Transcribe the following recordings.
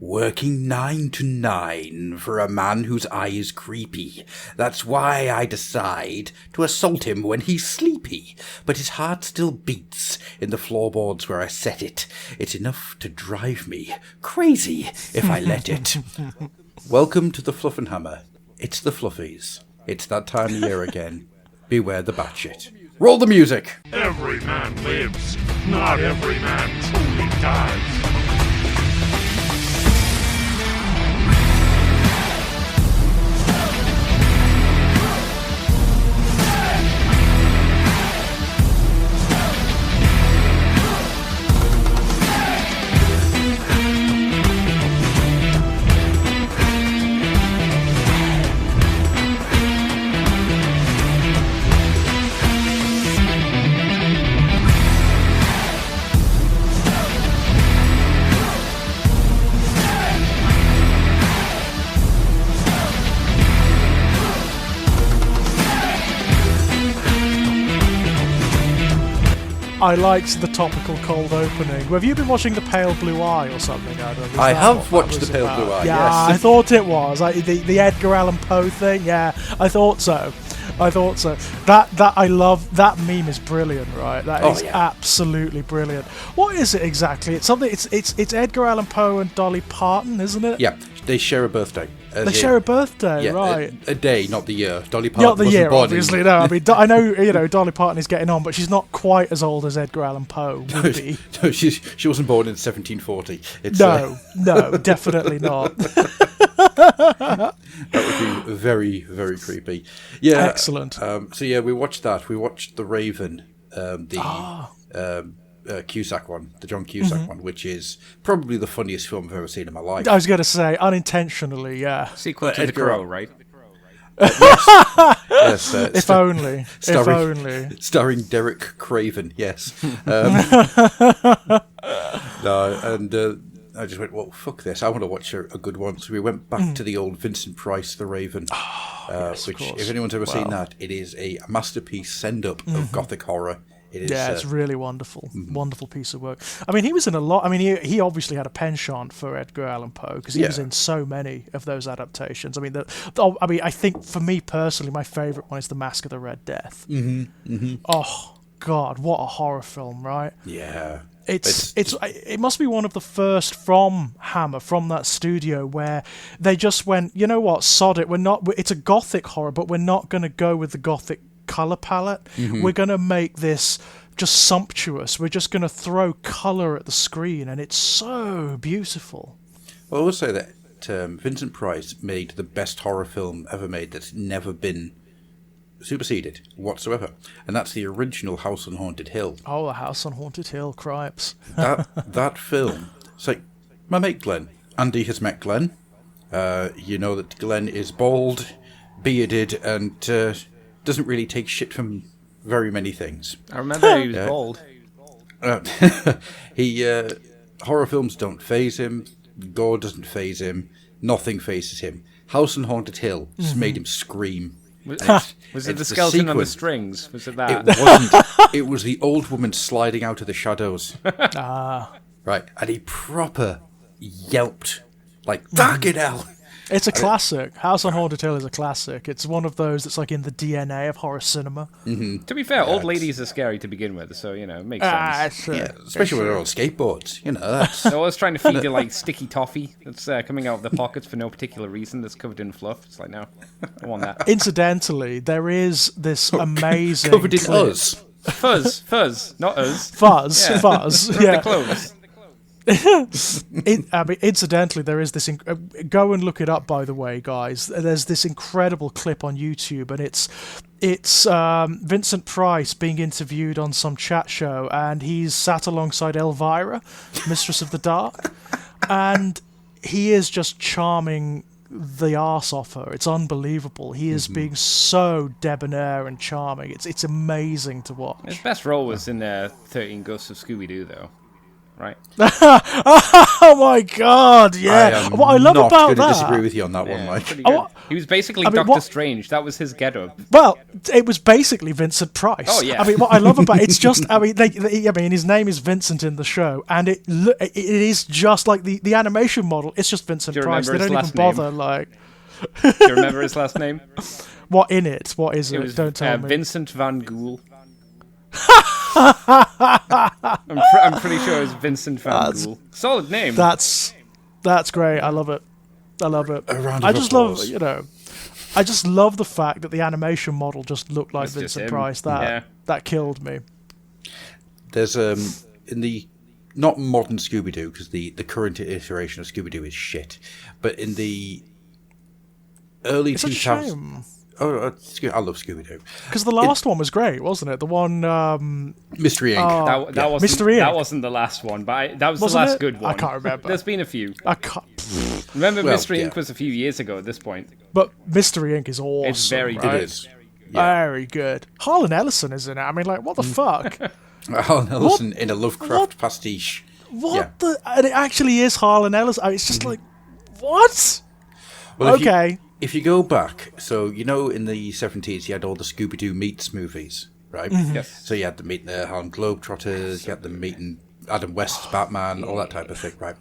Working 9 to 9 for a man whose eye is creepy. That's why I decide to assault him when he's sleepy. But his heart still beats in the floorboards where I set it. It's enough to drive me crazy if I let it. Welcome to the Fluffenhammer. It's the Fluffies. It's that time of year again. Beware the batshit. Roll the music! Every man lives, not every man truly dies. I liked the topical cold opening. Have you been watching The Pale Blue Eye or something, Adam? I have watched The Pale Blue Eye, yeah, yes. I thought it was. The Edgar Allan Poe thing, yeah, I thought so. That I love, that meme is brilliant, right? That is absolutely brilliant. What is it exactly? It's something, it's Edgar Allan Poe and Dolly Parton, isn't it? Yeah, they share a birthday. They share a birthday, yeah, right? A day, not the year. Dolly Parton not the wasn't year, born obviously. No, I mean, I know, Dolly Parton is getting on, but she's not quite as old as Edgar Allan Poe would be. No, she wasn't born in 1740. No, definitely not. That would be very, very creepy. Yeah, excellent. So yeah, we watched that. We watched The Raven, Cusack one, the John Cusack one, which is probably the funniest film I've ever seen in my life. I was going to say, unintentionally, yeah. Sequel to The Crow, right? Yes, if only. Starring Derek Craven, yes. No, and I just went, well, fuck this. I want to watch a good one. So we went back to the old Vincent Price, The Raven, yes, which, if anyone's ever seen that, it is a masterpiece send-up of gothic horror. It is, it's really wonderful. Wonderful piece of work. I mean, he was in a lot. I mean, he obviously had a penchant for Edgar Allan Poe because he was in so many of those adaptations. I mean, I think for me personally, my favourite one is The Mask of the Red Death. Oh God, what a horror film, right? Yeah. It must be one of the first from Hammer, from that studio, where they just went, you know what, sod it. It's a gothic horror, but we're not going to go with the gothic colour palette. We're going to make this just sumptuous. We're just going to throw colour at the screen, and it's so beautiful. Well, I will say that Vincent Price made the best horror film ever made that's never been superseded whatsoever, and that's the original House on Haunted Hill. Oh, the House on Haunted Hill, cripes. that film. So, my mate Glenn, Andy has met Glenn. You know that Glenn is bald, bearded, and doesn't really take shit from very many things. I remember he was bald. Horror films don't faze him. Gore doesn't faze him. Nothing fazes him. House on Haunted Hill just made him scream. Was it the skeleton on the strings? Was it that? It wasn't. It was the old woman sliding out of the shadows. Right, and he proper yelped like, fucking hell. It's a classic. House on Haunted Hill is a classic. It's one of those that's like in the DNA of horror cinema. To be fair, old ladies are scary to begin with, so, you know, it makes sense. Especially when they're on skateboards. You know, that's... They're always trying to feed you, like, sticky toffee that's coming out of the pockets for no particular reason, that's covered in fluff. It's like, no, I want that. Incidentally, there is this amazing... Covered in fuzz. Fuzz, not us. Fuzz, yeah. The clothes. Incidentally, there is this. Go and look it up, by the way, guys. There's this incredible clip on YouTube, and it's Vincent Price being interviewed on some chat show, and he's sat alongside Elvira, Mistress of the Dark, and he is just charming the arse off her. It's unbelievable. He is being so debonair and charming. It's amazing to watch. His best role was in 13 Ghosts of Scooby-Doo, though. right? Oh my god, yeah. What I love about going to that. disagree with you on that one, Yeah, Mike. pretty good. Oh, He was basically I mean, Doctor what- Strange. That was his getup. Well, it was basically Vincent Price. Oh, yeah. I mean, what I love about it's just. I mean, I mean, his name is Vincent in the show, and it is just like the animation model. It's just Vincent Do you Price. They remember don't his even last bother. Like, Do you remember his last name? what in it? What is it? It was Don't tell me. Vincent Van Ghoul. I'm pretty sure it was Vincent Van Ghoul. Solid name. That's great. I love it. I love it. A round I of just applause. love, I just love the fact that the animation model just looked like It's just Vincent him. Price. Yeah. That killed me. There's in the not modern Scooby-Doo, because the current iteration of Scooby-Doo is shit, but in the early It's a 2000s. shame. Oh, I love Scooby-Doo. Because the last one was great, wasn't it? The one. Mystery Inc. That wasn't Mystery Inc. That wasn't the last one, but that was Wasn't the last it? good one. I can't remember. There's been a few. I can't. Remember, Well, Mystery yeah. Inc. was a few years ago at this point. But Mystery Inc. is awesome. It's very right? It is. Yeah. Very good. Harlan Ellison is in it. I mean, like, what the fuck? Harlan Ellison in a Lovecraft what- pastiche. What Yeah. the? And it actually is Harlan Ellison. I mean, it's just like, what? Well, if you- Okay. If you go back, so you know in the 70s you had all the Scooby-Doo meets movies, right? Yes. So you had them meeting the Harlem Globetrotters, you had them meeting Adam West's Batman, all that type of thing, right?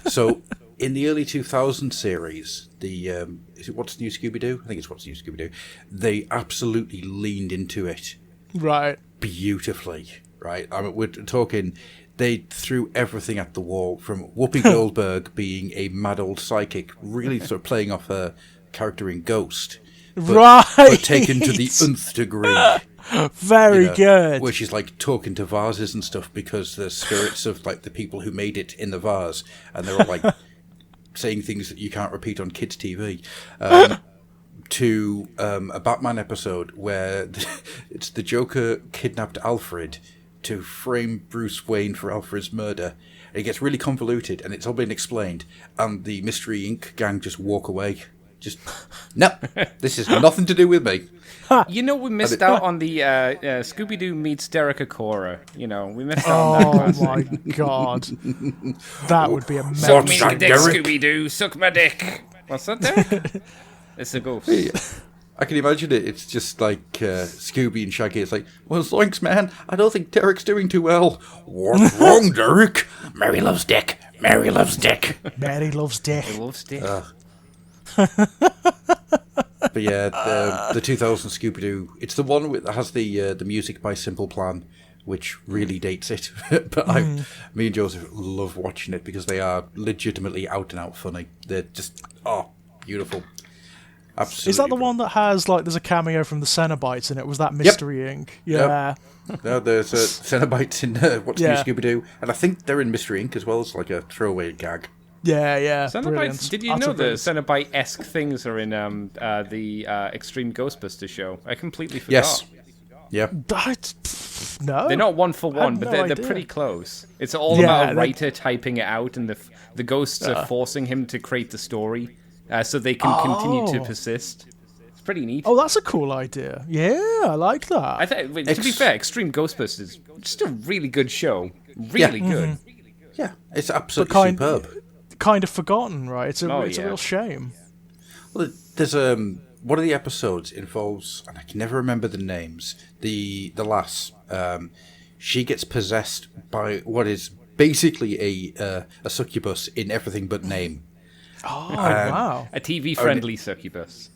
So in the early 2000 series, the is it What's New Scooby-Doo? I think it's What's New Scooby-Doo. They absolutely leaned into it Right. beautifully, right? I mean, we're talking, they threw everything at the wall, from Whoopi Goldberg being a mad old psychic, really sort of playing off her character in Ghost, but taken to the nth degree. Very You know, good. where she's like talking to vases and stuff because the spirits of like the people who made it in the vase, and they're all like saying things that you can't repeat on kids' TV. To a Batman episode where it's the Joker kidnapped Alfred to frame Bruce Wayne for Alfred's murder. It gets really convoluted, and it's all been explained, and the Mystery Inc. gang just walk away. Just, no, this has nothing to do with me. You know, we missed out on the Scooby-Doo meets Derek Acora. You know, we missed out on that Oh classic. my god. That would be amazing. Suck What's me that, dick, Derek? Scooby-Doo. Suck my dick. What's that, Derek? It's a ghost. I can imagine it. It's just like Scooby and Shaggy. It's like, well, thanks, man. I don't think Derek's doing too well. What's wrong, Derek? Mary loves Dick. Mary loves Dick. Mary loves dick. I love dick. But yeah, the 2000 Scooby-Doo. It's the one that has the music by Simple Plan, which really dates it. But me and Joseph love watching it because they are legitimately out and out funny. They're just beautiful. Absolutely. Is that the one that has, like, there's a cameo from the Cenobites in it? Was that Mystery Inc? Yeah. No, there's Cenobites in What's New Yeah. Scooby-Doo, and I think they're in Mystery Inc. as well. It's like a throwaway gag. Yeah. Brilliant. Cenobites, did you Utter know the brilliance. Cenobite-esque things are in the Extreme Ghostbusters show? I completely forgot. Yes. Yeah. No. They're not one for I had one, but no they're idea. pretty close. It's all Yeah, about a they- writer typing it out, and the ghosts are forcing him to create the story so they can continue to persist. It's pretty neat. Oh, that's a cool idea. Yeah, I like that. I think, to be fair, Extreme Ghostbusters is just a really good show. Really good. Yeah, it's absolutely kind- superb. Kind of forgotten, right? It's a Oh, it's a yeah. real shame. Well, there's one of the episodes involves, and I can never remember the names. The lass, she gets possessed by what is basically a succubus in everything but name. Oh, wow. A TV-friendly succubus.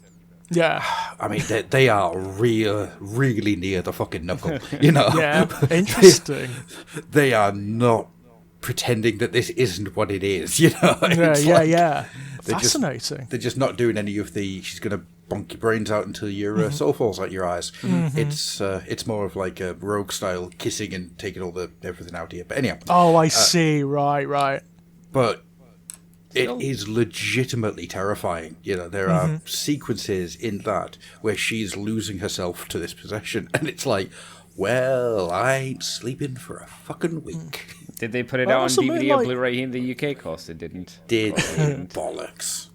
Yeah. I mean, they are really near the fucking knuckle. You know. Yeah. Interesting. They are not pretending that this isn't what it is. You know. Yeah, It's yeah, like- yeah. They're just- Fascinating. They're just not doing any of the she's going to bonk your brains out until your soul falls out your eyes. It's more of like a rogue style kissing and taking all the everything out of you. But anyhow, Oh, I see. Right. but it is legitimately terrifying. You know, there are sequences in that where she's losing herself to this possession, and it's like, well, I ain't sleeping for a fucking week. Did they put it Well, out on must have been DVD or like- Blu-ray in the UK? Of course they didn't. Did bollocks.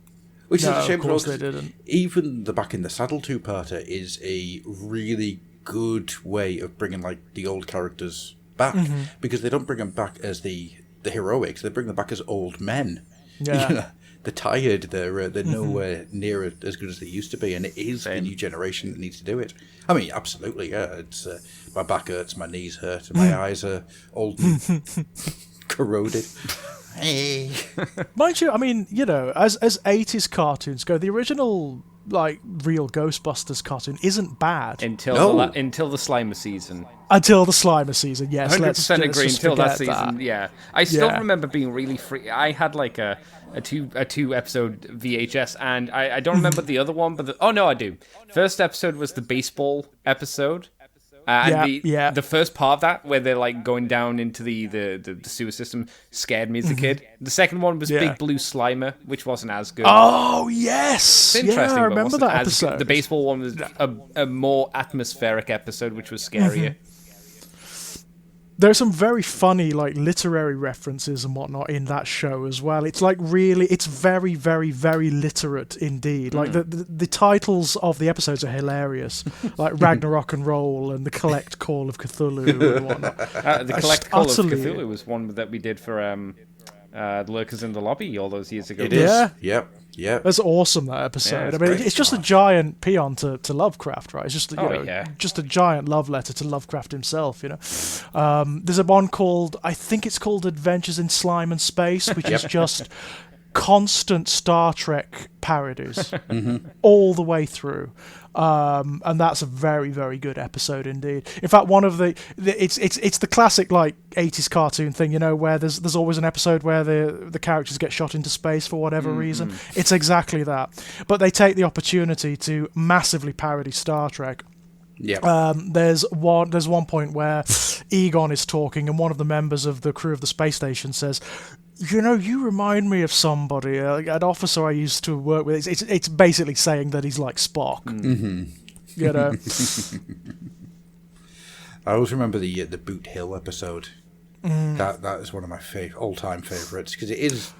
Which No, is a shame, of course because they didn't. even the Back in the Saddle two-parter is a really good way of bringing like the old characters back, because they don't bring them back as the the heroics. They bring them back as old men. Yeah. You know, they're tired. They're nowhere near as good as they used to be, and it is the new generation that needs to do it. I mean, absolutely. Yeah, it's my back hurts, my knees hurt, and my eyes are old and corroded. Hey. Mind you, I mean, you know, as 80s cartoons go, the original like real Ghostbusters cartoon isn't bad until the Slimer season. Until the Slimer season, yes. 100% agree. Until that season, that. yeah. I still remember being really free. I had like a two episode VHS, and I don't remember the other one, but I do. First episode was the baseball episode. The first part of that, where they're like going down into the sewer system, scared me as a kid. The second one was Big Blue Slimer, which wasn't as good. Oh yes, it's interesting. I remember that episode. Good. The baseball one was a more atmospheric episode, which was scarier. There's some very funny, like, literary references and whatnot in that show as well. It's like it's very, very, very literate indeed. Like the titles of the episodes are hilarious, like Ragnarok and Roll and the Collect Call of Cthulhu and whatnot. The Collect Call of Cthulhu was one that we did for Lurkers in the Lobby all those years ago. It is. Yep. That's awesome, that episode. Yeah, I mean, it's just a giant paean to Lovecraft, right? It's just just a giant love letter to Lovecraft himself, you know. There's a one called, I think it's called Adventures in Slime and Space, which is just constant Star Trek parodies all the way through. And that's a very, very good episode indeed. In fact, one of it's the classic like 80s cartoon thing, you know, where there's always an episode where the characters get shot into space for whatever reason. It's exactly that. But they take the opportunity to massively parody Star Trek. Yeah. There's one point where Egon is talking, and one of the members of the crew of the space station says, "You know, you remind me of somebody, an officer I used to work with." It's basically saying that he's like Spock. You know. I always remember the Boot Hill episode. That is one of my all-time favourites, because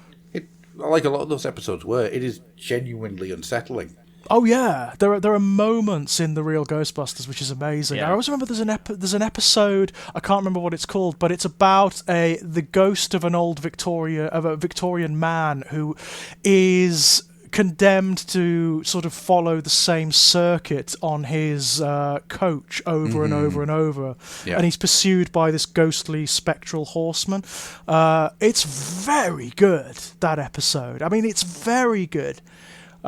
like a lot of those episodes were, it is genuinely unsettling. Oh yeah, there are moments in the real Ghostbusters which is amazing. Yeah. I always remember there's an episode, I can't remember what it's called, but it's about the ghost of a Victorian man who is condemned to sort of follow the same circuit on his coach over and over and over, and he's pursued by this ghostly spectral horseman. It's very good, that episode. I mean, it's very good.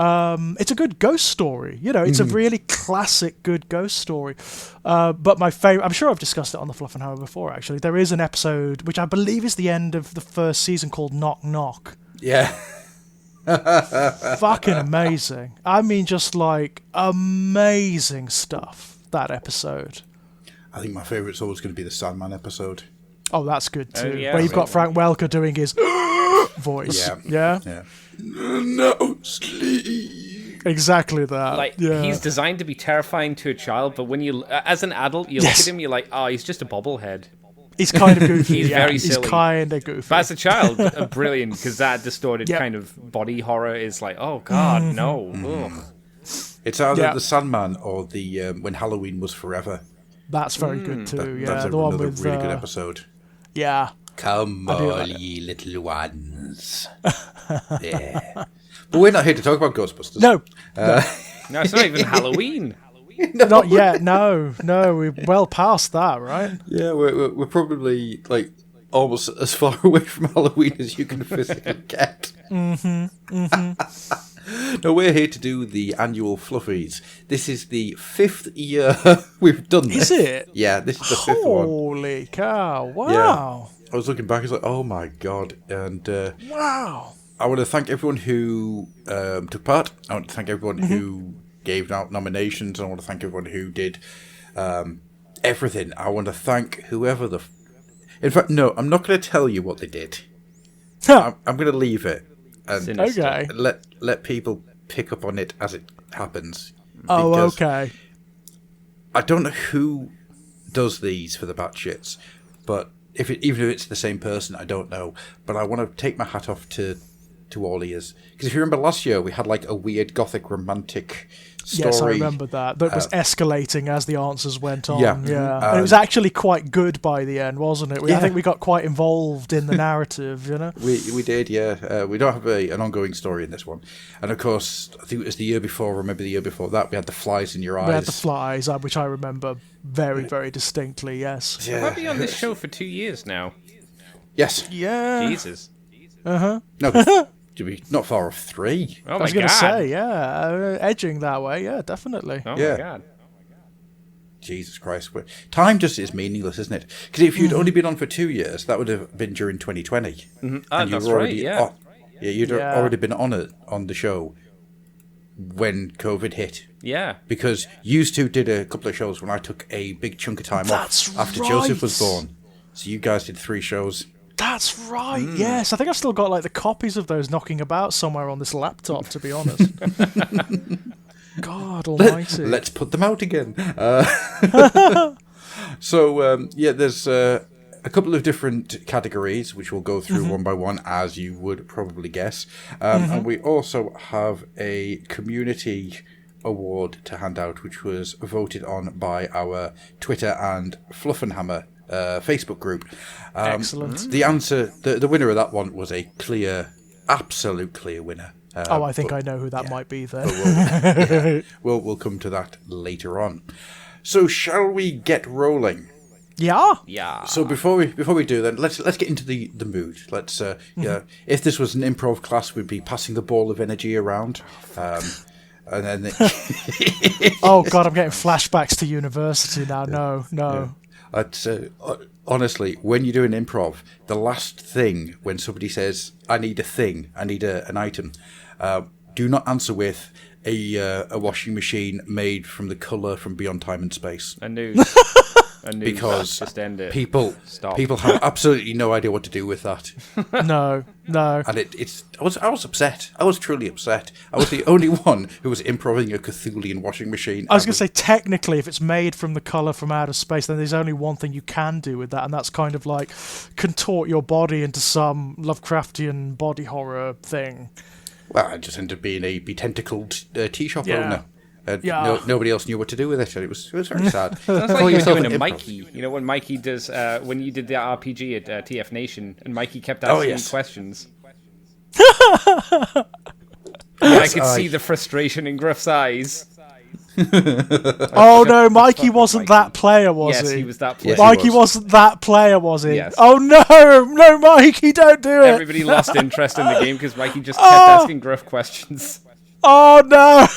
It's a good ghost story, you know. It's a really classic good ghost story. But my favorite, I'm sure I've discussed it on the Fluffenhammer before, actually. There is an episode, which I believe is the end of the first season, called Knock Knock. Yeah. Fucking amazing. I mean, just like amazing stuff, that episode. I think my favourite's always going to be the Sandman episode. Oh, that's good too. Yeah, where you've got Frank Welker doing his voice. Yeah. No sleep. Exactly that. Like, he's designed to be terrifying to a child, but when you, as an adult, you look at him, you're like, oh, he's just a bobblehead. He's kind of goofy. He's very silly. He's kind of goofy. But as a child, brilliant, because that distorted kind of body horror is like, oh god, no. Ugh. It's either the Sandman or the When Halloween Was Forever. That's very good too. That's the one another with really good episode. Yeah. Come all ye little ones. Yeah. But we're not here to talk about Ghostbusters. No. No, it's not even Halloween. Not yet. No, we're well past that, right? Yeah, we're probably like almost as far away from Halloween as you can physically get. No, we're here to do the annual Fluffies. This is the 5th year we've done this. Is it? Yeah, this is the 5th one. Holy cow! Wow. Yeah. I was looking back, I was like, oh my god. And wow. I want to thank everyone who took part. I want to thank everyone who gave out nominations. I want to thank everyone who did everything. I want to thank whoever in fact, no, I'm not going to tell you what they did. I'm going to leave it. And okay. Let people pick up on it as it happens. Oh, okay. I don't know who does these for the Batshits, but even if it's the same person, I don't know. But I want to take my hat off to to all ears. Because if you remember last year, we had like a weird gothic romantic story. Yes, I remember that. That was escalating as the answers went on. Yeah. And it was actually quite good by the end, wasn't it? I think we got quite involved in the narrative, you know? We did, yeah. We don't have an ongoing story in this one. And of course, I think it was the year before, or maybe the year before that, we had the flies in your eyes. We had the flies, which I remember very, very distinctly, yes. Yeah. I've been on this show for 2 years now. Yes. Yeah. Jesus. Uh-huh. No, to be not far off 3. Oh I my was going god. to say, edging that way, yeah, definitely. Oh Yeah. my god. Jesus Christ. Time just is meaningless, isn't it? Because if you'd only been on for 2 years, that would have been during 2020. Mm-hmm. And you That's were right, already yeah. You'd already been on the show when COVID hit. Yeah. Because you two did a couple of shows when I took a big chunk of time That's off after right. Joseph was born. So you guys did 3 shows. That's right, yes. I think I've still got like the copies of those knocking about somewhere on this laptop, to be honest. God almighty. Let's put them out again. There's a couple of different categories, which we'll go through one by one, as you would probably guess. And we also have a community award to hand out, which was voted on by our Twitter and Fluffenhammer Facebook group. Excellent. The answer, the winner of that one was a absolute clear winner. I think I know who that might be then. We'll come to that later on. So shall we get rolling? Yeah? Yeah. So before we do then, let's get into the mood. Let's if this was an improv class, we'd be passing the ball of energy around. And then Oh god, I'm getting flashbacks to university now. No. Honestly, when you do an improv, the last thing when somebody says, "I need a thing, I need an item," do not answer with a washing machine made from the colour from Beyond Time and Space. A news. Because just end it. people Stop. have absolutely no idea what to do with that. No. And I was upset. I was truly upset. I was the only one who was improving a Cthulian washing machine. I was going to say, technically, if it's made from the colour from outer space, then there's only one thing you can do with that, and that's kind of like contort your body into some Lovecraftian body horror thing. Well, I just ended up being a betentacled tea shop owner. Nobody else knew what to do with it, and it was very sad. Sounds like you're doing a Mikey. You know when Mikey does when you did the RPG at TF Nation, and Mikey kept asking you questions. I could see the frustration in Gruff's eyes. Oh no, Mikey wasn't that player, was he? Yes, he was that player. Yes, Mikey wasn't that player, was he? Yes. Oh no, Mikey, don't do it! Everybody lost interest in the game because Mikey just kept asking Gruff questions. Oh no!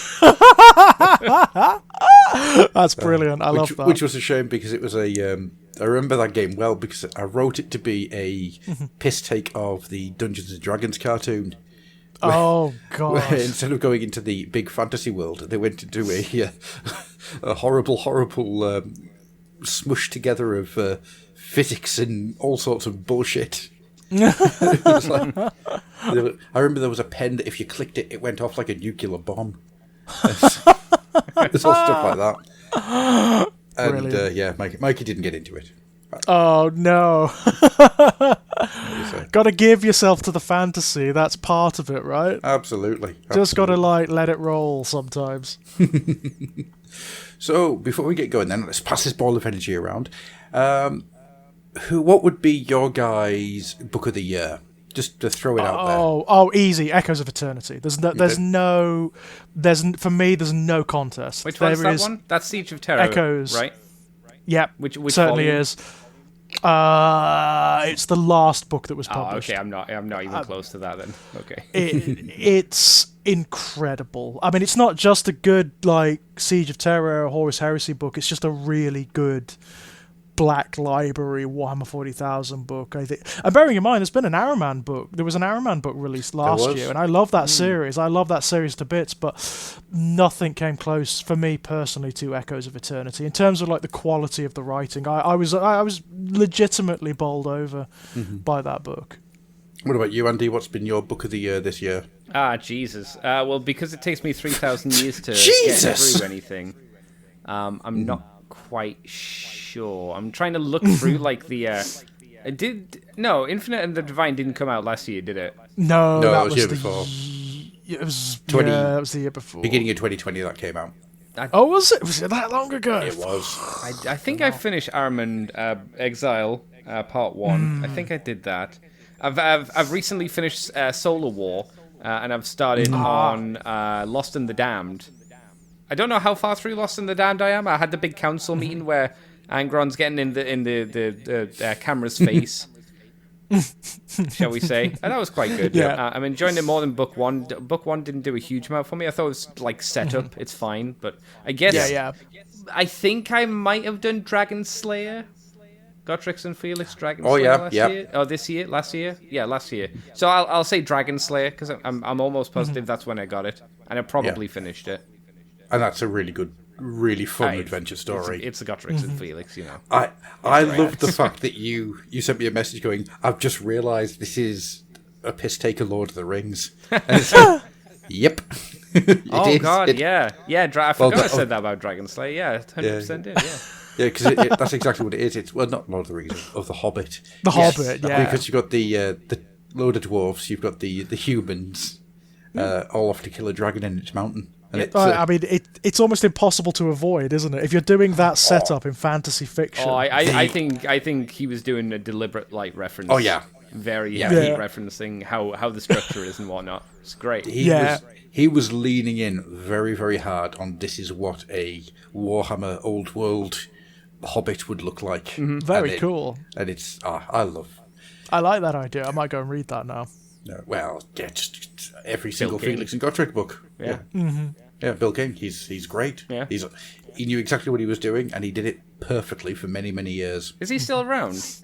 That's brilliant. I love that. Which was a shame because it was I remember that game well because I wrote it to be a piss take of the Dungeons and Dragons cartoon. Oh god! Where instead of going into the big fantasy world, they went into a horrible smush together of physics and all sorts of bullshit. It was like, I remember there was a pen that if you clicked it, it went off like a nuclear bomb. There's all stuff like that. And Mikey didn't get into it. Oh no! Got to give yourself to the fantasy. That's part of it, right? Absolutely. Just got to let it roll sometimes. So before we get going, then let's pass this ball of energy around. What would be your guys' book of the year? Just to throw it out there. Oh, easy. Echoes of Eternity. For me, there's no contest. Which one's that one? That's Siege of Terror. Echoes. Right? Yep. Which certainly volume? is. It's the last book that was published. Oh, okay. I'm not even close to that then. Okay. It's incredible. I mean, it's not just a good Siege of Terror or Horus Heresy book. It's just a really good Black Library Warhammer 40,000 book, I think. And bearing in mind, there's been an Araman book. There was an Araman book released last year, and I love that series. I love that series to bits, but nothing came close for me personally to Echoes of Eternity in terms of the quality of the writing. I was legitimately bowled over by that book. What about you, Andy? What's been your book of the year this year? Jesus. Well, because it takes me 3,000 years to Jesus! get through anything, I'm not quite sure. I'm trying to look through the It did no Infinite and the Divine didn't come out last year, did it? No, No, that it was was year the before. It was 20 that was the year before. Beginning of 2020 that came out. Oh, was it? Was it that long ago? It was. I think I finished Armand Exile Part 1. I think I did that. I've recently finished Solar War, and I've started on Lost and the Damned. I don't know how far through Lost and the Damned I am. I had the big council meeting where Angron's getting in the camera's face, shall we say? And that was quite good. Yeah. I'm enjoying it more than Book 1. Book 1 didn't do a huge amount for me. I thought it was like setup. It's fine, but I guess Yeah. I think I might have done Dragon Slayer. Gotrix and Felix Dragon Oh, Slayer yeah, last yeah. year? Oh, last year? Yeah, last year. So I'll say Dragon Slayer, because I'm almost positive that's when I got it. And I probably finished it. And that's a really good, really fun adventure story. It's the Gotrix and Felix, you know. I love the fact that you sent me a message going, I've just realised this is a piss take of Lord of the Rings. And it's like, yep. Oh, God, It- yeah. Yeah, I forgot I oh. said that about Dragon Slayer. Yeah, 100% did, yeah. Yeah, because that's exactly what it is. It's, well, not Lord of the Rings, of The Hobbit. The Hobbit, yeah. Because you've got the load of dwarves, you've got the humans, all off to kill a dragon in its mountain. And it's, I mean, it's almost impossible to avoid, isn't it? If you're doing that setup in fantasy fiction. Oh, I think he was doing a deliberate like reference. Oh, yeah. Very Yeah. heavy referencing how the structure is and whatnot. It's great. He was leaning in very, very hard on this is what a Warhammer Old World Hobbit would look like. Very cool. And it's, I like that idea. I might go and read that now. well, yeah, just every single King. Felix and Gotrek book. Yeah. Yeah, Bill King, he's great. Yeah. He knew exactly what he was doing, and he did it perfectly for many, many years. Is he still around?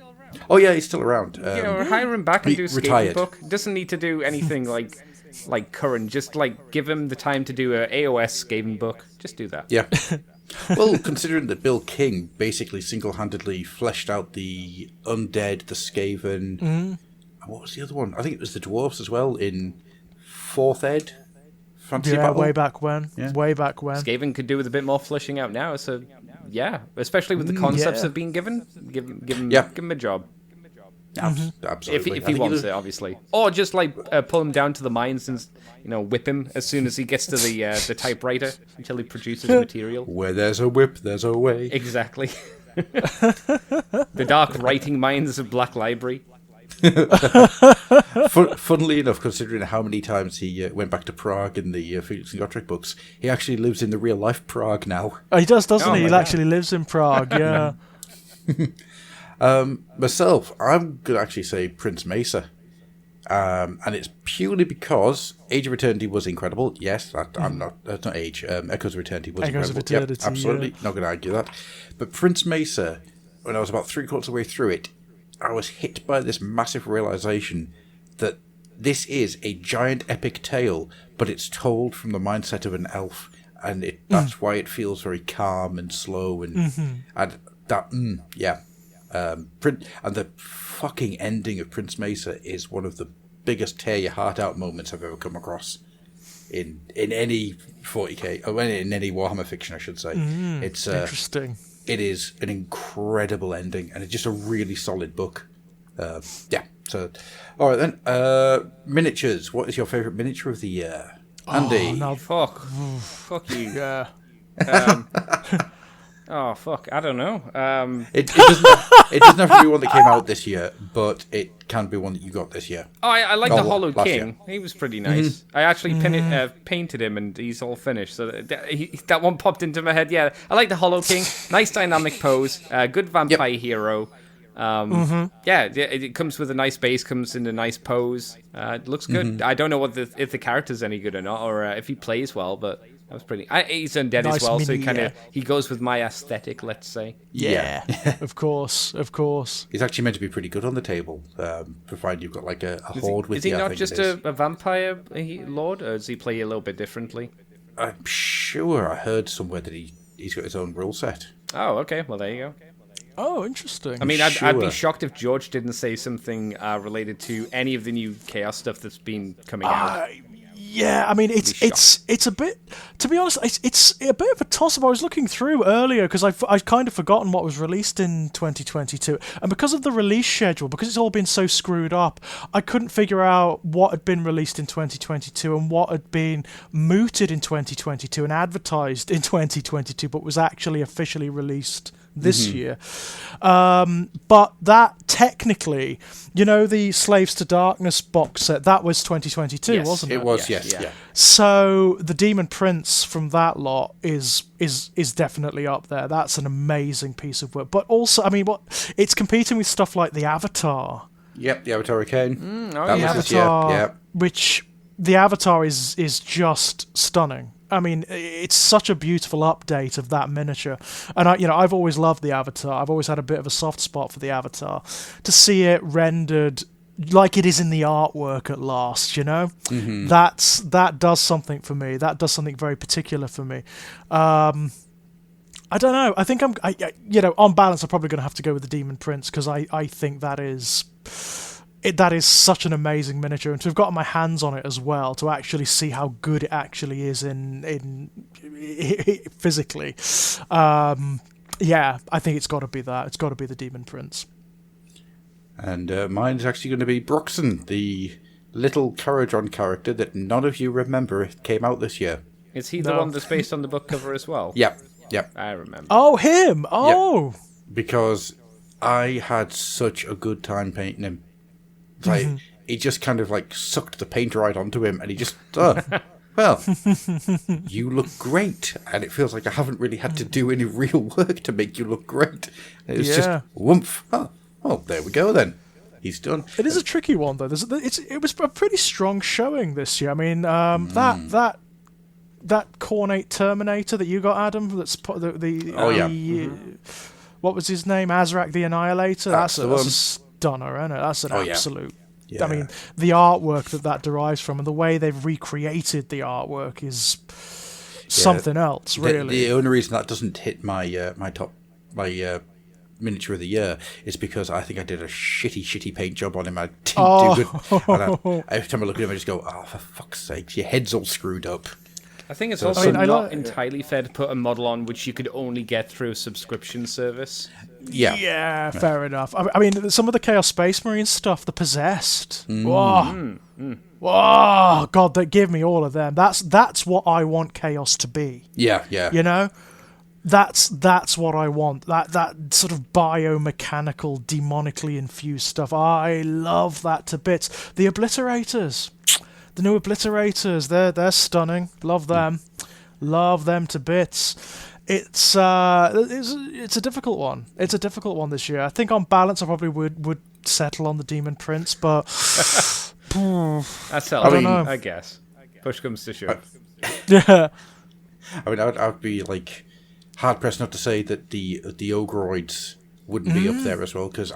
Oh yeah, he's still around. Hire him back and he do a skating retired. book. Doesn't need to do anything like current. Just like give him the time to do a AOS skating book. Just do that. Yeah. Well, considering that Bill King basically single-handedly fleshed out the undead, the Skaven, and what was the other one? I think it was the dwarves as well in 4th Ed. Fantasy Yeah, Battle. way back when. Yeah. Way back when. Skaven could do with a bit more fleshing out now. So yeah, especially with the concepts yeah. that have been given. Give him a job. Absolutely. If he wants it, obviously. Or just pull him down to the mines and whip him as soon as he gets to the typewriter until he produces material. Where there's a whip, there's a way. Exactly. The dark writing mines of Black Library. Funnily enough, considering how many times he went back to Prague in the Felix and Gotrek books, he actually lives in the real life Prague now. Oh, he does, doesn't he? my He God. actually lives in Prague, yeah. Myself, I'm going to actually say Prince Mesa. And it's purely because Age of Eternity was incredible. Yes, that's not Age. Echoes of Eternity was Echoes of incredible. Eternity, absolutely. yeah. Not going to argue that. But Prince Mesa, when I was about 3/4 of the way through it, I was hit by this massive realization that this is a giant epic tale, but it's told from the mindset of an elf. And that's why it feels very calm and slow. And that, yeah. And the fucking ending of Prince Mesa is one of the biggest tear your heart out moments I've ever come across in any 40k or in any Warhammer fiction, I should say. It's Interesting. It is an incredible ending, and it's just a really solid book. Yeah. So, all right then. Miniatures. What is your favourite miniature of the year, Andy? Oh, no, Fuck you. yeah. Oh fuck, I don't know. It doesn't have to be one that came out this year, but it can be one that you got this year. Oh, I like Oh, the Hollow last King. year. He was pretty nice. I actually painted him, and he's all finished. So that one popped into my head. Yeah, I like the Hollow King. Nice dynamic pose. Good vampire hero. Yeah, it comes with a nice base. Comes in a nice pose. It looks good. I don't know if the character's any good or not, or if he plays well, but. That was pretty. He's undead Nice as well, so mini, he goes with my aesthetic, let's say. Yeah. Of course. He's actually meant to be pretty good on the table, provided you've got like a horde with Is he you. I not think just it is. a vampire lord, or does he play a little bit differently? I'm sure I heard somewhere that he's got his own rule set. Oh, okay. Well, there you go. Oh, interesting. I mean, I'd be Sure. shocked if George didn't say something related to any of the new Chaos stuff that's been coming out. Yeah, I mean it's a bit. To be honest, it's a bit of a toss-up. I was looking through earlier because I've kind of forgotten what was released in 2022. And because of the release schedule, because it's all been so screwed up, I couldn't figure out what had been released in 2022 and what had been mooted in 2022 and advertised in 2022, but was actually officially released this year. But that technically, the Slaves to Darkness box set, that was 2022, wasn't it? It was, yes. So the Demon Prince from that lot is definitely up there. That's an amazing piece of work. But also, it's competing with stuff like the Avatar. Yep, the Avatar Arcane. The Avatar, which the Avatar is just stunning. It's such a beautiful update of that miniature, and I've always loved the Avatar. I've always had a bit of a soft spot for the Avatar. To see it rendered like it is in the artwork at last, that does something for me. That does something very particular for me. I don't know. I think on balance, I'm probably going to have to go with the Demon Prince because I think that is such an amazing miniature, and to have gotten my hands on it as well, to actually see how good it actually is in physically. I think it's got to be that. It's got to be the Demon Prince. And mine's actually going to be Broxton, the little Caradron character that none of you remember. It came out this year. Is he the one that's based on the book cover as well? Yep. I remember. Oh, him! Oh! Yep. Because I had such a good time painting him. He just kind of sucked the paint right onto him, and he just, well, you look great. And it feels like I haven't really had to do any real work to make you look great. It was just, whoomph. Oh, there we go then. He's done. It is a tricky one, though. It was a pretty strong showing this year. That Cornate Terminator that you got, Adam, that's what was his name? Azrak the Annihilator? That's a stunner, isn't it? That's an absolute... Yeah. The artwork that derives from and the way they've recreated the artwork is something else, really. The only reason that doesn't hit my miniature of the year is because I think I did a shitty paint job on him. I didn't do good. And every time I look at him, I just go, oh, for fuck's sake, your head's all screwed up. I think it's also not entirely fair to put a model on which you could only get through a subscription service. Yeah, fair enough. Some of the Chaos Space Marine stuff, the Possessed. Whoa, God, they give me all of them. That's what I want Chaos to be. Yeah. That's what I want. That sort of biomechanical, demonically infused stuff. I love that to bits. The Obliterators. The new Obliterators, they're stunning. Love them. Love them to bits. It's a difficult one. It's a difficult one this year. I think on balance I probably would settle on the Demon Prince, but that's I guess. Push comes to shove. Yeah. I'd be hard pressed not to say that the Ogroids wouldn't be up there as well, because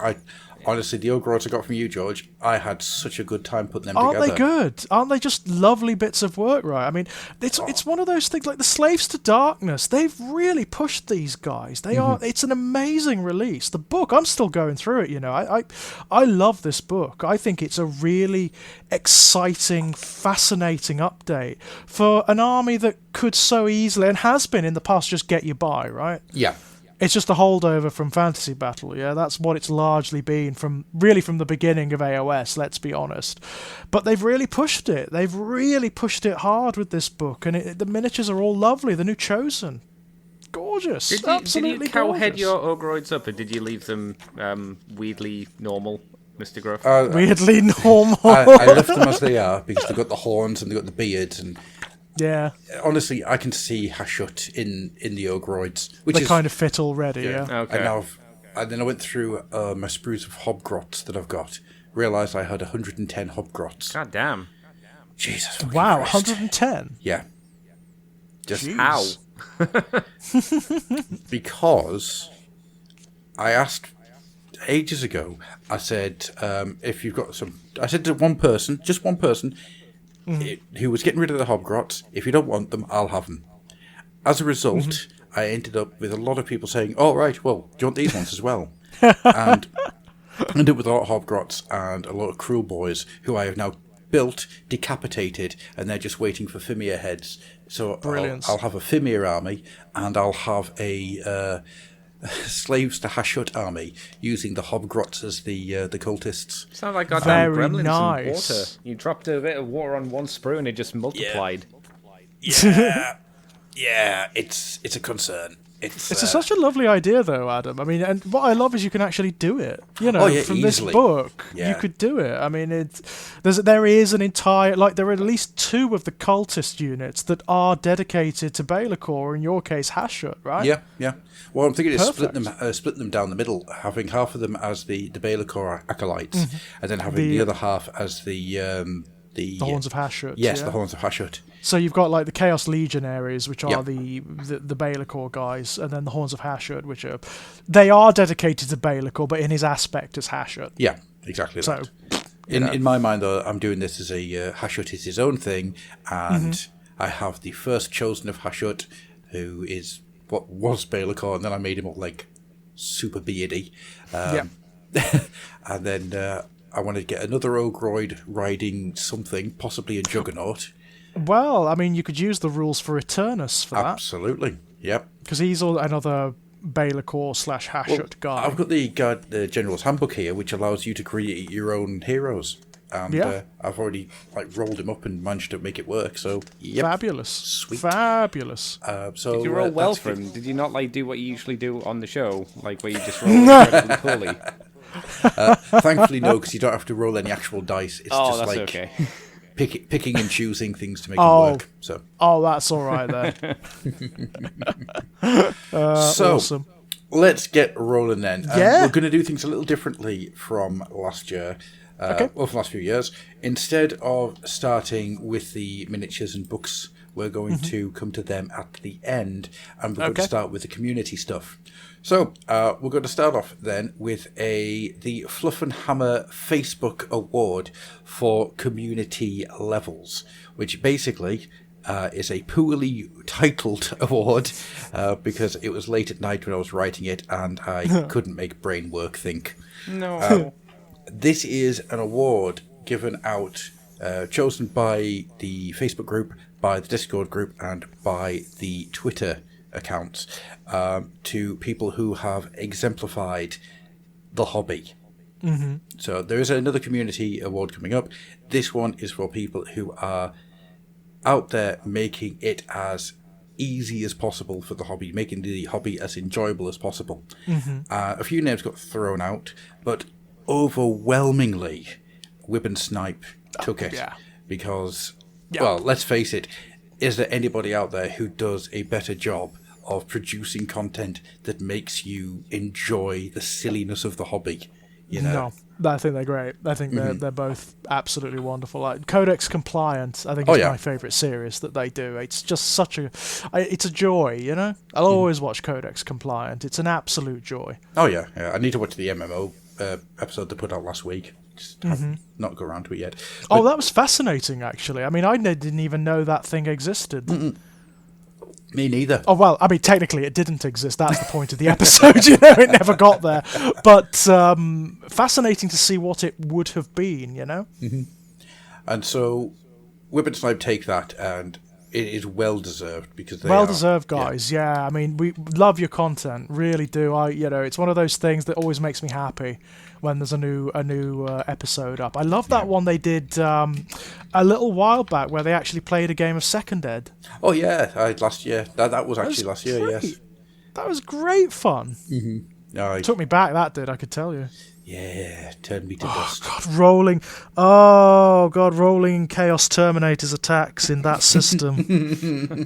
honestly, the Ogroids I got from you, George, I had such a good time putting them together. Aren't they good? Aren't they just lovely bits of work, right? It's one of those things, like the Slaves to Darkness. They've really pushed these guys. They are. It's an amazing release. The book, I'm still going through it, I love this book. I think it's a really exciting, fascinating update for an army that could so easily, and has been in the past, just get you by, right? Yeah. It's just a holdover from Fantasy Battle, yeah? That's what it's largely been from the beginning of AOS, let's be honest. But they've really pushed it. They've really pushed it hard with this book, and the miniatures are all lovely. The new Chosen. Gorgeous. Absolutely did you cowhead your Ogroids up, or did you leave them weirdly normal, Mr. Gruff? Weirdly normal. I left them as they are, because they've got the horns and they've got the beards, and... Yeah. Honestly, I can see Hashut in the Ogroids. They kind of fit already, yeah. Okay. And then I went through my sprues of Hobgrots that I've got. Realised I had 110 Hobgrots. God damn. Jesus. Wow, Christ. 110? Yeah. Just how? Because I asked ages ago, I said, if you've got some... I said to one person, just one person... who was getting rid of the Hobgrots, if you don't want them, I'll have them. As a result, I ended up with a lot of people saying, oh, right, well, do you want these ones as well? And I ended up with a lot of Hobgrots and a lot of Cruel Boys, who I have now built, decapitated, and they're just waiting for Fimir heads. So I'll have a Fimir army, and I'll have a slaves to Hashut army using the Hobgrots as the cultists. Sounds like goddamn Very gremlins nice. in water. You dropped a bit of water on one sprue and it just multiplied. Yeah, it's a concern. It's such a lovely idea, though, Adam. I mean, and what I love is you can actually do it. You know, from easily. this book, you could do it. I mean, there is an entire, like, there are at least 2 of the cultist units that are dedicated to Bael'Akor, or in your case, Hashut, right? Yeah. Well, I'm thinking is split them down the middle, having half of them as the Bael'Akor acolytes, and then having the other half as the Horns of Hashut. Yes, the Horns of Hashut. So you've got like the Chaos Legionaries, which are the Bael'Akor guys, and then the Horns of Hashut, which they are dedicated to Bael'Akor, but in his aspect as Hashut. Yeah, exactly. So, that. In my mind, though, I'm doing this as a Hashut is his own thing, and I have the first chosen of Hashut, who is what was Bael'Akor, and then I made him all like super beardy. And then I wanted to get another Ogroid riding something, possibly a Juggernaut. Well, I mean, you could use the rules for Eternus for that. Absolutely, yep. Because he's another Bael'Akor / Hashut guy. I've got the General's Handbook here, which allows you to create your own heroes. And I've already rolled him up and managed to make it work. So, Fabulous. Sweet. Fabulous. So did you roll well for him? Did you not do what you usually do on the show, like where you just roll incredibly poorly? Thankfully, no, because you don't have to roll any actual dice. It's just that's like okay. picking and choosing things to make it work. So, that's all right then. so awesome. Let's get rolling then. Yeah. We're going to do things a little differently from last year. Well, from the last few years. Instead of starting with the miniatures and books, we're going to come to them at the end, and we're going to start with the community stuff. So, we're going to start off then with the Fluffenhammer Facebook Award for community levels, which basically is a poorly titled award because it was late at night when I was writing it and I couldn't make brain work think. No. This is an award given out, chosen by the Facebook group, by the Discord group, and by the Twitter accounts to people who have exemplified the hobby. So there is another community award coming up. This one is for people who are out there making it as easy as possible for the hobby, making the hobby as enjoyable as possible. A few names got thrown out, but overwhelmingly Whip and Snipe took it because, well, let's face it, is there anybody out there who does a better job of producing content that makes you enjoy the silliness of the hobby? No, I think they're great. I think they're both absolutely wonderful. Like Codex Compliant, I think is my favourite series that they do. It's just it's a joy, you know? I'll always watch Codex Compliant. It's an absolute joy. Oh yeah. I need to watch the MMO episode they put out last week. Just have not got around to it yet. But that was fascinating, actually. I mean, I didn't even know that thing existed. Me neither. Oh, well, I mean, technically it didn't exist. That's the point of the episode, you know? It never got there. But fascinating to see what it would have been, you know? And so Whip and Snipe take that, and it is well-deserved because they well-deserved, guys. Yeah, I mean, we love your content, really do. It's one of those things that always makes me happy when there's a new episode up. I love that one they did a little while back where they actually played a game of Second Ed. Oh yeah, last year. That was actually last year. Great. Yes, that was great fun. Took me back. That did. I could tell you. Yeah, turned me to dust. Rolling Chaos Terminator's attacks in that system.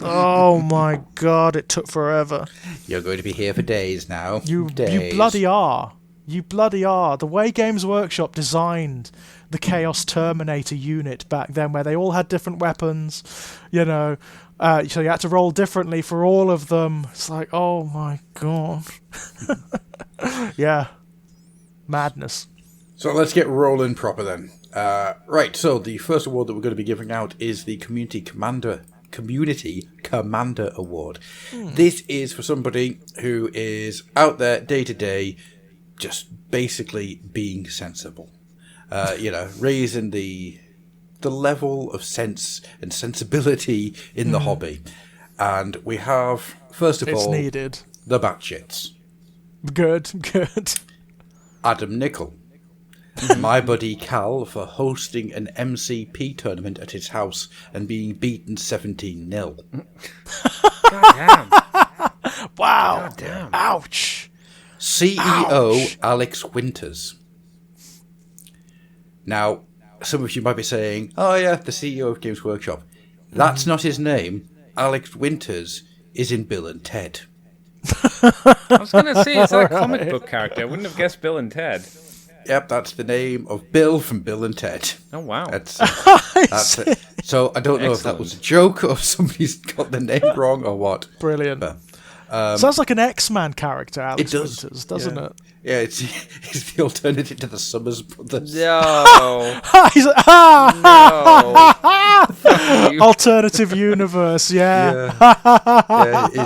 Oh my God, it took forever. You're going to be here for days now. You bloody are. You bloody are. The way Games Workshop designed the Chaos Terminator unit back then, where they all had different weapons, you know, so you had to roll differently for all of them. It's like, oh my God. Yeah. Madness. So let's get rolling proper then. Right, so the first award that we're going to be giving out is the Community Commander Award. This is for somebody who is out there day to day, just basically being sensible. Raising the the level of sense and sensibility in the hobby. And we have, first of all, needed. The Batshits. Good. Adam Nickel. My buddy Cal for hosting an MCP tournament at his house and being beaten 17-0. God damn. Wow. God damn. Ouch. CEO Alex Winters. Now, some of you might be saying, oh yeah, the CEO of Games Workshop. That's not his name. Alex Winters is in Bill and Ted. I was going to say, is that a comic book character? I wouldn't have guessed Bill and Ted. Yep, that's the name of Bill from Bill and Ted. Oh, wow. That's it. So I don't know if that was a joke or if somebody's got the name wrong or what. Brilliant. But, sounds like an X-Man character, Alex it does, Winters, doesn't it? Yeah, it's the alternative to the Summers Brothers. No. He's like, No. alternative universe, yeah.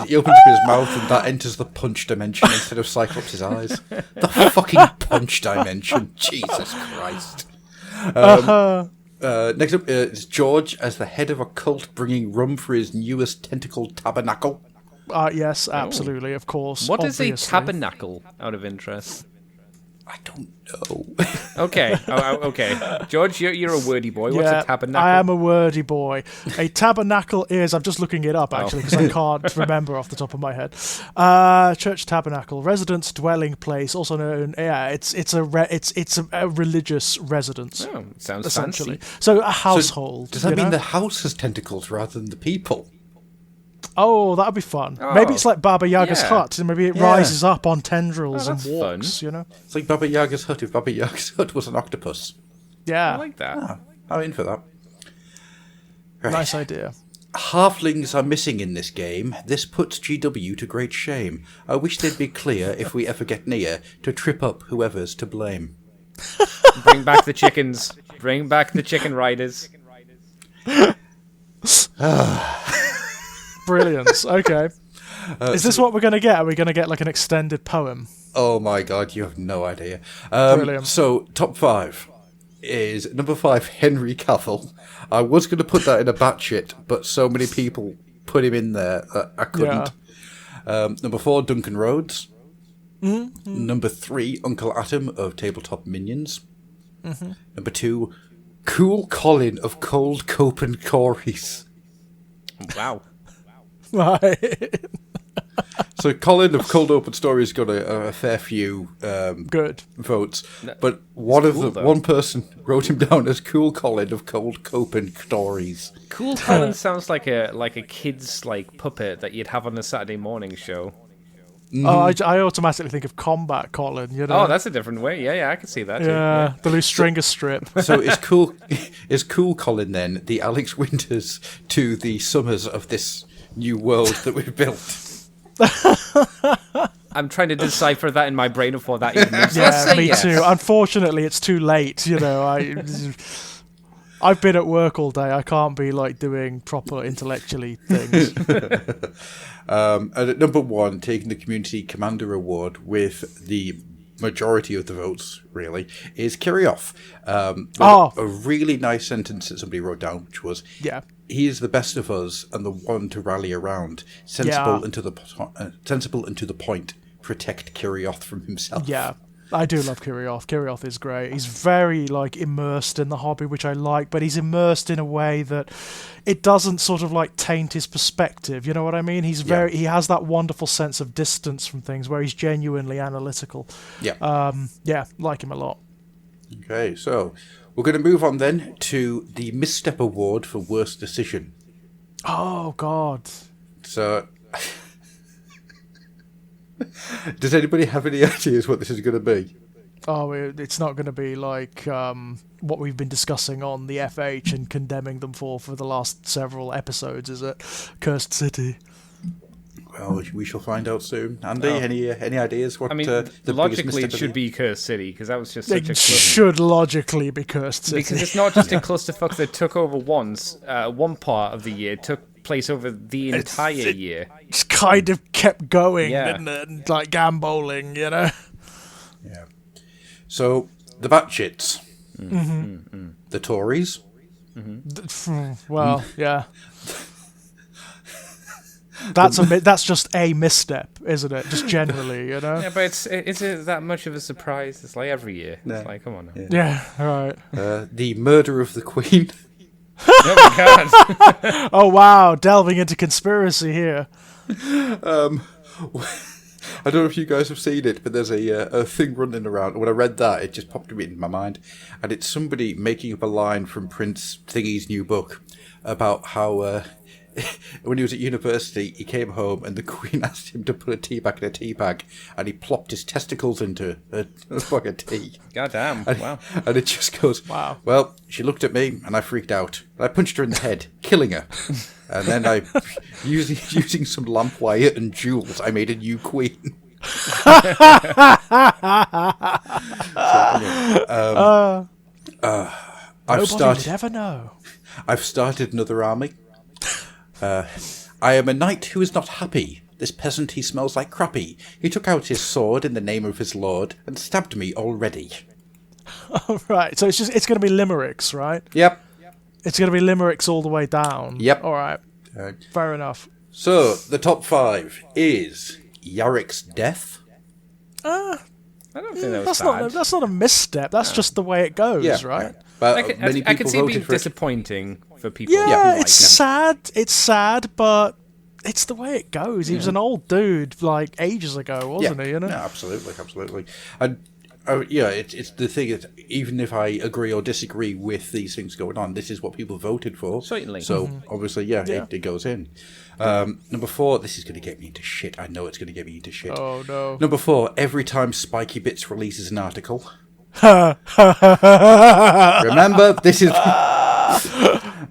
He opens up his mouth and that enters the punch dimension instead of Cyclops' eyes. The fucking punch dimension. Jesus Christ. Next up is George as the head of a cult bringing rum for his newest tentacled tabernacle. Yes, absolutely, of course. What is a obviously. tabernacle, out of interest? I don't know. Okay, okay. George, you're a wordy boy. What's Yeah, a tabernacle? I am a wordy boy. A tabernacle is, I'm just looking it up actually because I can't remember off the top of my head. Church tabernacle, residence dwelling place, also known. Yeah, it's a religious residence. Oh, sounds essentially. fancy. So a household. So, does that mean the house has tentacles rather than the people? Oh, that would be fun. Oh. Maybe it's like Baba Yaga's Yeah. hut, and maybe it Yeah. rises up on tendrils Oh, and that's walks. fun. You know? It's like Baba Yaga's hut if Baba Yaga's hut was an octopus. Yeah, I like that. I'm in for that. Right. nice idea. Halflings are missing in this game. This puts GW to great shame. I wish they'd be clear if we ever get near to trip up whoever's to blame. Bring back the chickens. Bring back the chicken riders. Brilliant. Okay. Is this what we're going to get? Are we going to get like an extended poem? Oh my god, you have no idea. Brilliant. So, top 5 is number 5, Henry Cavill. I was going to put that in a batshit, but so many people put him in there that I couldn't. Number 4, Duncan Rhodes. Mm-hmm. Number 3, Uncle Atom of Tabletop Minions. Mm-hmm. Number 2, Cool Colin of Cold Cope and Corey's. Wow. Right. So Colin of Cold Open Stories got a fair few Good. votes, but one person wrote him down as Cool Colin of Cold Cope and Stories. Cool Colin sounds like a kid's puppet that you'd have on a Saturday morning show. Mm-hmm. Oh, I automatically think of Combat Colin. You know? Oh, that's a different way. Yeah, I can see that too. yeah, the loose stringer strip. So is Cool Colin then the Alex Winters to the Summers of this new world that we've built? I'm trying to decipher that in my brain before that even moves. Yeah, Let's say me yes. too. Unfortunately, it's too late. You know, I've been at work all day. I can't be doing proper intellectually things. And at number 1, taking the Community Commander Award with the majority of the votes, really, is Kirioth. A really nice sentence that somebody wrote down, which was, Yeah. he is the best of us and the one to rally around. Sensible and to the point. Protect Kirioth from himself. Yeah, I do love Kirioth. Kirioth is great. He's very immersed in the hobby, which I like, but he's immersed in a way that it doesn't sort of taint his perspective. You know what I mean? He has that wonderful sense of distance from things where he's genuinely analytical. Yeah. Yeah, like him a lot. Okay, so we're going to move on then to the Misstep Award for Worst Decision. Oh God. So, does anybody have any ideas what this is going to be? Oh, it's not going to be like what we've been discussing on the FH and condemning them for the last several episodes, is it? Cursed City. Well, we shall find out soon. Andy, any ideas? What? I mean, the logically, biggest it should misstep be Cursed City because that was just such It a should logically be Cursed City. because it's not just a clusterfuck that took over once. One part of the year took place over the entire year. Just kind of kept going, Yeah. didn't it? Like gamboling, you know? Yeah. So the Batshits, the Tories, Well, yeah. That's just a misstep, isn't it? Just generally, you know. Yeah, but is it that much of a surprise? It's like every year. No. It's like, come on now. Yeah, right. The murder of the Queen. Oh my god. Oh wow, delving into conspiracy here. I don't know if you guys have seen it, but there's a thing running around. When I read that, it just popped in my mind. And it's somebody making up a line from Prince Thingy's new book about how when he was at university, he came home and the Queen asked him to put a tea bag in a tea bag, and he plopped his testicles into a bag of tea. God damn. And, Wow. And it just goes, Wow. Well, she looked at me and I freaked out. I punched her in the head, killing her. And then using some lamp wire and jewels, I made a new queen. Nobody would ever know. I've started another army. I am a knight who is not happy. This peasant, he smells like crappy. He took out his sword in the name of his lord and stabbed me already. Oh, right, so it's going to be limericks, right? Yep. It's going to be limericks all the way down. Yep. All right. Fair enough. So, the top 5 is Yarrick's death. I don't think that was bad. That's not a misstep. That's just the way it goes, right? But I could see it being disappointing for people. Yeah, who it's sad. It's sad, but it's the way it goes. He was an old dude, like, ages ago, wasn't he? You know? Yeah, absolutely. And it's the thing that even if I agree or disagree with these things going on, this is what people voted for. Certainly. So obviously, it goes in. Number 4, this is going to get me into shit. I know it's going to get me into shit. Oh no. Number 4, every time Spiky Bits releases an article. Remember, this is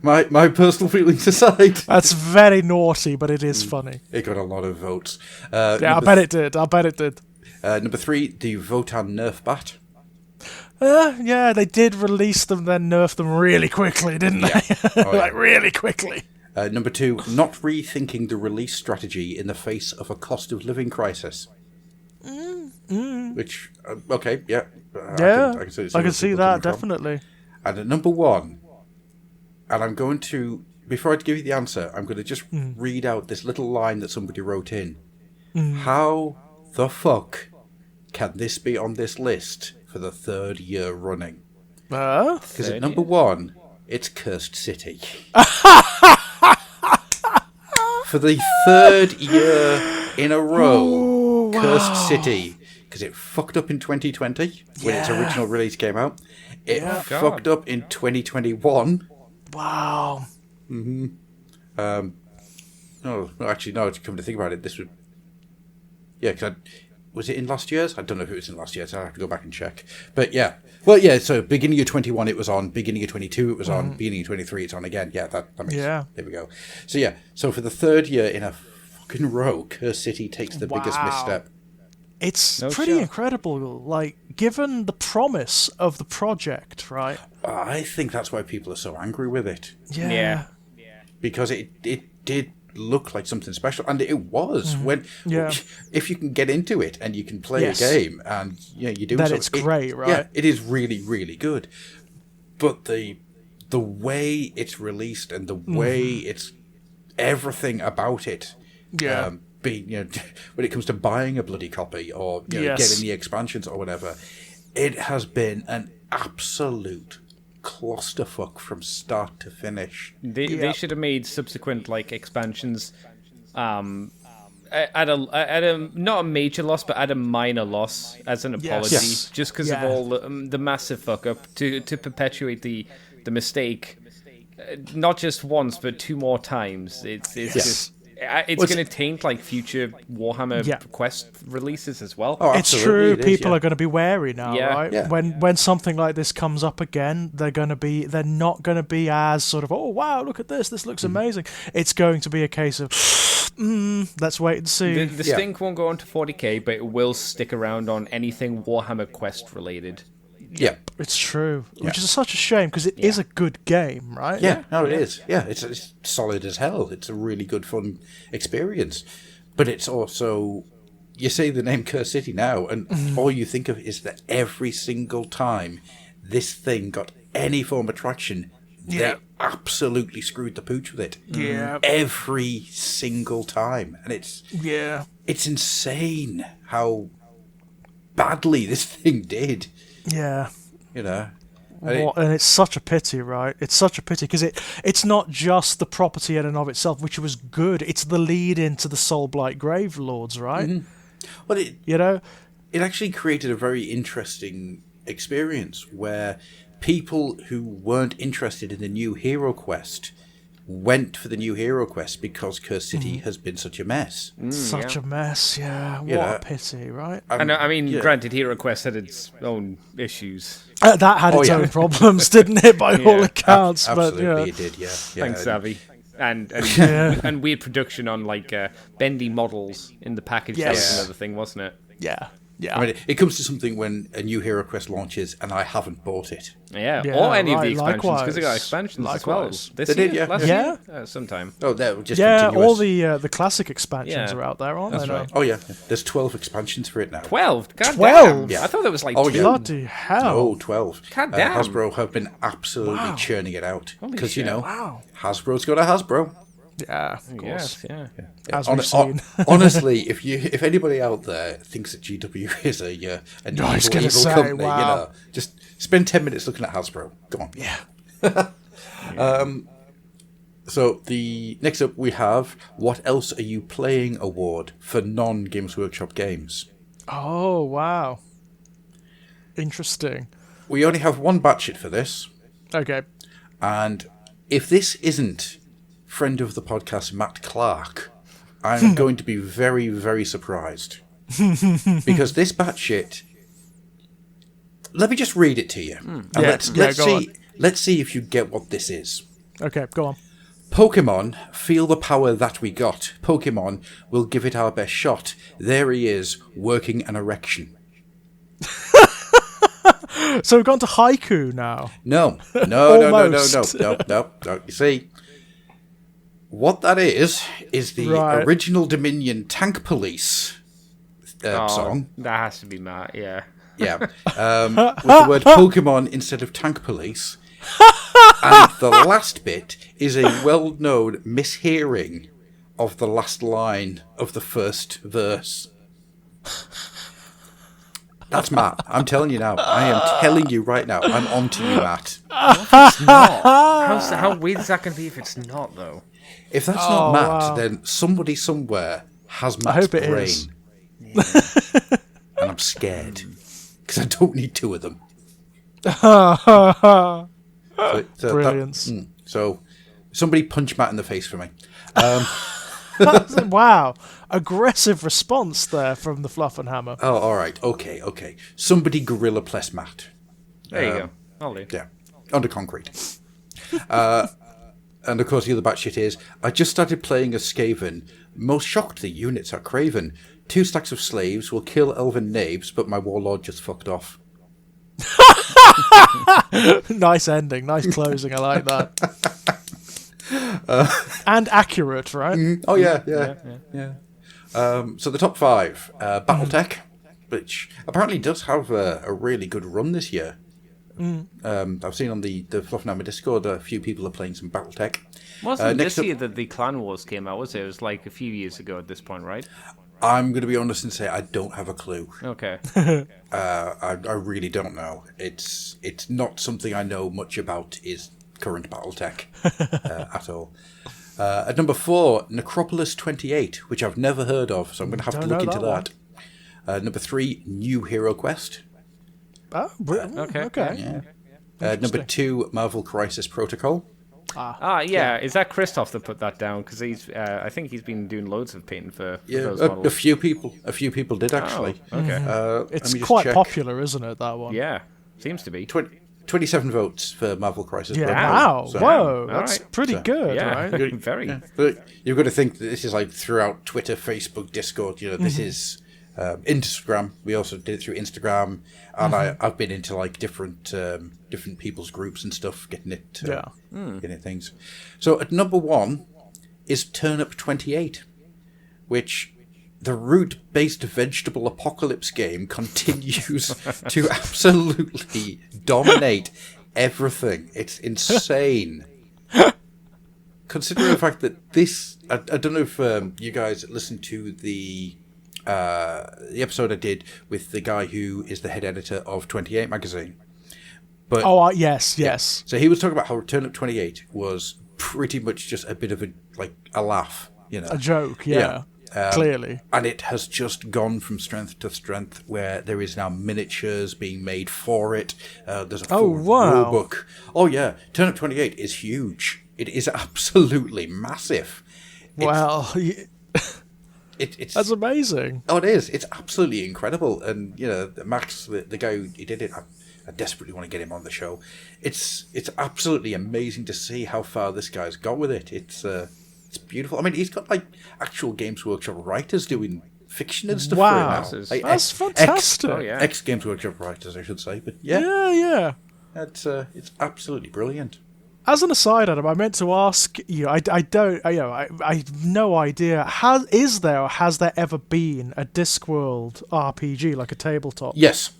my personal feelings aside. That's very naughty, but it is funny. It got a lot of votes. Yeah, I bet it did. Number 3, the Votan Nerf Bat. Yeah, they did release them, then nerf them really quickly, didn't they? Oh, yeah. Like, really quickly. Number 2, not rethinking the release strategy in the face of a cost of living crisis. Which, okay, yeah. I can see that, definitely. And at number 1, and I'm going to, before I give you the answer, I'm going to just read out this little line that somebody wrote in. How the fuck can this be on this list for the 3rd year running? Because at number 1, it's Cursed City. For the 3rd year in a row, Cursed City. Because it fucked up in 2020 when its original release came out. It fucked up in 2021. Wow. No, actually, no, to come to think about it, this would... Yeah, because was it in last year's? I don't know if it was in last year's. I'll have to go back and check. But yeah. Well, yeah, so beginning of 21 it was on, beginning of 22 it was on, beginning of 23 it's on again. Yeah, that makes sense. There we go. So yeah, so for the 3rd year in a fucking row, Cursed City takes the biggest misstep. It's pretty incredible, like, given the promise of the project, right? I think that's why people are so angry with it. Yeah. Because it did look like something special, and it was. If you can get into it and you can play a game and you do then it's great, right? Yeah, it is really, really good. But the way it's released and the way it's everything about it, being, when it comes to buying a bloody copy or getting the expansions or whatever, it has been an absolute clusterfuck from start to finish. They should have made subsequent expansions at a not a major loss, but at a minor loss as an apology, just because of all the massive fuck up to perpetuate the mistake, not just once but 2 more times. It's just. It's going to taint future Warhammer Quest releases as well. Oh, it's true. People are going to be wary now, right? Yeah. When something like this comes up again, they're not going to be as sort of, oh wow, look at this. This looks amazing. It's going to be a case of, let's wait and see. The stink won't go on to 40k, but it will stick around on anything Warhammer Quest related. Yeah, it's true. Which is such a shame because it is a good game, right? Yeah, no, it is. Yeah, it's solid as hell. It's a really good, fun experience. But it's also, you say the name Cursed City now, and all you think of is that every single time this thing got any form of traction, Yeah. They absolutely screwed the pooch with it. Yeah. Every single time. And it's insane how badly this thing did. Yeah. You know? And it's such a pity, right? It's such a pity because it's not just the property in and of itself, which was good. It's the lead into the Soulblight Grave Lords, right? Mm-hmm. Well, it actually created a very interesting experience where people who weren't interested in the new Hero Quest went for the new Hero Quest because Curse City has been such a mess. Such a mess, yeah. What a pity, right? I mean, granted, Hero Quest had its own issues. That had its own problems, didn't it, by all accounts? Absolutely, it did, yeah. Thanks, Savvy. And and weird production on, like, bendy models in the package. That was another thing, wasn't it? Yeah. Yeah. I mean, it comes to something when a new Hero Quest launches and I haven't bought it. Yeah, or any of the expansions, because they got expansions as well. This year? Last year? Sometime. Oh, they're just continuous. all the classic expansions are out there, aren't they? That's right. Oh, yeah. There's 12 expansions for it now. 12? God 12? Damn. Yeah. I thought there was like 2. Bloody hell. Oh, 12. God damn. Hasbro have been absolutely churning it out. Because, Wow. Hasbro's got a Hasbro. Yeah, of course. Yes, yeah. As we've seen. Honestly, if anybody out there thinks that GW is an evil company, just spend 10 minutes looking at Hasbro. Go on. Yeah. So the next up we have What Else Are You Playing award for non-Games Workshop games. Oh, wow. Interesting. We only have one Batshit for this. Okay. And if this isn't friend of the podcast Matt Clark, I'm going to be very, very surprised. Because this Batshit, let me just read it to you. And let's see if you get what this is. Okay, go on. Pokemon, feel the power that we got. Pokemon will give it our best shot. There he is, working an erection. So we've gone to haiku now. No. You see, what that is the original Dominion Tank Police song. That has to be Matt, yeah. Yeah. With the word Pokemon instead of Tank Police. And the last bit is a well-known mishearing of the last line of the first verse. That's Matt. I'm telling you now. I am telling you right now. I'm on to you, Matt. It's not. How weird is that going to be if it's not, though? If that's not Matt, then somebody somewhere has Matt's brain. Is. And I'm scared. Because I don't need two of them. Brilliance. So, somebody punch Matt in the face for me. Wow. Aggressive response there from the Fluffenhammer. Oh, all right. Okay. Somebody gorilla plus Matt. There you go. I'll do. Yeah. Under concrete. And of course the other batshit is, I just started playing as Skaven. Most shocked the units are craven. 2 stacks of slaves will kill elven knaves, but my warlord just fucked off. Nice ending. Nice closing. I like that. And accurate, right? Oh, yeah. So the top 5. Battletech, which apparently does have a really good run this year. I've seen on the Fluffenhammer Discord a few people are playing some Battletech. Wasn't this year that the Clan Wars came out, was it? It was like a few years ago at this point, right? I'm going to be honest and say I don't have a clue. Okay. I really don't know. It's not something I know much about, is current Battletech at all. At number 4, Necropolis 28, which I've never heard of, so I'm going to have to look into that. Number 3, New Hero Quest. Oh, okay. Yeah. Number 2, Marvel Crisis Protocol. Yeah. Is that Christoph that put that down? Because he's, I think he's been doing loads of painting for those models. A few people did actually. Oh, okay. It's quite popular, isn't it? That one. Yeah, seems to be. 27 votes for Marvel Crisis. Yeah. Protocol. Wow. So, Whoa. That's pretty good, yeah. right? Very. But you've got to think that this is like throughout Twitter, Facebook, Discord. This is Instagram. We also did it through Instagram, and I've been into like different people's groups and stuff, getting it things. So at number 1 is Turnip 28, which the root-based vegetable apocalypse game continues to absolutely dominate everything. It's insane. Considering the fact that this, I don't know if you guys listened to the episode I did with the guy who is the head editor of 28 magazine. But yes. So he was talking about how Turnip 28 was pretty much just a bit of a laugh, a joke, clearly. And it has just gone from strength to strength, where there is now miniatures being made for it. There's a full rule book. Oh yeah, Turnip 28 is huge. It is absolutely massive. It's that's amazing. Oh, it is. It's absolutely incredible. And Max, the guy who did it, I desperately want to get him on the show. It's absolutely amazing to see how far this guy's got with it. It's beautiful. I mean, he's got actual Games Workshop writers doing fiction and stuff for it now. That's fantastic. Ex Games Workshop writers, I should say. But yeah. It's absolutely brilliant. As an aside, Adam, I meant to ask you. I have no idea. Has there ever been a Discworld RPG, like a tabletop? Yes.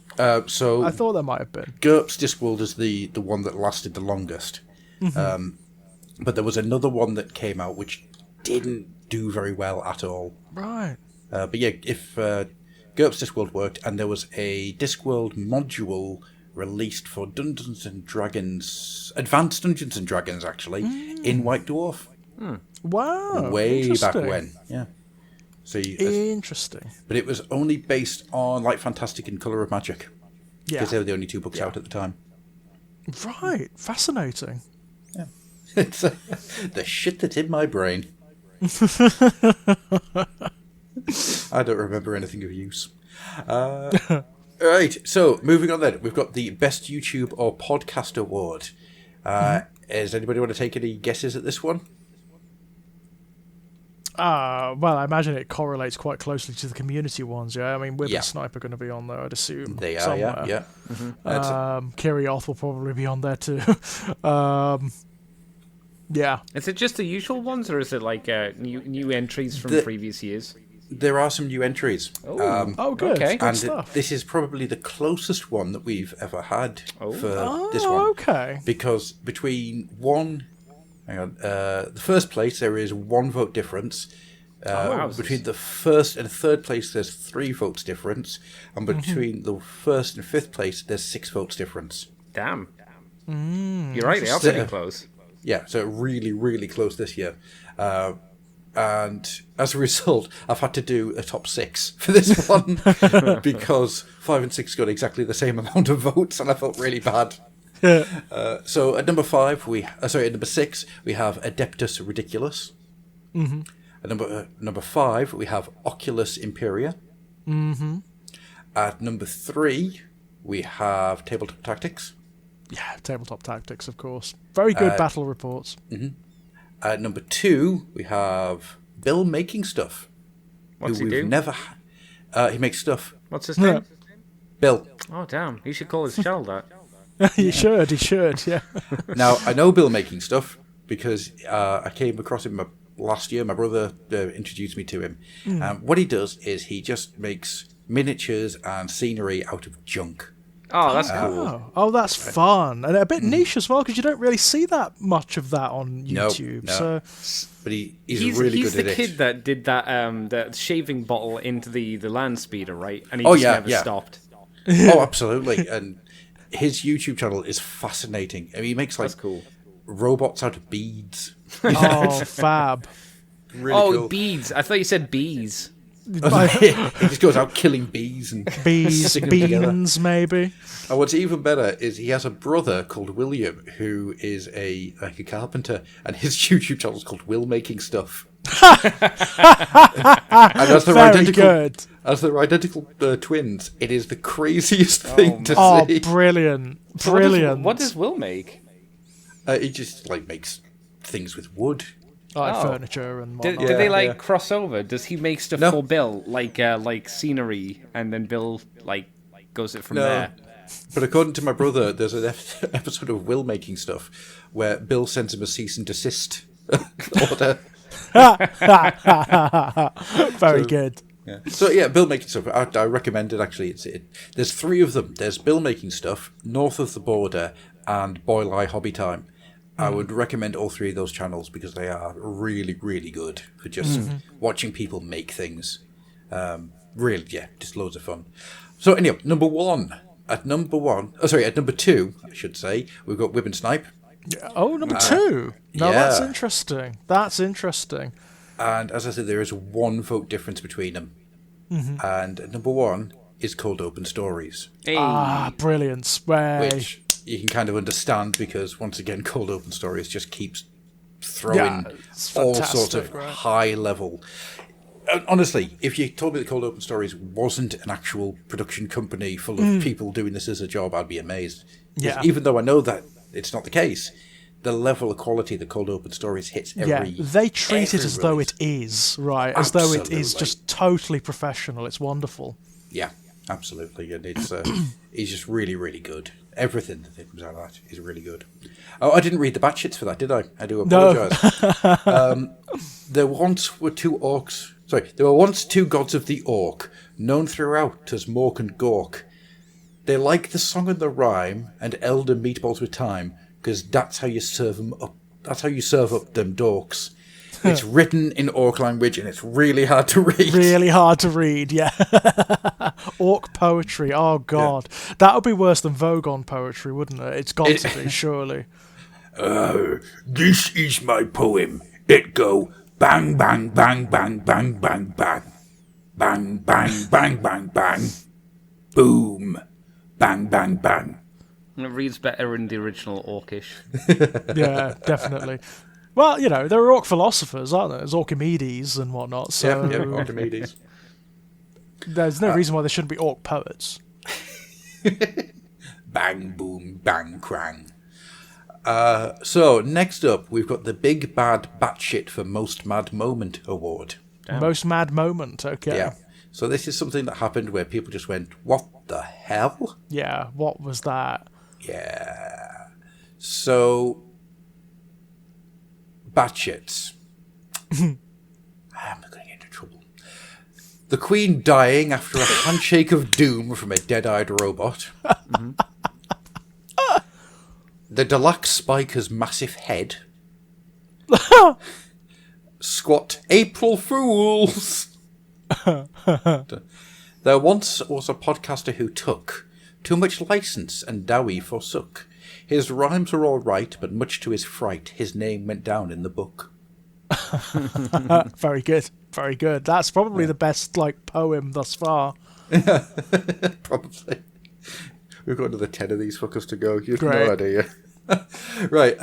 So I thought there might have been. GURPS Discworld is the one that lasted the longest. But there was another one that came out which didn't do very well at all. Right. But yeah, if GURPS Discworld worked, and there was a Discworld module released for Dungeons and Dragons, Advanced Dungeons and Dragons, actually, in White Dwarf. Wow. Way back when, yeah. So interesting. But it was only based on Light Fantastic and Colour of Magic. Yeah. Because they were the only two books out at the time. Right. Fascinating. Yeah. It's the shit that's in my brain. I don't remember anything of use. Right, so moving on then. We've got the Best YouTube or Podcast Award. Does anybody want to take any guesses at this one? Well, I imagine it correlates quite closely to the community ones, yeah? I mean, Whip and Sniper are going to be on there, I'd assume. They are, somewhere. yeah. Kirioth will probably be on there too. Yeah. Is it just the usual ones, or is it like new entries from previous years? There are some new entries. Oh, good. Okay. Good and stuff. This is probably the closest one that we've ever had for this one. Okay. Because between the first place, there is 1 vote difference. Between the first and third place, there's 3 votes difference. And between the first and fifth place, there's 6 votes difference. Damn. You're right, they are pretty close. Yeah, so really, really close this year. And as a result, I've had to do a top 6 for this one because 5 and 6 got exactly the same amount of votes, and I felt really bad. So at number 6, we have Adeptus Ridiculous. At number 5, we have Oculus Imperia. At number 3, we have Tabletop Tactics. Yeah, Tabletop Tactics, of course. Very good battle reports. At number 2, we have Bill Making Stuff. What's he do? He makes stuff. What's his name? Bill. Oh, damn. He should call his channel that. He should, yeah. Now, I know Bill Making Stuff because I came across him last year. My brother introduced me to him. What he does is he just makes miniatures and scenery out of junk. Oh, that's cool. Oh, that's fun. And a bit niche as well, because you don't really see that much of that on YouTube. No. So, but he's really good at it. He's the kid that did that shaving bottle into the land speeder, right? And he just never stopped. Oh, absolutely. And his YouTube channel is fascinating. I mean, he makes That's cool. robots out of beads. Oh, fab. Really cool. Beads. I thought you said bees. He just goes out killing bees and Bees, beans, maybe. And what's even better is he has a brother called William who is a carpenter, and his YouTube channel is called Will Making Stuff. And as they're identical twins, it is the craziest thing to see. Oh, brilliant. Brilliant. What does Will make? He just makes things with wood. Like furniture and do they cross over? Does he make stuff for Bill, like scenery, and then Bill goes it from there? But according to my brother, there's an episode of Will Making Stuff where Bill sends him a cease and desist order. Very good. Yeah. So yeah, Bill Making Stuff. I recommend it actually. There's 3 of them. There's Bill Making Stuff, North of the Border, and Boil Eye Hobby Time. I would recommend all three of those channels because they are really, really good for just watching people make things. Really, yeah, just loads of fun. So anyway, number two, I should say, we've got Whip and Snipe. Oh, number two. No, yeah. that's interesting. That's interesting. And as I said, there is 1 vote difference between them. And number 1 is Cold Open Stories. Hey. Ah, brilliant. Way. Which you can kind of understand because, once again, Cold Open Stories just keeps throwing it's all sorts of fantastic, right? high level. Honestly, if you told me that Cold Open Stories wasn't an actual production company full of people doing this as a job, I'd be amazed. Yeah. Even though I know that it's not the case, the level of quality that Cold Open Stories hits every... Yeah, they treat it as though release. it is, right? As though it is Absolutely. just totally professional. It's wonderful. Yeah, absolutely. And it's just really, really good. Everything that comes out of that is really good. Oh, I didn't read the Batshits for that, did I? I do apologise. There once were two orcs... Sorry, there were once two gods of the orc, known throughout as Mork and Gork. They like the song and the rhyme, and elder meatballs with thyme, because that's how you serve them up. That's how you serve up them dorks. It's written in orc language, and it's really hard to read. Really hard to read, yeah. Orc poetry, oh god. Yeah. That would be worse than Vogon poetry, wouldn't it? It's got to be, surely. This is my poem. It go bang, bang, bang, bang, bang, bang, bang. Bang, bang, bang, bang, bang. Boom. Bang, bang, bang. It reads better in the original Orcish. Yeah, definitely. Well, you know, there are orc philosophers, aren't there? There's Orchimedes and whatnot, so... Yeah, Archimedes. There's no reason why there shouldn't be orc poets. Bang, boom, bang, crang. So, next up, we've got the Big Bad Batshit for Most Mad Moment Award. Damn. Most mad moment, okay. Yeah. So this is something that happened where people just went, what the hell? Yeah, what was that? Yeah. So, Batshits. I'm not going to get into trouble. The Queen dying after a handshake of doom from a dead-eyed robot. The deluxe Spiker's massive head. Squat April Fools. There once was a podcaster who took too much license and dowie forsook. His rhymes were all right, but much to his fright, his name went down in the book. Very good, very good. That's probably the best poem thus far. Probably. We've got another 10 of these fuckers to go. You've Great. no idea. Right.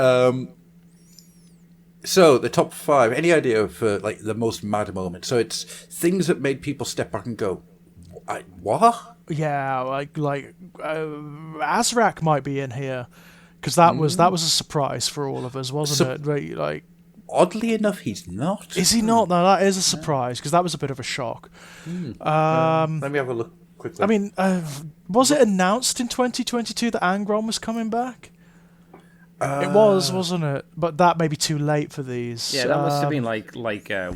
So the top 5. Any idea of the most mad moment? So it's things that made people step back and go, "What?" Yeah, Azrak might be in here because that was a surprise for all of us, wasn't it? Right, oddly enough, he's not. Is he not? No, that is a surprise because that was a bit of a shock. Let me have a look quickly. I mean, was it announced in 2022 that Angron was coming back? It was, wasn't it? But that may be too late for these. Yeah, that must have been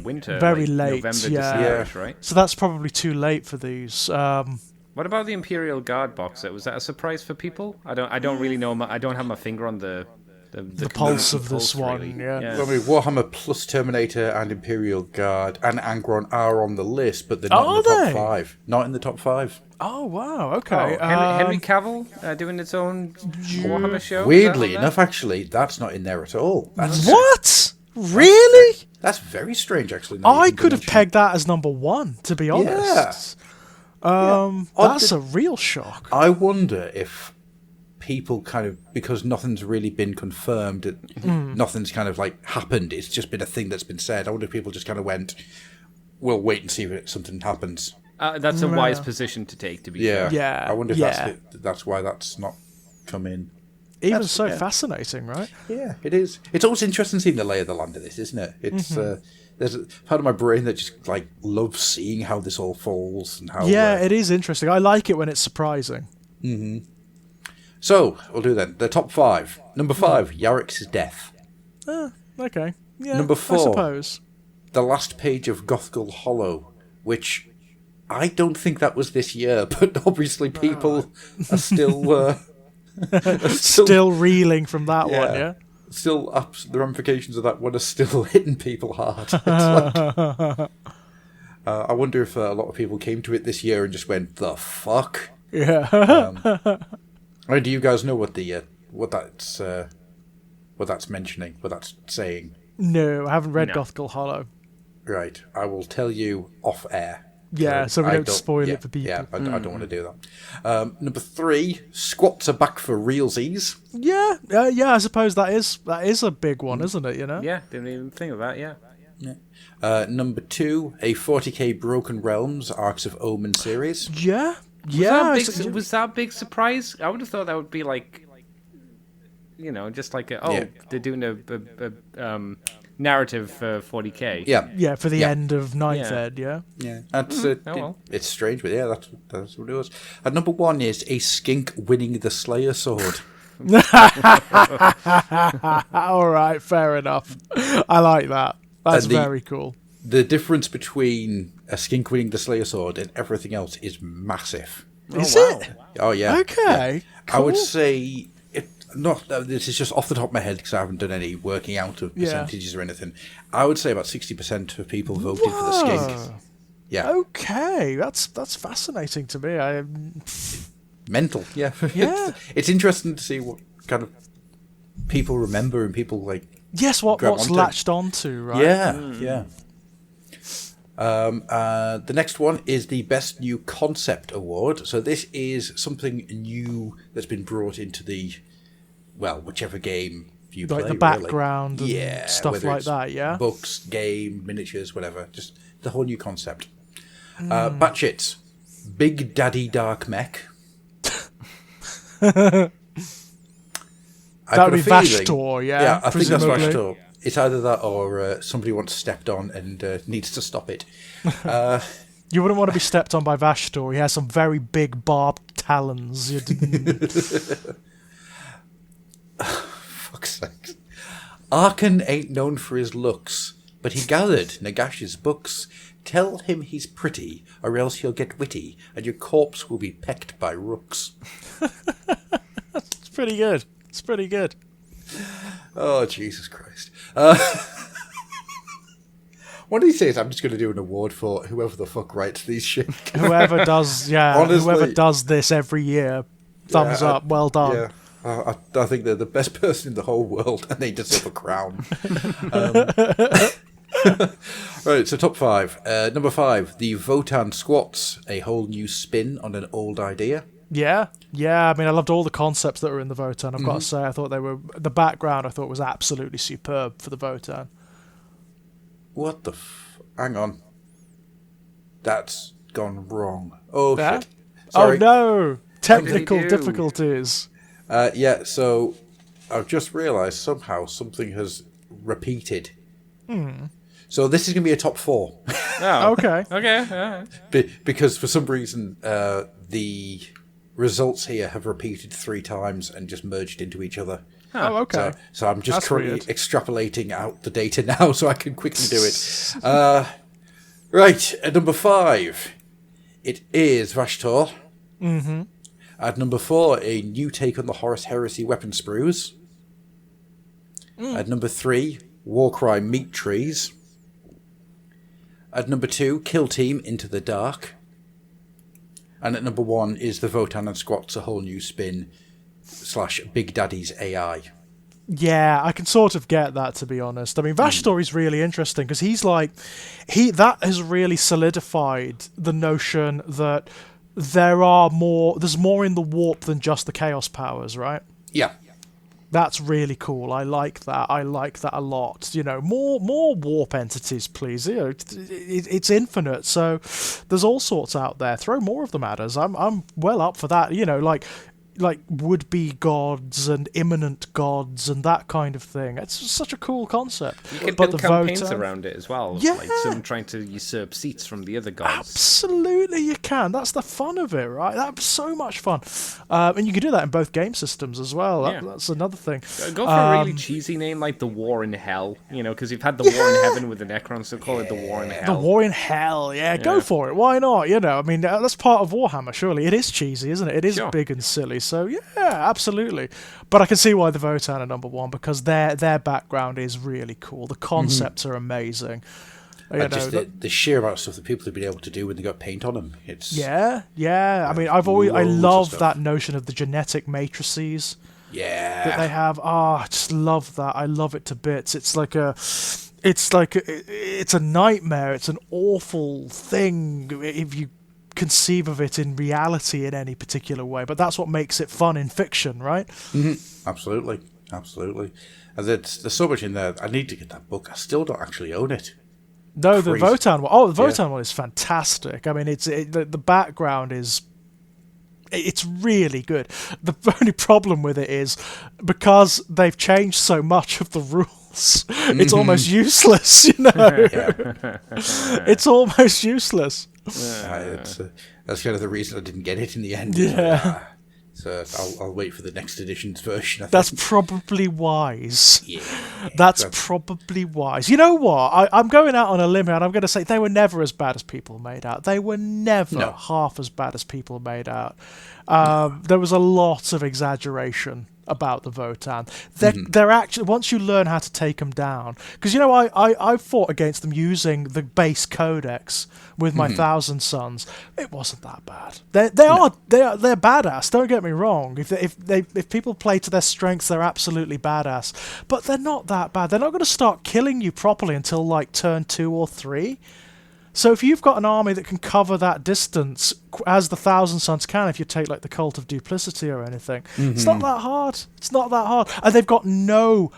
winter. Very late, November, yeah. December, right? So that's probably too late for these. What about the Imperial Guard box set? Was that a surprise for people? I don't really know. I don't have my finger on the pulse of this one. Really. Yeah. I mean, Warhammer plus Terminator and Imperial Guard and Angron are on the list, but they're not in the top 5. Not in the top 5. Oh wow! Okay. Henry Cavill doing its own Warhammer show. Weirdly enough, actually, that's not in there at all. That's What? Really? That's very strange, actually. now you I think could to have mention. pegged that as number 1, to be honest. That's a real shock. I wonder if people kind of, because nothing's really been confirmed, nothing's kind of happened, it's just been a thing that's been said. I wonder if people just kind of went, we'll wait and see if something happens. That's a wise position to take, to be fair. Yeah. I wonder if that's why that's not come in. Even so, fascinating, right? Yeah, it is. It's always interesting seeing the lay of the land of this, isn't it? It's there's a part of my brain that just loves seeing how this all falls and how. Yeah, it is interesting. I like it when it's surprising. Mm-hmm. So we'll do then the top 5. Number 5, Yarrick's death. Okay. Yeah. Number 4, I suppose. the last page of Gothgul Hollow, which I don't think that was this year, but obviously people are still Still reeling from that one, yeah? Still, the ramifications of that one are still hitting people hard. It's like, I wonder if a lot of people came to it this year and just went, "The fuck." Yeah. Do you guys know what that's mentioning? What that's saying? No, I haven't read Gothgall Hollow. Right, I will tell you off air. Yeah, so we don't spoil it for people. Yeah, I don't want to do that. Number 3, squats are back for realsies. Yeah, I suppose that is a big one, isn't it? You know. Yeah, didn't even think of that. Yeah. Number 2, a 40k Broken Realms Arcs of Omen series. Yeah. Was that a big surprise? I would have thought that would be like, just like they're doing a narrative for 40k. Yeah, for the end of Ninth Ed. Yeah. That's it's strange, but that's what it was. And number 1 is a skink winning the Slayer sword. All right, fair enough. I like that. That's very cool. The difference between a skink winning the Slayer sword and everything else is massive. Is it? Oh yeah. Okay. Cool. I would say this is just off the top of my head because I haven't done any working out of percentages or anything. I would say about 60% of people voted for the skink. Yeah. Okay, that's fascinating to me. Mental. Yeah. Yeah. It's interesting to see what kind of people remember and people like. Yes, what's latched onto, right? Yeah. The next one is the Best New Concept Award. So this is something new that's been brought into whichever game you play. Like the background and stuff like that, yeah? Books, game, miniatures, whatever. Just the whole new concept. Batshits, Big Daddy Dark Mech. That would be Vashtor, yeah? Yeah, I think that's presumably. Vashtor. It's either that or somebody once stepped on and needs to stop it. You wouldn't want to be stepped on by Vashtor. He has some very big barbed talons. Fuck's sake. Arkan ain't known for his looks, but he gathered Nagash's books. Tell him he's pretty, or else he'll get witty, and your corpse will be pecked by rooks. It's pretty good. It's pretty good. Oh, Jesus Christ. One of these days, I'm just going to do an award for whoever the fuck writes these shit. Whoever does, Honestly, whoever does this every year, thumbs up, well done. Yeah. I think they're the best person in the whole world, and they deserve a crown. Right, so top 5. Number 5, the Votan Squats, a whole new spin on an old idea. Yeah. I mean, I loved all the concepts that were in the Votan. I've got to say, I thought the background I thought was absolutely superb for the Votan. What the hang on. That's gone wrong. Oh, shit. Sorry. Oh, no. Technical difficulties. So I've just realised somehow something has repeated. So this is going to be a top 4. Oh, okay. Okay. Because for some reason, the results here have repeated 3 times and just merged into each other. Oh, okay. So I'm just That's currently weird. extrapolating out the data now so I can quickly do it. Right, at number 5, it is Vashtor. Mm-hmm. At number 4, a new take on the Horus Heresy weapon sprues. At number 3, Warcry meat trees. At number 2, Kill Team Into the Dark. And at number 1 is the Votan and Squats, a whole new spin / Big Daddy's AI. Yeah, I can sort of get that, to be honest. I mean, Vashtor is really interesting because that has really solidified the notion that there's more in the warp than just the chaos powers, right? Yeah. That's really cool. I like that. I like that a lot. More warp entities, please. It's infinite, so there's all sorts out there. Throw more of them at us. I'm well up for that. Like would-be gods and imminent gods and that kind of thing. It's such a cool concept. You could build campaigns around it as well. Yeah. Like someone trying to usurp seats from the other gods. Absolutely, you can. That's the fun of it, right? That's so much fun. And you can do that in both game systems as well. That's another thing. Go for a really cheesy name like the War in Hell, because you've had the War in Heaven with the Necrons, so call it the War in Hell. The War in Hell, go for it. Why not? I mean, that's part of Warhammer, surely. It is cheesy, isn't it? It is big and silly. So yeah, absolutely. But I can see why the Votan are number one, because their background is really cool. The concepts are amazing. And just the sheer amount of stuff that people have been able to do when they got paint on them. It's yeah. I mean, I love that notion of the genetic matrices. Yeah. That they have. I just love that. I love it to bits. It's a nightmare. It's an awful thing if you conceive of it in reality in any particular way. But that's what makes it fun in fiction, right? Mm-hmm. Absolutely. And there's so much in there. I need to get that book. I still don't actually own it. No, Crazy. the Votan one. Oh, the Votan one is fantastic. I mean, the background is. It's really good. The only problem with it is because they've changed so much of the rules, it's almost useless, you know? It's almost useless. That's kind of the reason I didn't get it in the end. Yeah. So I'll wait for the next edition's version. That's probably wise. Yeah. That's probably wise. You know what? I'm going out on a limb here, and I'm going to say they were never as bad as people made out. They were never half as bad as people made out. There was a lot of exaggeration about the Votan. They're actually, once you learn how to take them down, because you know I fought against them using the base codex with my Thousand Sons. It wasn't that bad. They're badass. Don't get me wrong. If people play to their strengths, they're absolutely badass. But they're not that bad. They're not going to start killing you properly until like turn 2 or 3. So if you've got an army that can cover that distance, as the Thousand Sons can, if you take like the Cult of Duplicity or anything, it's not that hard. It's not that hard. And they've got no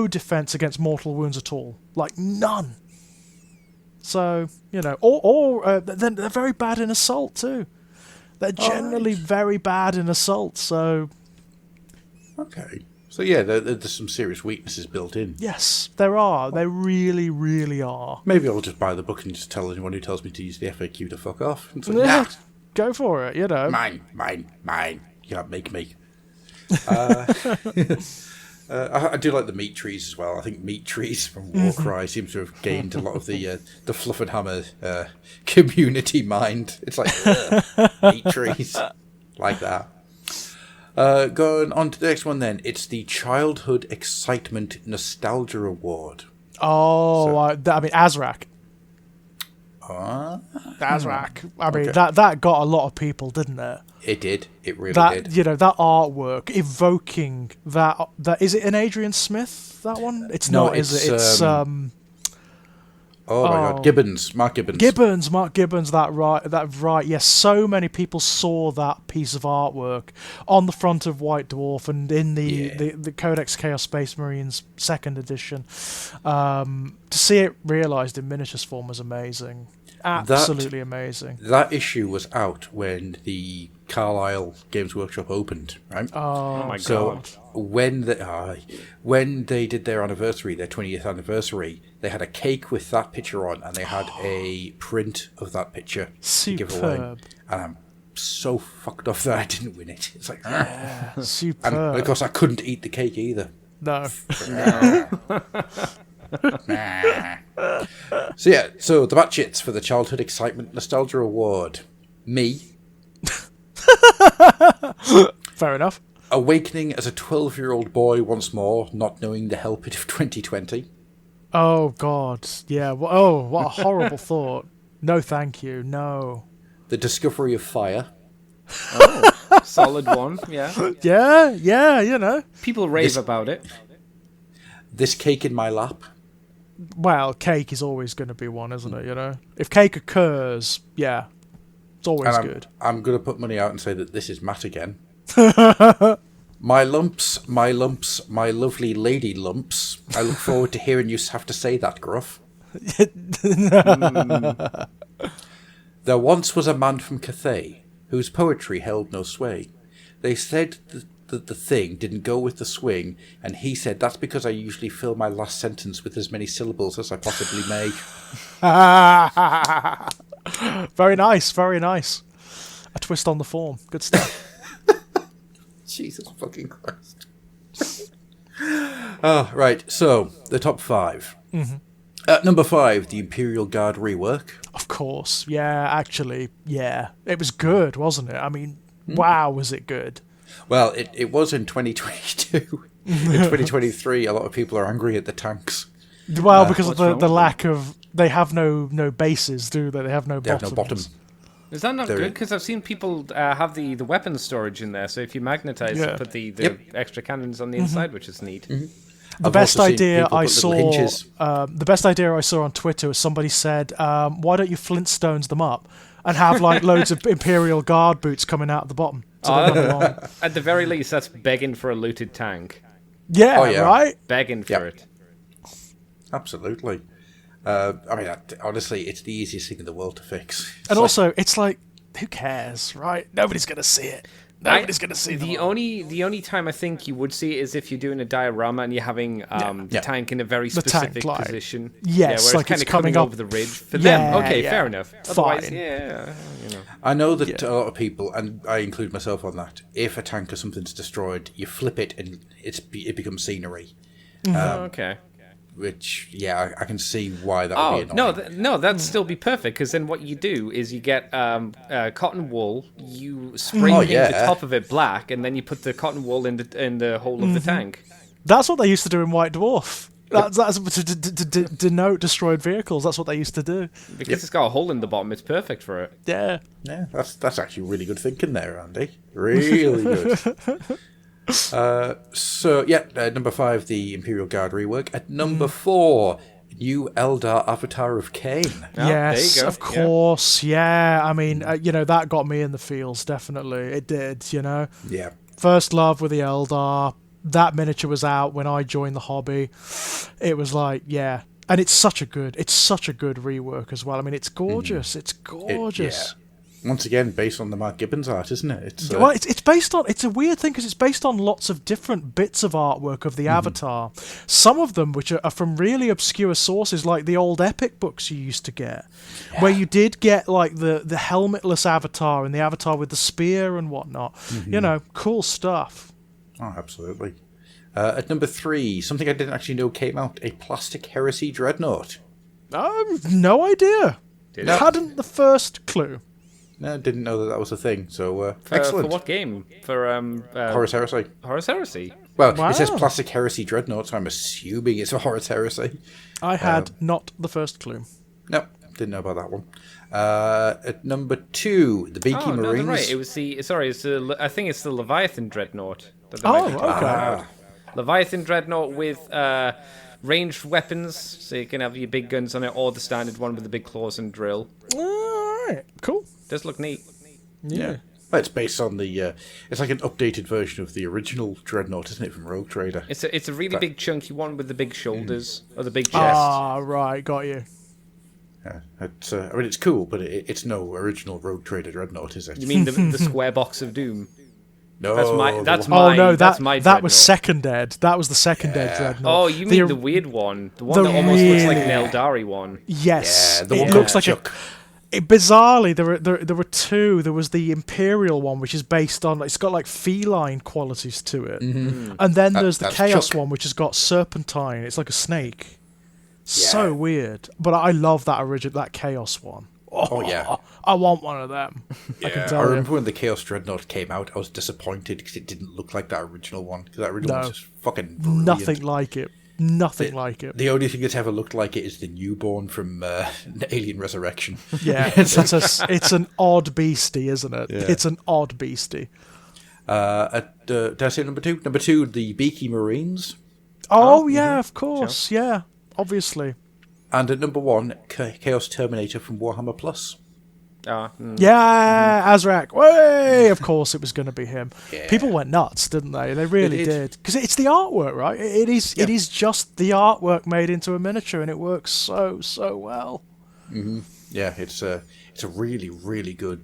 defense against mortal wounds at all. Like, none. So, you know, or they're very bad in assault too. They're generally very bad in assault, so... Okay. So yeah, there's some serious weaknesses built in. Yes, there are. They really, really are. Maybe I'll just buy the book and just tell anyone who tells me to use the FAQ to fuck off. It's like, go for it, you know. Mine. You can't make me. I do like the meat trees as well. I think meat trees from Warcry seems to have gained a lot of the Fluffenhammer community mind. It's like meat trees, like that. Going on to the next one then. It's the Childhood Excitement Nostalgia Award. Oh, I mean, Azrak. Azrak. I mean, that got a lot of people, didn't it? It did. It really did. You know, that artwork evoking that. Is it an Adrian Smith, that one? It's not, is it? It's... Oh my God, Gibbons, Mark Gibbons. Mark Gibbons, that right. Yes, so many people saw that piece of artwork on the front of White Dwarf and in the Codex Chaos Space Marines 2nd edition. To see it realised in miniatures form was amazing. Absolutely amazing. That issue was out when the Carlisle Games Workshop opened, right? Oh my God. So when they did their anniversary, their 20th anniversary, they had a cake with that picture on, and they had a print of that picture to give away. Superb. And I'm so fucked off that I didn't win it. It's like, superb. And of course I couldn't eat the cake either. No. So the Batshits for the Childhood Excitement Nostalgia Award. Me. Fair enough. Awakening as a 12-year-old boy once more, not knowing the hell pit of 2020. Oh, God. Yeah. Oh, what a horrible thought. No, thank you. No. The Discovery of Fire. Oh, solid one, yeah. Yeah, you know. People rave about it. This Cake in My Lap. Well, cake is always going to be one, isn't it, you know? If cake occurs, yeah, it's always good. I'm going to put money out and say that this is Matt again. My lumps, my lovely lady lumps. I look forward to hearing you have to say that, Gruff. There once was a man from Cathay whose poetry held no sway. They said that the thing didn't go with the swing, and he said, that's because I usually fill my last sentence with as many syllables as I possibly may. Very nice, very nice. A twist on the form. Good stuff. Jesus fucking Christ. Right, so, the top 5. Mm-hmm. At number 5, the Imperial Guard rework. Of course, yeah, actually, yeah. It was good, wasn't it? I mean, wow, was it good. Well, it was in 2022. In 2023, a lot of people are angry at the tanks. Well, because of What's wrong the with lack of... They have no bases, do they? They have no They have bottoms. no bottom. Is that not There- good? Because I've seen people have the weapons storage in there, so if you magnetize Yeah. it, put the Yep. extra cannons on the inside, which is neat. The best idea I saw. saw, the best idea I saw on Twitter was somebody said, "Why don't you Flintstones them up and have like loads of Imperial Guard boots coming out of the bottom?" So they run along. At the very least, that's begging for a looted tank. Yeah, Oh, yeah. right. Begging for Yep. it. Absolutely. Honestly, it's the easiest thing in the world to fix. And also, it's like, who cares, right? Nobody's gonna see it. Nobody's gonna see the only time I think you would see it is if you're doing a diorama and you're having the Yeah. tank in a very The tank specific line. position. Yes, where like it's kind it's of coming coming up- over the ridge for Yeah, them. Okay, yeah. fair enough. Otherwise, Fine. yeah, I know that a lot of people, and I include myself on that, if a tank or something's destroyed, you flip it and it becomes scenery. okay. Which, yeah, I can see why that would be Oh annoying. no, that'd still be perfect because then what you do is you get cotton wool, you spray paint the yeah. top of it black, and then you put the cotton wool in the hole of the tank. That's what they used to do in White Dwarf. That's to denote destroyed vehicles. That's what they used to do. Because it's got a hole in the bottom, it's perfect for it. Yeah. Yeah, that's actually really good thinking there, Andy. Really good. Number 5, the Imperial Guard rework. At number 4, new Eldar Avatar of Cain. Oh, Yes, there you go. of course. Yeah, I mean, that got me in the feels, definitely. It did, Yeah. First love with the Eldar. That miniature was out when I joined the hobby. It was like, yeah. And it's such a good rework as well. I mean, it's gorgeous. It's gorgeous. Once again, based on the Mark Gibbons art, isn't it? It's, Well, it's based on. It's a weird thing because it's based on lots of different bits of artwork of the Avatar. Some of them, which are from really obscure sources, like the old Epic books you used to get, where you did get like the helmetless Avatar and the Avatar with the spear and whatnot. Cool stuff. Oh, absolutely. At number 3, something I didn't actually know came out: a Plastic Heresy Dreadnought. No idea. Did it? Hadn't the first clue. No, didn't know that was a thing. So For excellent. what game? For Horus Heresy. Horus Heresy. Well, Wow. it says Plastic Heresy Dreadnought, so I'm assuming it's a Horus Heresy. I had not the first clue. No, didn't know about that one. At number 2, the Beaky Oh no, Marines. they're right. It was I think it's the Leviathan Dreadnought. That they Oh, might be talking okay. about. Leviathan Dreadnought with ranged weapons, so you can have your big guns on it, or the standard one with the big claws and drill. All right, cool. Does look neat. Yeah. Well, it's based on the. It's like an updated version of the original Dreadnought, isn't it, from Rogue Trader? It's a really big chunky one with the big shoulders or the big chest. Ah, right, got you. It's cool, but it's no original Rogue Trader Dreadnought, is it? You mean the square box of doom? No, That's the my- Oh no, that's my that was Dreadnought. second Ed. That was the second Ed Dreadnought. Oh, you mean the weird one, the one the that almost looks like an really- Eldari one. Yes, Yeah, the it one looks with like Chuck. bizarrely, there were two. There was the Imperial one, which is based on. It's got like feline qualities to it, and then there's the that's Chaos Chuck. one, which has got serpentine. It's like a snake. Yeah. So weird, but I love that Chaos one. Oh, yeah. I want one of them. I can I tell you. remember when the Chaos Dreadnought came out, I was disappointed because it didn't look like that original one. Because that original No. one was just fucking brilliant. Nothing like it. Nothing like it. The only thing that's ever looked like it is the newborn from Alien Resurrection. Yeah, it's an odd beastie, isn't it? Yeah. It's an odd beastie. Did I say number 2? Number 2, the Beaky Marines. Oh yeah, of course. Yeah, obviously. And at number 1, Chaos Terminator from Warhammer Plus. Yeah, Azrak. Way! Of course, it was going to be him. Yeah. People went nuts, didn't they? They really It did. Because it's the artwork, right? It is. It is just the artwork made into a miniature, and it works so well. Yeah, it's a really, really good,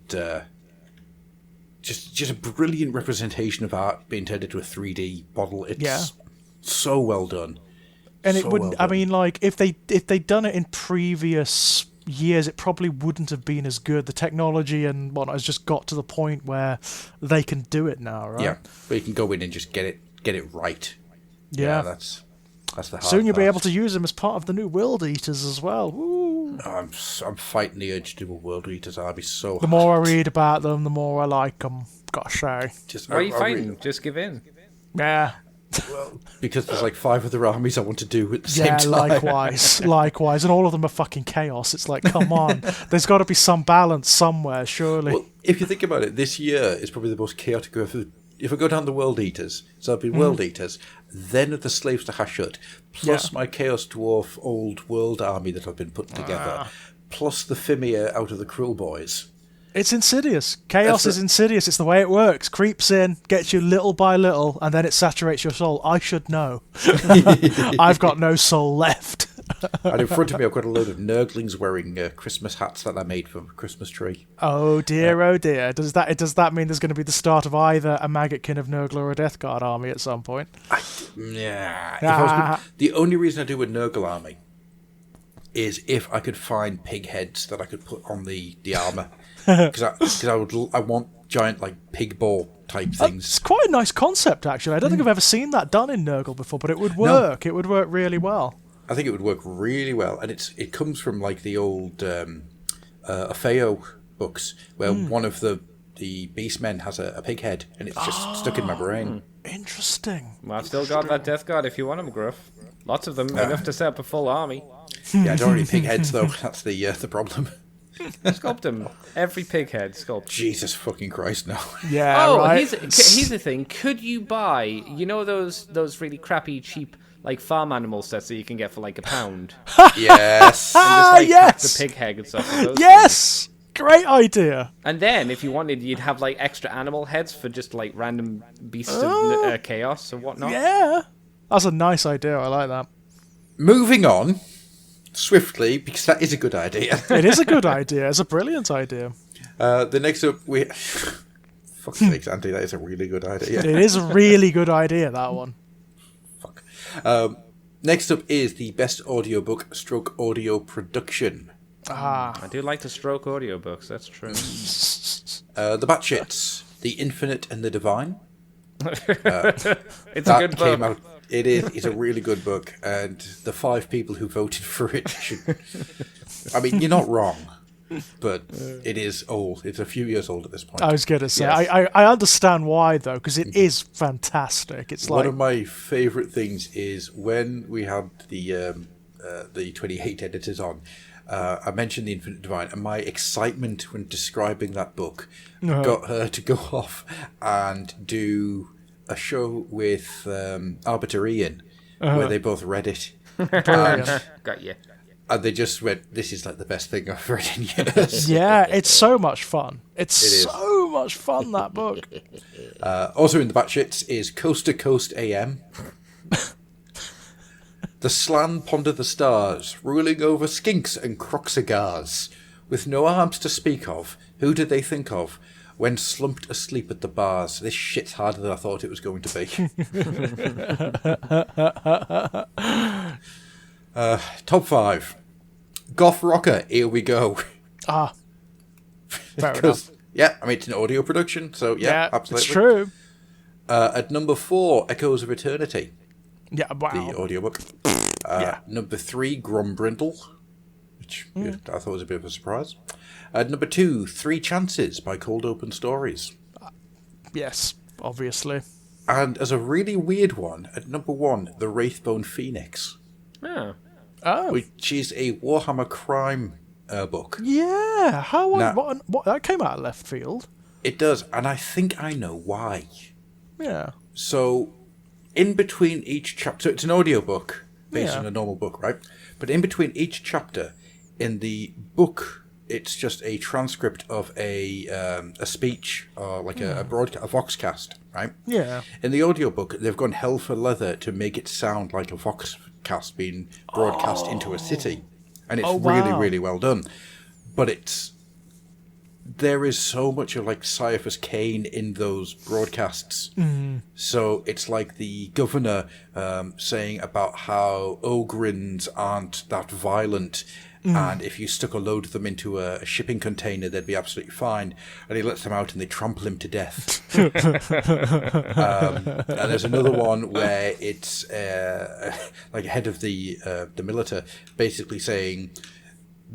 just a brilliant representation of art being turned into a 3D model. It's so well done. And So it wouldn't. well I done. mean, like if they'd done it in previous years, it probably wouldn't have been as good. The technology and whatnot has just got to the point where they can do it now, right? Yeah, but you can go in and just get it right. Yeah. That's the hard Soon you'll be part. able to use them as part of the new World Eaters as well. Woo. I'm fighting the urge to do a World Eaters army so The more I read about them, the more I like them. Gotta say. Why are you fighting? Just give in. Yeah. Because there's like 5 other armies I want to do at the same time. Likewise, and all of them are fucking chaos. It's like, come on, there's got to be some balance somewhere, surely. Well, if you think about it, this year is probably the most chaotic if I go down the World Eaters, so I've been World Eaters, then the Slaves to Hashut, plus my Chaos Dwarf Old World army that I've been putting together, plus the Fimir out of the Krill Boys. It's insidious. Chaos is insidious. It's the way it works. Creeps in, gets you little by little, and then it saturates your soul. I should know. I've got no soul left. And in front of me, I've got a load of Nurglings wearing Christmas hats that I made for a Christmas tree. Oh dear, oh dear. Does that mean there's going to be the start of either a Maggotkin of Nurgle or a Death Guard army at some point? The only reason I do a Nurgle army is if I could find pig heads that I could put on the armour. Because I want giant like pig ball type things. It's quite a nice concept, actually. I don't think I've ever seen that done in Nurgle before, but it would work. No. It would work really well. I think it would work really well, and it comes from like the old Afeo books, where one of the beastmen has a pig head, and it's just stuck in my brain. Interesting. Well, I've still got that Death Guard if you want them, Gruff. Lots of them, enough to set up a full army. Yeah, I don't have any pig heads though. That's the problem. Sculpt them. Every pig head sculpt. Jesus fucking Christ, no. Yeah, oh, right. Here's the thing. Could you buy, those really crappy, cheap, like, farm animal sets that you can get for, like, £1? Yes. And just, like, yes. the pig head and stuff. Those yes! Things. Great idea. And then, if you wanted, you'd have, like, extra animal heads for just, like, random beasts of chaos and whatnot. Yeah. That's a nice idea. I like that. Moving on. Swiftly, because that is a good idea. It is a good idea. It's a brilliant idea. The next up, fuck's sakes, Andy, that is a really good idea. It is a really good idea, that one. Fuck. Next up is the best audiobook / audio production. I do like the stroke audiobooks, that's true. The Batshits, The Infinite and the Divine. It's a good book. Came out. It is. It's a really good book, and the 5 people who voted for it should. I mean, you're not wrong, but it is old. It's a few years old at this point. I was going to say, yes. I understand why though, because it is fantastic. It's like one of my favourite things is when we had the 28 editors on. I mentioned The Infinite Divine, and my excitement when describing that book got her to go off and do a show with Arbiter Ian, where they both read it. Got you. And they just went, this is like the best thing I've read in years. Yeah, it's so much fun. It's so much fun, that book. Also in the Batshits is Coast to Coast AM. The Slan ponder the stars, ruling over skinks and croxagars. With no arms to speak of, who did they think of when slumped asleep at the bars? This shit's harder than I thought it was going to be. Top 5. Goth Rocker, here we go. Fair enough. Yeah, I mean, it's an audio production, so yeah, absolutely. It's true. At number 4, Echoes of Eternity. Yeah, wow. The audiobook. Number 3, Grombrindle, which I thought was a bit of a surprise. Number 2, 3 Chances by Cold Open Stories. Yes, obviously. And as a really weird one, at number 1, The Wraithbone Phoenix. Oh. Which is a Warhammer crime book. Yeah, what that came out of left field. It does, and I think I know why. Yeah. So, in between each chapter, so it's an audiobook based on a normal book, right? But in between each chapter, in the book, it's just a transcript of a speech or like a voxcast, right? Yeah. In the audiobook, they've gone hell for leather to make it sound like a voxcast being broadcast into a city, and it's really, really well done. But there is so much of like Caiaphas Cain in those broadcasts. So it's like the governor saying about how Ogrins aren't that violent, and if you stuck a load of them into a shipping container, they'd be absolutely fine. And he lets them out and they trample him to death. And there's another one where it's like head of the militia basically saying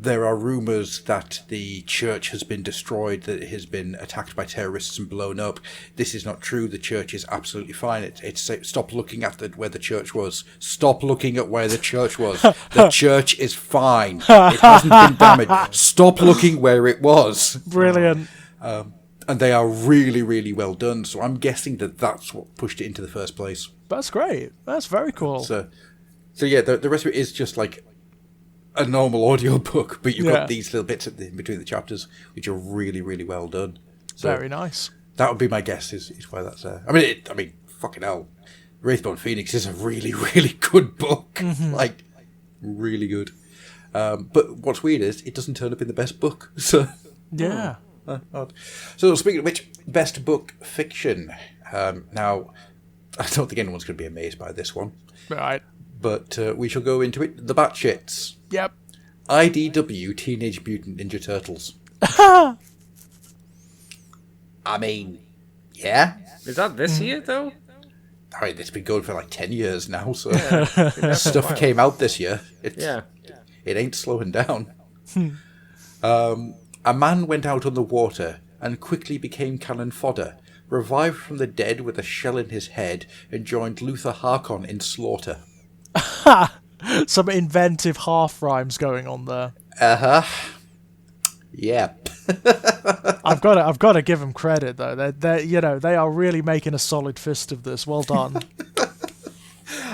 there are rumours that the church has been destroyed, that it has been attacked by terrorists and blown up. This is not true. The church is absolutely fine. Stop looking at where the church was. Stop looking at where the church was. The church is fine. It hasn't been damaged. Stop looking where it was. Brilliant. And they are really, really well done. So I'm guessing that that's what pushed it into the first place. That's great. That's very cool. So yeah, the rest of it is just like a normal audio book, but you've got these little bits in between the chapters, which are really, really well done. So very nice. That would be my guess. Is why that's there. I mean, fucking hell, Wraithbone Phoenix is a really, really good book. Like, really good. But what's weird is it doesn't turn up in the best book. So yeah. Odd. So speaking of which, best book fiction. Now, I don't think anyone's going to be amazed by this one. Right. But we shall go into it. The Batshits. Yep. IDW Teenage Mutant Ninja Turtles. I mean, yeah. Is that this year, though? I mean, it's been going for like 10 years now, so stuff came out this year. It ain't slowing down. A man went out on the water and quickly became cannon fodder, revived from the dead with a shell in his head, and joined Luther Harkon in slaughter. Some inventive half rhymes going on there. Yep. I've got to give them credit though. They are really making a solid fist of this. Well done.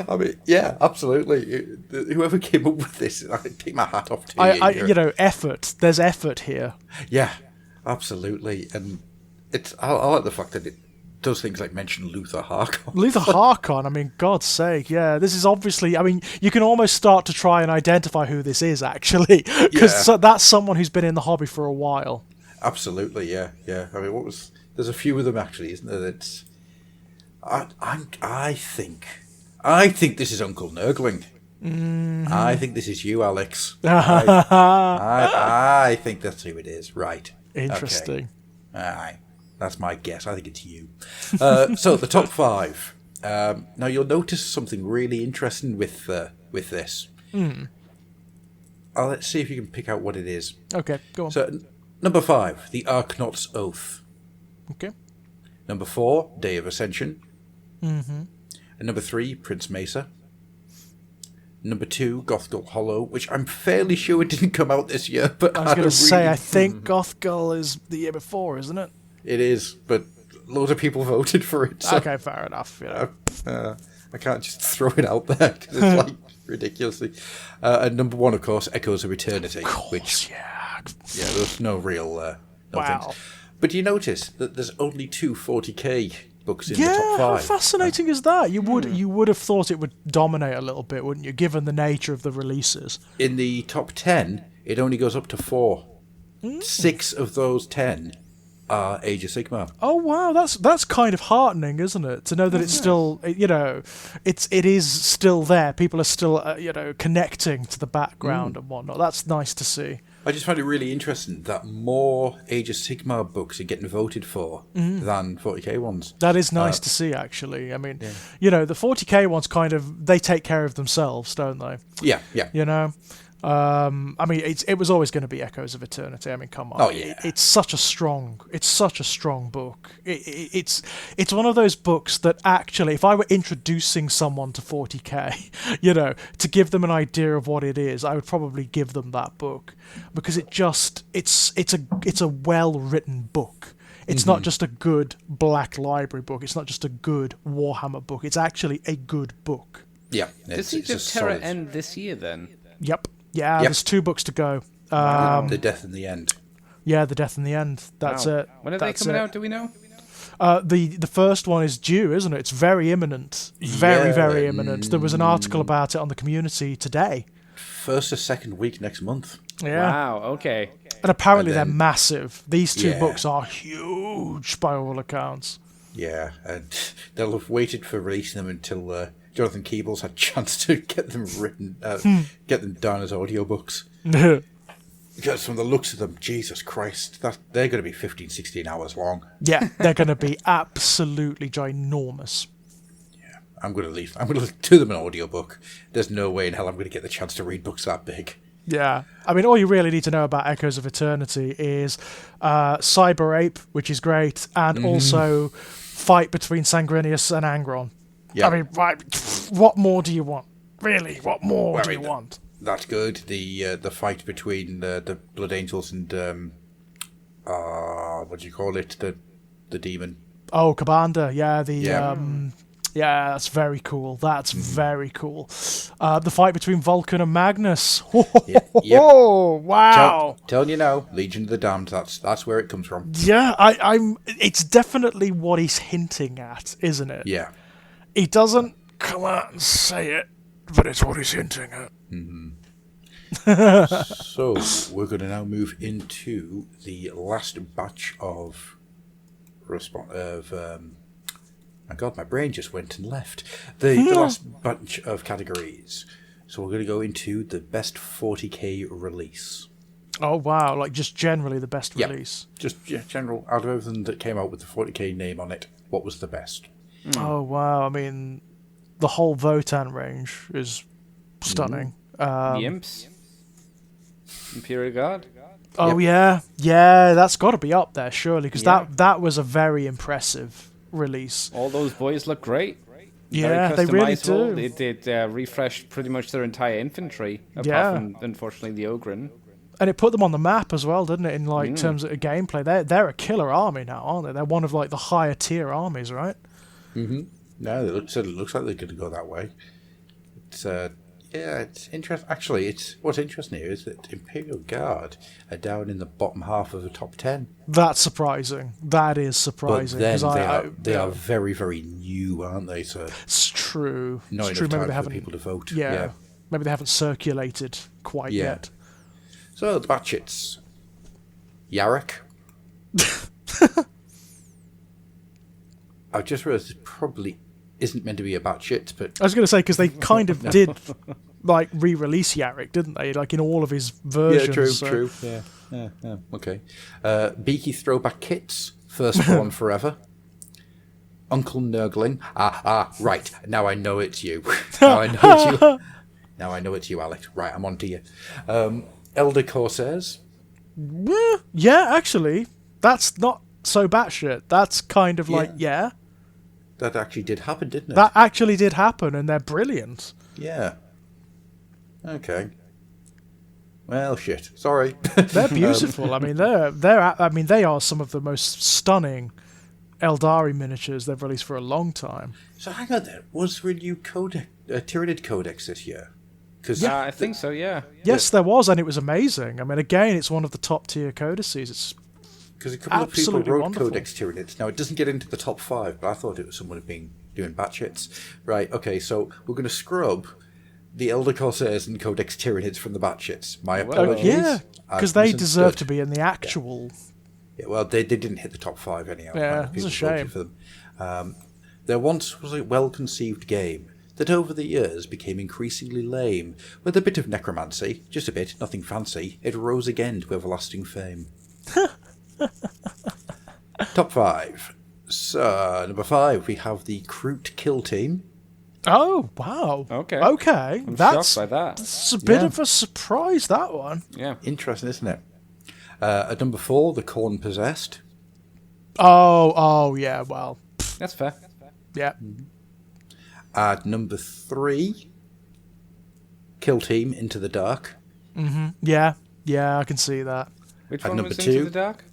I mean, yeah, absolutely. Whoever came up with this, I take my hat off to you. Effort. There's effort here. Yeah, absolutely. And I like the fact that it does things like mention Luther Harkon. Luther Harkon, I mean, God's sake, yeah. This is obviously, I mean, you can almost start to try and identify who this is, actually. Because that's someone who's been in the hobby for a while. Absolutely, yeah. I mean, there's a few of them, actually, isn't there? I think this is Uncle Nurgling. Mm-hmm. I think this is you, Alex. I think that's who it is. Right. Interesting. Okay. All right. That's my guess. I think it's you. So the top 5. Now you'll notice something really interesting with this. Let's see if you can pick out what it is. Okay, go on. So number 5, the Arknaut's Oath. Okay. Number 4, Day of Ascension. Mm-hmm. And number 3, Prince Mesa. Number 2, Gothgull Hollow, which I'm fairly sure it didn't come out this year. But I was going to say, I think Gothgull is the year before, isn't it? It is, but loads of people voted for it. So, okay, fair enough. I can't just throw it out there because it's like ridiculously. And number 1, of course, Echoes of Eternity. Of course, which, yeah, there's no real wow. things. But you notice that there's only 2 40k books in the top 5. How fascinating is that? You would have thought it would dominate a little bit, wouldn't you, given the nature of the releases? In the top 10, it only goes up to 4. 6 of those 10 are Age of Sigmar. Oh wow, that's kind of heartening, isn't it? To know that it's still, it is still there. People are still, connecting to the background and whatnot. That's nice to see. I just find it really interesting that more Age of Sigmar books are getting voted for than 40k ones. That is nice to see, actually. I mean, the 40k ones they take care of themselves, don't they? Yeah. I mean, it was always going to be Echoes of Eternity. I mean, come on. Oh yeah. It's such a strong book. It's one of those books that actually, if I were introducing someone to 40k, to give them an idea of what it is, I would probably give them that book because it's a well-written book. It's not just a good Black Library book. It's not just a good Warhammer book. It's actually a good book. Yeah. Does Siege of Terror end this year then? Yep. Yeah, there's 2 books to go. The Death and the End. Yeah, The Death and the End. That's it. When are they coming out, do we know? The first one is due, isn't it? It's very imminent. Very imminent. There was an article about it on the community today. First or second week next month. Yeah. Wow, okay. And apparently they're massive. These 2 books are huge by all accounts. Yeah, and they'll have waited for releasing them until Jonathan Keebles had a chance to get them written, get them down as audiobooks. Because from the looks of them, Jesus Christ, they're going to be 15, 16 hours long. Yeah, they're going to be absolutely ginormous. Yeah, I'm going to do them an audiobook. There's no way in hell I'm going to get the chance to read books that big. Yeah. I mean, all you really need to know about Echoes of Eternity is Cyber Ape, which is great, and also fight between Sanguinius and Angron. Yeah. I mean, right, what more do you want? Really, what more do you want? That's good. The fight between the Blood Angels and what do you call it? The demon. Oh, Kabanda, yeah, Yeah. yeah, that's very cool. That's very cool. The fight between Vulcan and Magnus. Yep. Oh, wow. Telling you now, Legion of the Damned. That's where it comes from. Yeah, I'm. It's definitely what he's hinting at, isn't it? Yeah. He doesn't come out and say it, but it's what he's hinting at. So we're going to now move into the last batch of my God, my brain just went and left. The last bunch of categories. So we're going to go into the best 40k release. Oh wow! Like just generally the best Yeah. release. Just general, out of everything that came out with the 40k name on it, what was the best? Oh wow! I mean, the whole Votan range is stunning. The Imps. Imperial Guard. Oh yeah, that's got to be up there surely because Yeah. that was a very impressive release. All those boys look great. Yeah, Very they really customizable. do. They did refresh pretty much their entire infantry, apart Yeah. from, unfortunately, the Ogren. And it put them on the map as well, didn't it? In like terms of gameplay, they're a killer army now, aren't they? They're one of like the higher tier armies, right? No, it looks like they're going to go that way. It's it's interesting. Actually, what's interesting here is that Imperial Guard are down in the bottom half of the top 10. That's surprising. That is But surprising. then 'Cause they are very, very new, aren't they? So It's true. not It's enough true. Maybe time they for haven't. people to vote. Yeah. Maybe they haven't circulated quite Yeah. yet. So the Batshits. Yarrick. I've just realised it probably isn't meant to be a Batshit, but I was going to say because they kind of did like re-release Yarrick, didn't they? Like in all of his versions. true. Yeah. Okay. Beaky throwback kits. First one forever. Uncle Nurgling. Right. Now I know it's you. Now I know it's you, Alec. Right, I'm on to you. Elder Corsairs. Yeah, actually, that's not so batshit. That's kind of like yeah. That actually did happen, didn't it? That actually did happen, and they're brilliant. Yeah. Okay. Well, shit. Sorry. They're beautiful. I mean, they are some of the most stunning Eldari miniatures they've released for a long time. So hang on there. Was there a new Tyranid Codex this year? Cause I think so, yeah. Yes, there was, and it was amazing. I mean, again, it's one of the top tier codices. It's because a couple absolutely of people wrote wonderful. Codex Tyranids. Now, it doesn't get into the top 5, but I thought it was someone doing batshits. Right, okay, so we're going to scrub the Elder Corsairs and Codex Tyranids from the batshits. My apologies. yeah, I've because they deserve misunderstood. to be in the actual. Yeah, well, they didn't hit the top 5 anyhow. Yeah, People it's a voted shame. for them. There once was a well-conceived game that over the years became increasingly lame. With a bit of necromancy, just a bit, nothing fancy, it rose again to everlasting fame. Top 5. So, number 5, we have the Kroot Kill Team. Oh wow! Okay. I'm that's shocked by that. It's a bit Yeah. of a surprise, that one. Yeah. Interesting, isn't it? At number 4, the Khorne Possessed. Oh yeah. Well, That's fair. yeah. At number 3, Kill Team Into the Dark. Yeah, I can see that. Which At one number was 2. Into the Dark?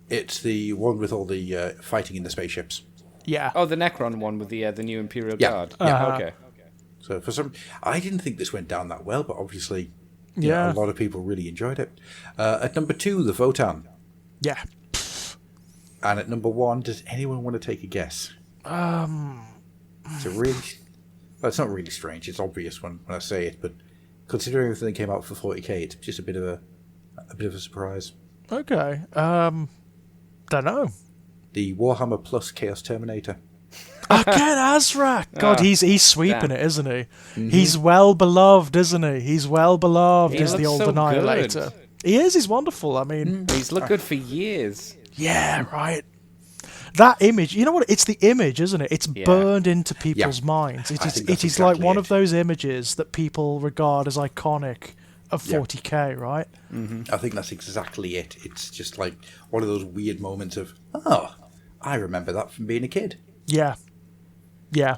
It's the one with all the fighting in the spaceships. Yeah. Oh, the Necron one with the new Imperial Yeah. Guard. Uh-huh. Okay. So for some, I didn't think this went down that well, but obviously, Yeah. a lot of people really enjoyed it. At number 2, the Votan, Yeah. and at number 1, does anyone want to take a guess? It's a really, well, it's not really strange. It's obvious when I say it, but considering everything that came out for 40k, it's just a bit of a surprise. Okay. Don't know. The Warhammer Plus Chaos Terminator. Again, Azrak. God, he's sweeping damn. it, isn't he? He's well beloved, isn't he? He's well beloved He as the looks old so Annihilator. good. He is. He's wonderful. I mean, He's looked good for years. yeah, right. That image, you know what? It's the image, isn't it? It's burned into people's minds. I think It that's is like exactly one it. of those images that people regard as iconic of 40k, right? I think that's exactly it. It's just like one of those weird moments of, oh, I remember that from being a kid. Yeah. Yeah.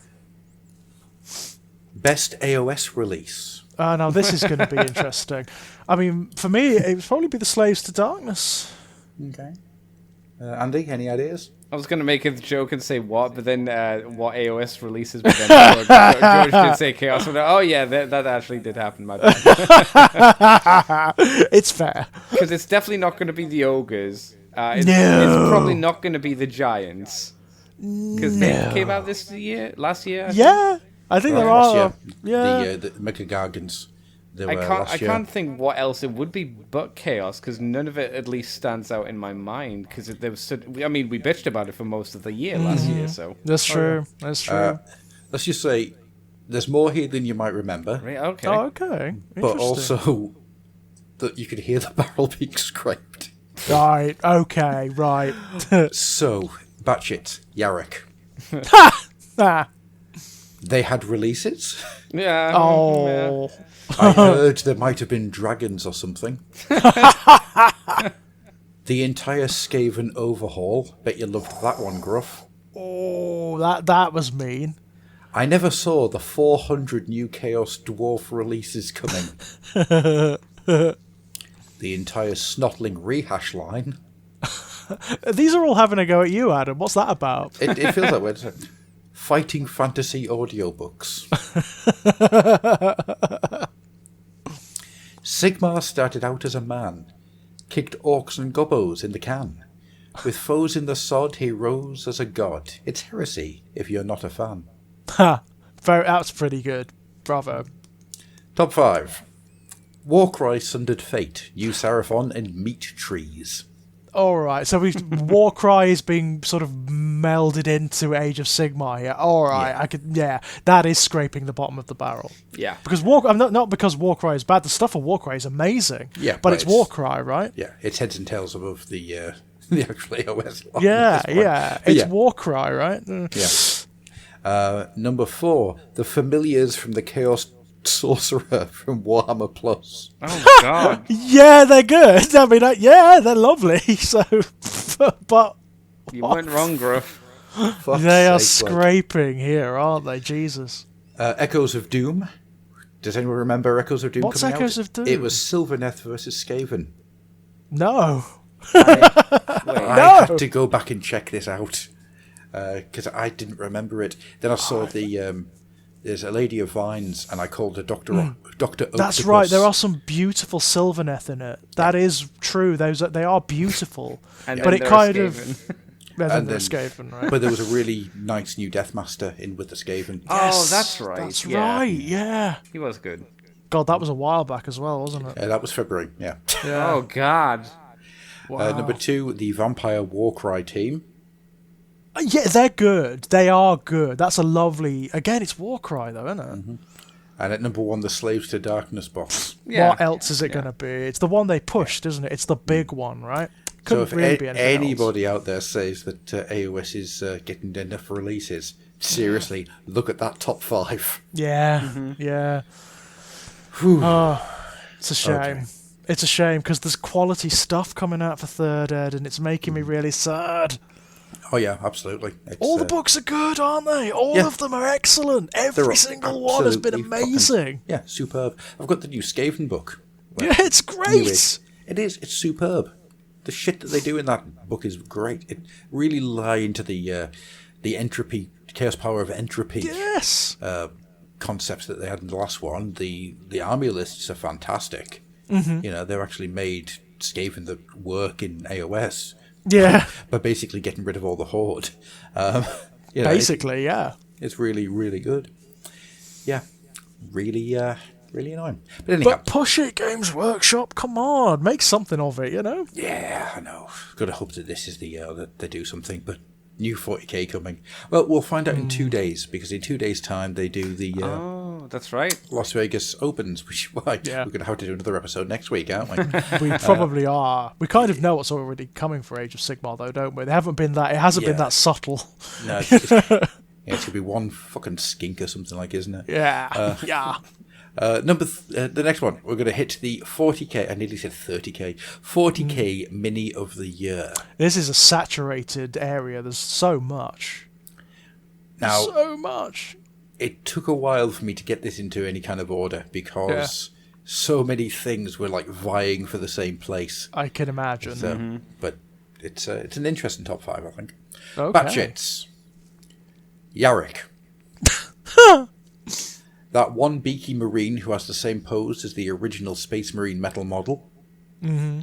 Best AOS release. Now this is going to be interesting. I mean, for me, it would probably be the Slaves to Darkness. Okay. Andy, any ideas? I was going to make a joke and say what, but then what AOS releases, but then George did say Chaos. Oh yeah, that actually did happen, my bad. It's fair. Because it's definitely not going to be the Ogres. It's probably not going to be the Giants. Because they came out last year? Yeah, I think there are. Yeah. The Mega Gargants. I can't think what else it would be but Chaos, because none of it at least stands out in my mind. Because there was, we bitched about it for most of the year last year. So that's true. That's true. Let's just say there's more here than you might remember. Right, okay. Oh, okay. But also that you could hear the barrel being scraped. Right. Okay. Right. So, Batshits, Yarrick. Ah. They had releases. Yeah. Oh. Yeah. I heard there might have been dragons or something. The entire Skaven overhaul. Bet you loved that one, Gruff. Oh, that was mean. I never saw the 400 new Chaos Dwarf releases coming. The entire Snotling rehash line. These are all having a go at you, Adam. What's that about? It feels that way. Fighting fantasy audiobooks. Sigmar started out as a man, kicked orcs and gobbos in the can. With foes in the sod, he rose as a god. It's heresy if you're not a fan. Ha! That's pretty good. Bravo. Top 5. Warcry sundered fate, use Seraphon and meat trees. Alright, so Warcry is being sort of melded into Age of Sigmar here. Alright, that is scraping the bottom of the barrel. Yeah. Because not because Warcry is bad, the stuff of Warcry is amazing. Yeah, but it's Warcry, right? Yeah, it's heads and tails above the actual AOS line. Yeah. It's Warcry, right? Yeah. Number 4, the familiars from the Chaos Sorcerer from Warhammer Plus. Oh God. Yeah, they're good. I mean, they're lovely. So, but you went wrong, Gruff. They are scraping here, aren't they? Jesus. Echoes of Doom. Does anyone remember Echoes of Doom? What's coming Echoes out? of Doom? It was Sylvaneth versus Skaven. No. I had to go back and check this out because I didn't remember it. Then I saw there's a Lady of Vines, and I called her Dr. Octopus. That's right. There are some beautiful Sylvaneth in it. That is true. They are beautiful. But it kind of... And then Skaven, right? But there was a really nice new Deathmaster in with the Skaven. Oh, that's right. That's right, yeah. He was good. God, that was a while back as well, wasn't it? That was February, yeah. Oh, God. Wow. Number 2, the Vampire Warcry team. Yeah, they're good. They are good. That's a lovely... Again, it's Warcry, though, isn't it? Mm-hmm. And at number 1, the Slaves to Darkness box. Yeah. What else is it going to be? It's the one they pushed, isn't it? It's the big one, right? Couldn't so if really be anything anybody else. out there says that AOS is getting enough releases, seriously, look at that top 5. Yeah, yeah. Oh, it's a shame. Okay. It's a shame because there's quality stuff coming out for Third Ed, and it's making me really sad. Oh yeah, absolutely. All the books are good, aren't they? All of them are excellent. Every single one has been amazing. Yeah, superb. I've got the new Skaven book. Yeah, it's great. It is. It's superb. The shit that they do in that book is great. It really lie into the entropy, chaos power of entropy. Yes. Concepts that they had in the last one. The army lists are fantastic. Mm-hmm. You know, they're actually made Skaven that work in AOS. Yeah. But basically getting rid of all the horde. Basically, yeah. It's really, really good. Yeah. Really, really annoying. But anyhow. But push it, Games Workshop. Come on. Make something of it, you know? Yeah, I know. Gotta hope that this is the that they do something. But new 40k coming. Well, we'll find out in 2 days, because in 2 days' time they do the oh, that's right, Las Vegas Opens, which is why we're going to have to do another episode next week, aren't we? We probably are. We kind of know what's already coming for Age of Sigmar, though, don't we? It hasn't been that subtle. No, it's going to be one fucking skink or something like, isn't it? Yeah, yeah. The next one, we're going to hit the 40k. I nearly said 30k. 40k mini of the year. This is a saturated area. There's so much. Now, So much. it took a while for me to get this into any kind of order because so many things were like vying for the same place. I can imagine. So, but it's an interesting top 5, I think. Okay. Batshits. Yarick. That one beaky marine who has the same pose as the original Space Marine metal model. Mm-hmm.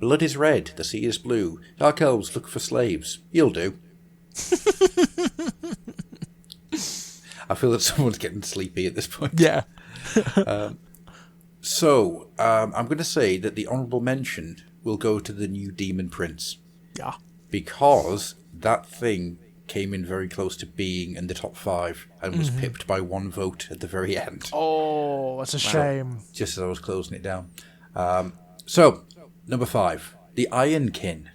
Blood is red, the sea is blue. Dark elves look for slaves. You'll do. I feel that someone's getting sleepy at this point. Yeah. So, I'm going to say that the honourable mention will go to the new Demon Prince. Yeah. Because that thing came in very close to being in the top 5 and was pipped by 1 vote at the very end. Oh, that's a shame. Just as I was closing it down. So, number 5, the Ironkin.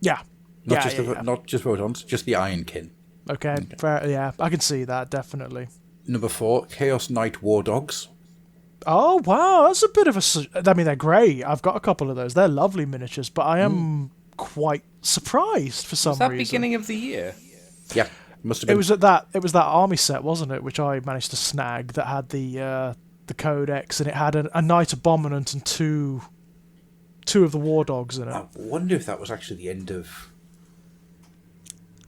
Yeah. Not Yeah. just Photons, just the Ironkin. Okay. Fair, yeah, I can see that, definitely. Number 4, Chaos Knight War Dogs. Oh, wow. That's a bit of a... I mean, they're great. I've got a couple of those. They're lovely miniatures, but I am quite surprised for some Was that reason. beginning of the year? Yeah, must have been. It was that army set, wasn't it, which I managed to snag that had the codex, and it had a Knight Abominant and two of the War Dogs in it. I wonder if that was actually the end of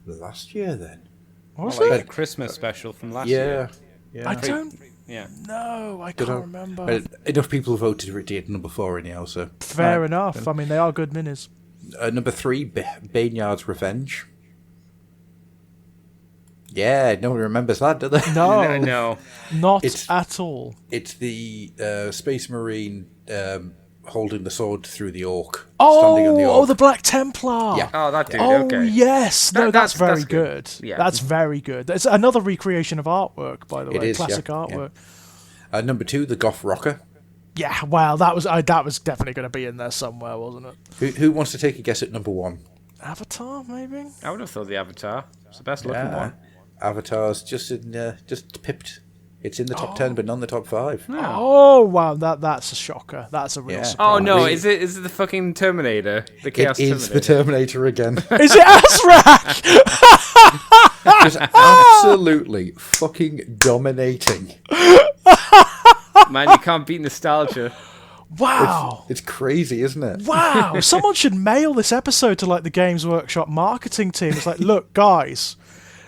last year then. Was Like it? a Christmas special from last year. Yeah. I don't Yeah. know. I can't remember. But enough people voted for it to get number 4 anyhow, so. Fair enough. I mean, they are good minis. Number 3, Baneyard's Revenge. Yeah, no one remembers that, do they? No, No. not It's- at all. It's the Space Marine holding the sword through the orc. Standing on the orc. The Black Templar. Yeah. Oh, that dude. Oh okay. yes, no, that's very that's good. good. Yeah. That's very good. It's another recreation of artwork, by the way, It is, classic yeah, artwork. Number 2, the Goth Rocker. Yeah, wow, that was definitely going to be in there somewhere, wasn't it? Who wants to take a guess at number 1? Avatar, maybe. I would have thought the Avatar. It's the best looking one. Avatar's just pipped. It's in the top 10, but not in the top 5. Oh wow, that's a shocker. That's a real Yeah. surprise. Oh no, Really? is it the fucking Terminator? The It Chaos is the Terminator. Terminator again. Is it Azrak? Just absolutely fucking dominating. Man, you can't beat nostalgia. Wow. It's crazy, isn't it? Wow, someone should mail this episode to like the Games Workshop marketing team. It's like, look, guys,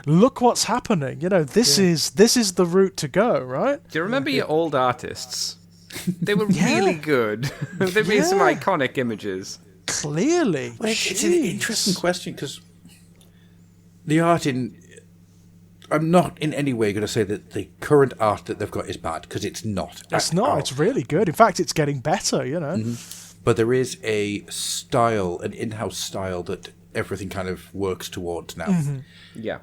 look what's happening. You know, this is the route to go, right? Do you remember your old artists? They were really good. They made some Yeah. iconic images. Clearly. Well, it's an Jeez. interesting question because the art in. I'm not in any way going to say that the current art that they've got is bad, because it's not. It's at not. all. It's really good. In fact, it's getting better, you know. But there is a style, an in-house style that everything kind of works towards now. Yeah.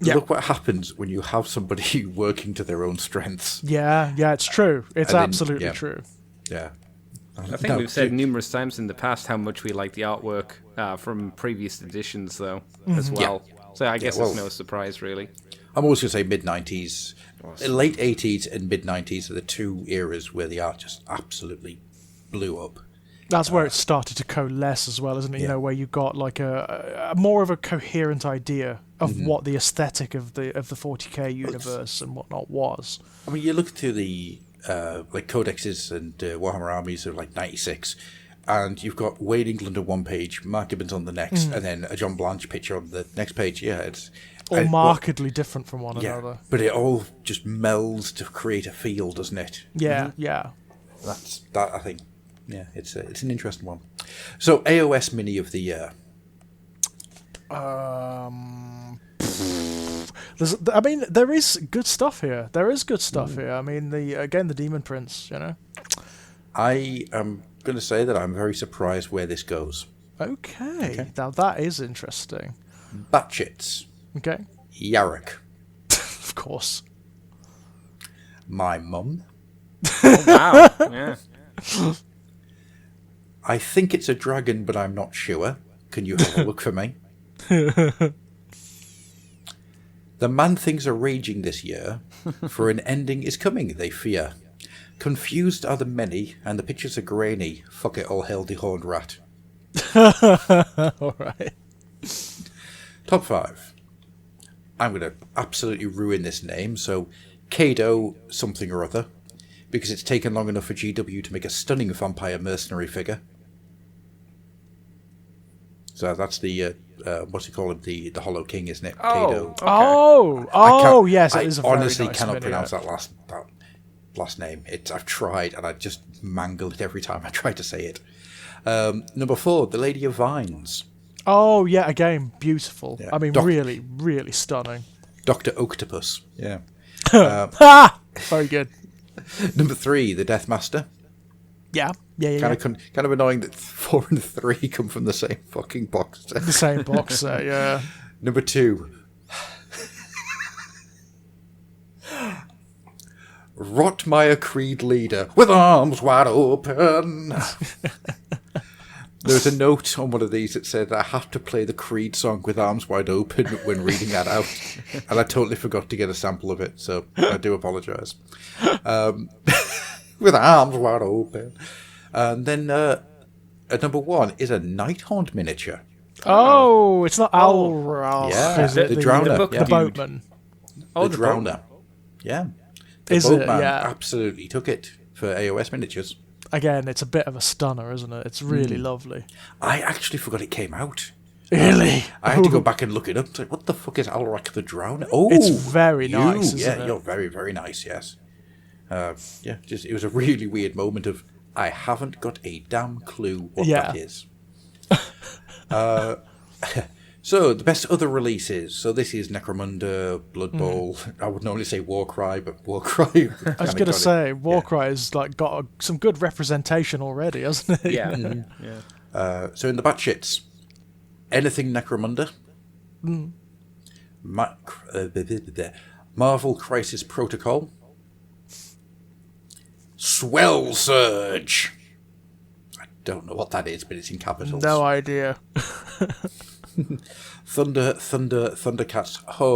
Yeah. Look what happens when you have somebody working to their own strengths. Yeah, it's true. It's And then- absolutely yeah. true. Yeah. I think we've said numerous times in the past how much we like the artwork from previous editions, though, as well. So I guess well- it's no surprise, really. I'm always going to say mid-90s. Late 80s and mid-90s are the 2 eras where the art just absolutely blew up. That's where it started to coalesce as well, isn't it? You know, where you got like a more of a coherent idea of what the aesthetic of the 40k universe and whatnot was. I mean, you look to the like codexes and Warhammer armies of like 96, and you've got Wayne England on one page, Mark Gibbons on the next, and then a John Blanche picture on the next page. Yeah, it's All markedly different from one another. but it all just melds to create a feel, doesn't it? Yeah. That's that. I think. Yeah, it's an interesting one. So AOS Mini of the year. There is good stuff here. There is good stuff here. I mean, the Demon Prince, you know. I am going to say that I'm very surprised where this goes. Okay. Now that is interesting. Batshits. Okay. Yarick. Of course. My mum. Oh, wow. Yeah. I think it's a dragon, but I'm not sure. Can you have a look for me? The man things are raging this year, for an ending is coming, they fear. Confused are the many, and the pictures are grainy. Fuck it, all hail the horned rat. All right. Top 5. I'm going to absolutely ruin this name, so Kado something or other, because it's taken long enough for GW to make a stunning vampire mercenary figure. So that's the, what's he called, the Hollow King, isn't it? Kado. Okay. Yes, it is a very honestly nice cannot mini, pronounce that last name. I've tried, and I just mangle it every time I try to say it. Number 4, the Lady of Vines. Oh, yeah, again, beautiful. Yeah. I mean, really, really stunning. Dr. Octopus. Yeah. Very good. Number 3, the Death Master. Yeah. Kind of annoying that 4 and 3 come from the same fucking box set. The same box set, yeah. Number 2, Rotmeyer Creed leader with arms wide open. There's a note on one of these that said I have to play the Creed song with arms wide open when reading that out, and I totally forgot to get a sample of it, so I do apologise. With arms wide open. And then at number 1 is a Nighthaunt miniature. Oh, it's not Alralf. Yeah, is it? the Drowner. The boatman. The Drowner. Yeah. The Is it? boatman Yeah. absolutely took it for AOS miniatures. Again, it's a bit of a stunner, isn't it? It's really lovely. I actually forgot it came out. Really? I had to go back and look it up. It's like, what the fuck is Alrak the Drowner? Oh, It's very nice, isn't yeah, it? you're very, very nice, yes. It was a really weird moment of, I haven't got a damn clue what that is. So, the best other releases. So, this is Necromunda, Blood Bowl. I would normally say Warcry, but Warcry. I was going to say, Warcry has got some good representation already, hasn't it? Yeah. So, in the Batshits, anything Necromunda. Marvel Crisis Protocol. Swell Surge. I don't know what that is, but it's in capitals. No idea. Thundercats Ho.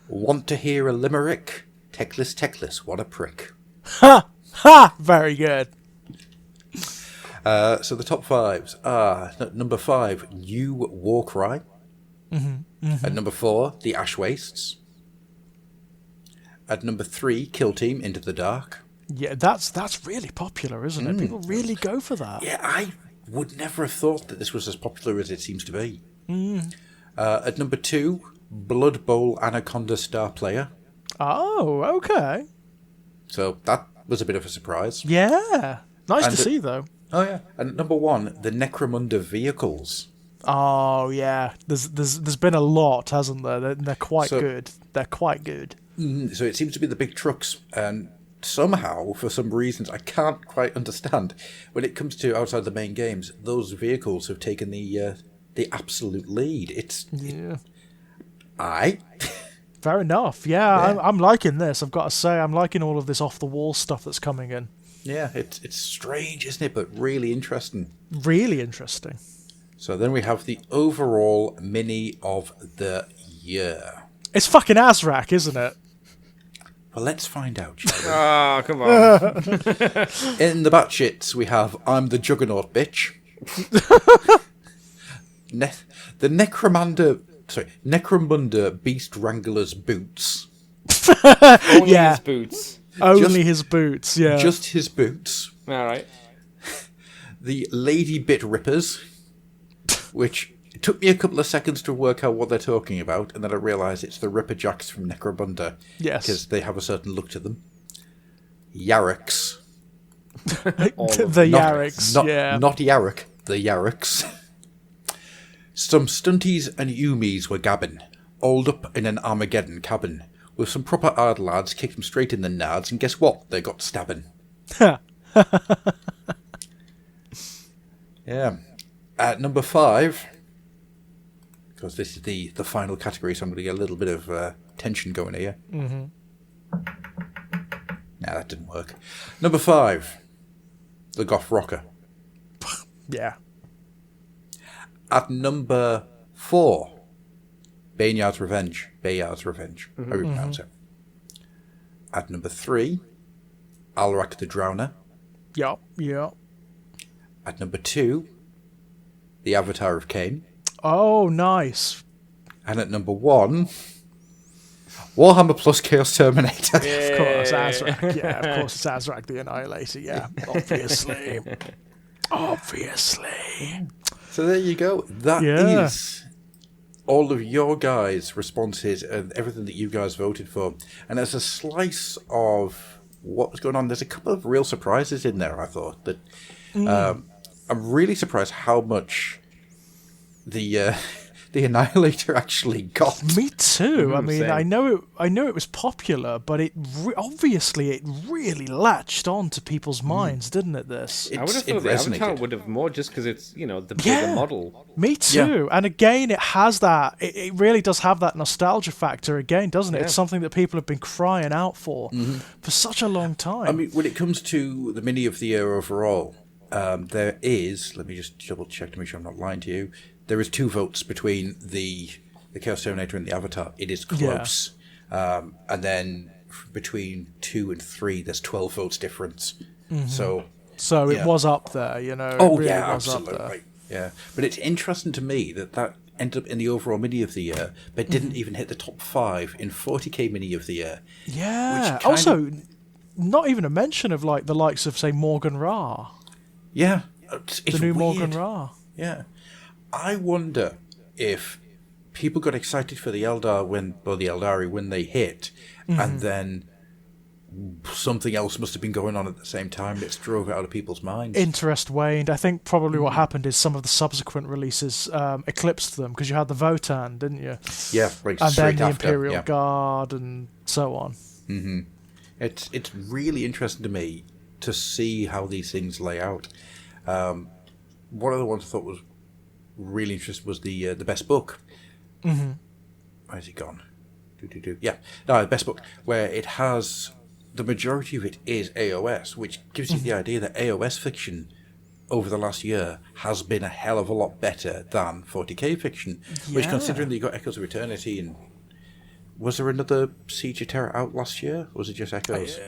Want to hear a limerick? Techless, what a prick. Ha! Very good. So the top 5s are number 5, New Warcry. At number 4, the Ash Wastes. At number 3, Kill Team Into the Dark. Yeah, that's really popular, isn't it? People really go for that. Yeah, I would never have thought that this was as popular as it seems to be. At number 2, Blood Bowl Anaconda Star Player. Oh, okay. So that was a bit of a surprise. Yeah. Nice And to see, though. Oh, yeah. And at number 1, the Necromunda Vehicles. Oh, yeah. There's been a lot, hasn't there? They're quite good. They're quite good. So it seems to be the big trucks, and somehow, for some reasons I can't quite understand, when it comes to outside the main games, those vehicles have taken the absolute lead. Fair enough. Yeah. I'm liking this. I've got to say, I'm liking all of this off the wall stuff that's coming in. Yeah, it's strange, isn't it? But really interesting. Really interesting. So then we have the overall mini of the year. It's fucking Azrak, isn't it? Well, let's find out, shall we? Oh, come on. In the Batshits, we have I'm the Juggernaut Bitch. The Necromunda Beast Wrangler's Boots. Only Yeah. his boots. Only his boots, yeah. Just his boots. All right. The Lady Bit Rippers, which it took me a couple of seconds to work out what they're talking about, and then I realised it's the Ripper Jacks from Necromunda. Yes. Because they have a certain look to them. Yarricks. The Yarricks, yeah. Not Yarrick, the Yarricks. Some stunties and Yumis were gabbing, oiled up in an Armageddon cabin, with some proper hard lads kicked them straight in the nards, and guess what? They got stabbing. Yeah. At number 5, because this is the final category, so I'm going to get a little bit of tension going here. Nah, that didn't work. Number 5, The Goth Rocker. Yeah. At number 4, Bayard's Revenge. Bayard's Revenge. How do you pronounce it? At number 3, Alrak the Drowner. Yep. At number 2, The Avatar of Cain. Oh, nice. And at number 1, Warhammer Plus Chaos Terminator. Of course, Azrak. Yeah, of course, it's Azrak the Annihilator. Yeah, obviously. Obviously. So there you go. That is all of your guys' responses and everything that you guys voted for. And as a slice of what was going on, there's a couple of real surprises in there, I thought. That I'm really surprised how much the Annihilator actually got. Me too. I mean, same. I know it was popular, but obviously it really latched on to people's minds, didn't it? This. I would have thought the Avatar would have more, just because it's the bigger Yeah. model. Me too. And again, it has that. It really does have that nostalgia factor again, doesn't it? Yeah. It's something that people have been crying out for such a long time. I mean, when it comes to the mini of the year overall, there is, let me just double check to make sure I'm not lying to you, there is 2 votes between the Chaos Terminator and the Avatar. It is close. And then between 2 and 3, there's 12 votes difference. So it was up there, it really was up there. absolutely. Yeah. But it's interesting to me that ended up in the overall mini of the year, but didn't even hit the top 5 in 40k mini of the year. Yeah. Which Also, not even a mention of the likes of, say, Morgan Ra. Yeah. It's The new weird. Morgan Ra. Yeah. I wonder if people got excited for the Eldari when they hit, and then something else must have been going on at the same time that's drove it out of people's minds. Interest waned. I think probably what happened is some of the subsequent releases eclipsed them, because you had the Votan, didn't you? Yeah, right, And straight then the after. Imperial yeah. Guard and so on. It's really interesting to me to see how these things lay out. One of the ones I thought was really interesting was the best book. Where's it gone? Yeah, no, the best book, where it has the majority of it is AOS, which gives you the idea that AOS fiction over the last year has been a hell of a lot better than 40k fiction. Which, Yeah. considering that you got Echoes of Eternity, and was there another Siege of Terror out last year? Or was it just Echoes?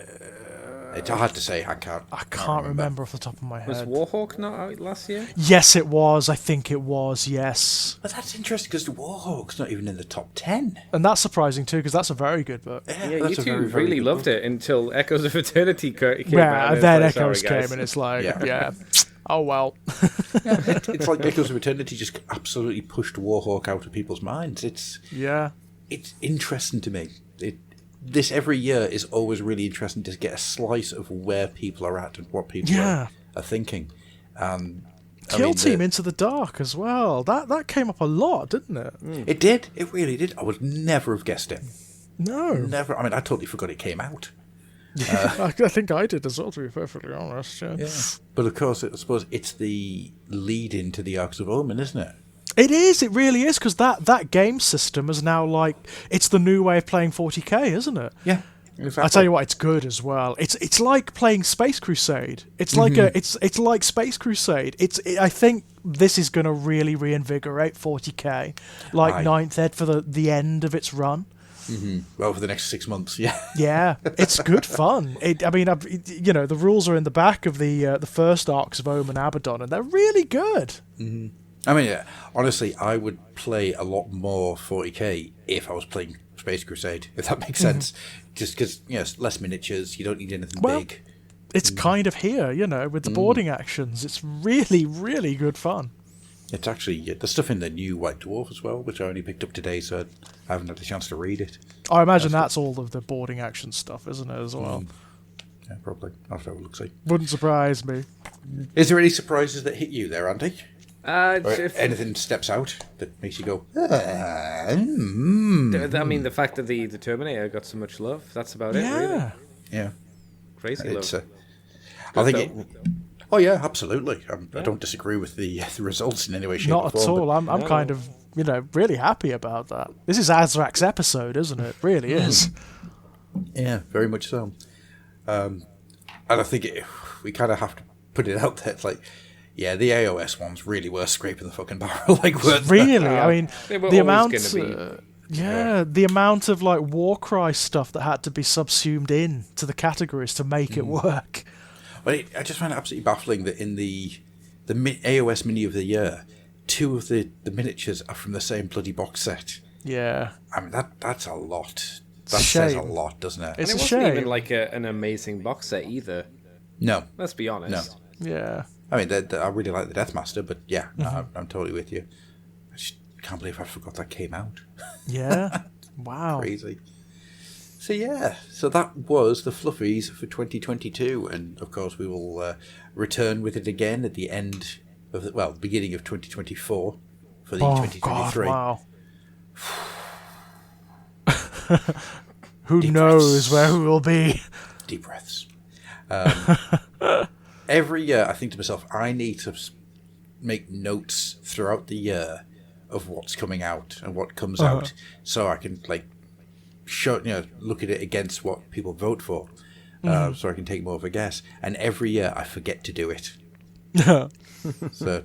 It's hard to say. I can't remember off the top of my Was head. Warhawk not out last year? Yes, it was. I think it was, yes. But that's interesting because the Warhawk's not even in the top 10. And that's surprising too, because that's a very good book. Yeah, you that's a two very, very really good loved book. it until Echoes of Eternity came out. Yeah, and then it's like, Echoes sorry, guys. came, and it's like, Yeah. oh well. It's like Echoes of Eternity just absolutely pushed Warhawk out of people's minds. It's interesting to me. This every year is always really interesting to get a slice of where people are at and what people are thinking. Kill Team Into the Dark as well. That came up a lot, didn't it? It did. It really did. I would never have guessed it. No. Never. I mean, I totally forgot it came out. I think I did as well, to be perfectly honest. Yeah. But of course, I suppose it's the lead into the Arcs of Omen, isn't it? It is. It really is, because that game system is now it's the new way of playing 40k, isn't it? Yeah. Exactly. I tell you what, it's good as well. It's like playing Space Crusade. It's like it's like Space Crusade. I think this is going to really reinvigorate 40k, like Ninth Ed for the end of its run. Well, for the next 6 months, yeah. Yeah, it's good fun. The rules are in the back of the first Arcs of Omen Abaddon, and they're really good. I mean, yeah, honestly, I would play a lot more 40k if I was playing Space Crusade, if that makes sense. Just because, it's less miniatures, you don't need anything big. It's kind of here, with the boarding actions. It's really, really good fun. It's actually, the stuff in the new White Dwarf as well, which I only picked up today, so I haven't had a chance to read it. I imagine that's all of the boarding action stuff, isn't it, as well? Yeah, probably. I'll have to have a look-see. Wouldn't surprise me. Is there any surprises that hit you there, Andy? Or If- anything steps out that makes you go, I mean, the fact that the Terminator got so much love, that's about it, really. Yeah. yeah. Crazy It's, love. I think it... Oh, yeah, absolutely. I don't disagree with the results in any way, shape, Not or at form. all. I'm kind of, really happy about that. This is Azrak's episode, isn't it? It really is. Yeah, very much so. And I think we kind of have to put it out there. It's like, yeah, the AOS ones really were scraping the fucking barrel. Like, weren't they? Really, I mean, They were the always amount. gonna be. The amount of like Warcry stuff that had to be subsumed in to the categories to make it work. But I just find it absolutely baffling that in the AOS Mini of the Year, 2 of the miniatures are from the same bloody box set. Yeah. I mean, that's a lot. a That says a shame. lot, doesn't it? It's And it a wasn't shame. even like an amazing box set either. No. Let's be honest. Yeah. I mean, I really like the Deathmaster, but yeah, no, I'm totally with you. I just can't believe I forgot that came out. Yeah. Wow. Crazy. So yeah, so that was the Fluffies for 2022, and of course we will return with it again at the end of the beginning of 2024 for the 2023. God, wow. Who Deep knows breaths. where we will be? Deep breaths. Every year, I think to myself, I need to make notes throughout the year of what's coming out and what comes out, so I can look at it against what people vote for, so I can take more of a guess. And every year, I forget to do it. So,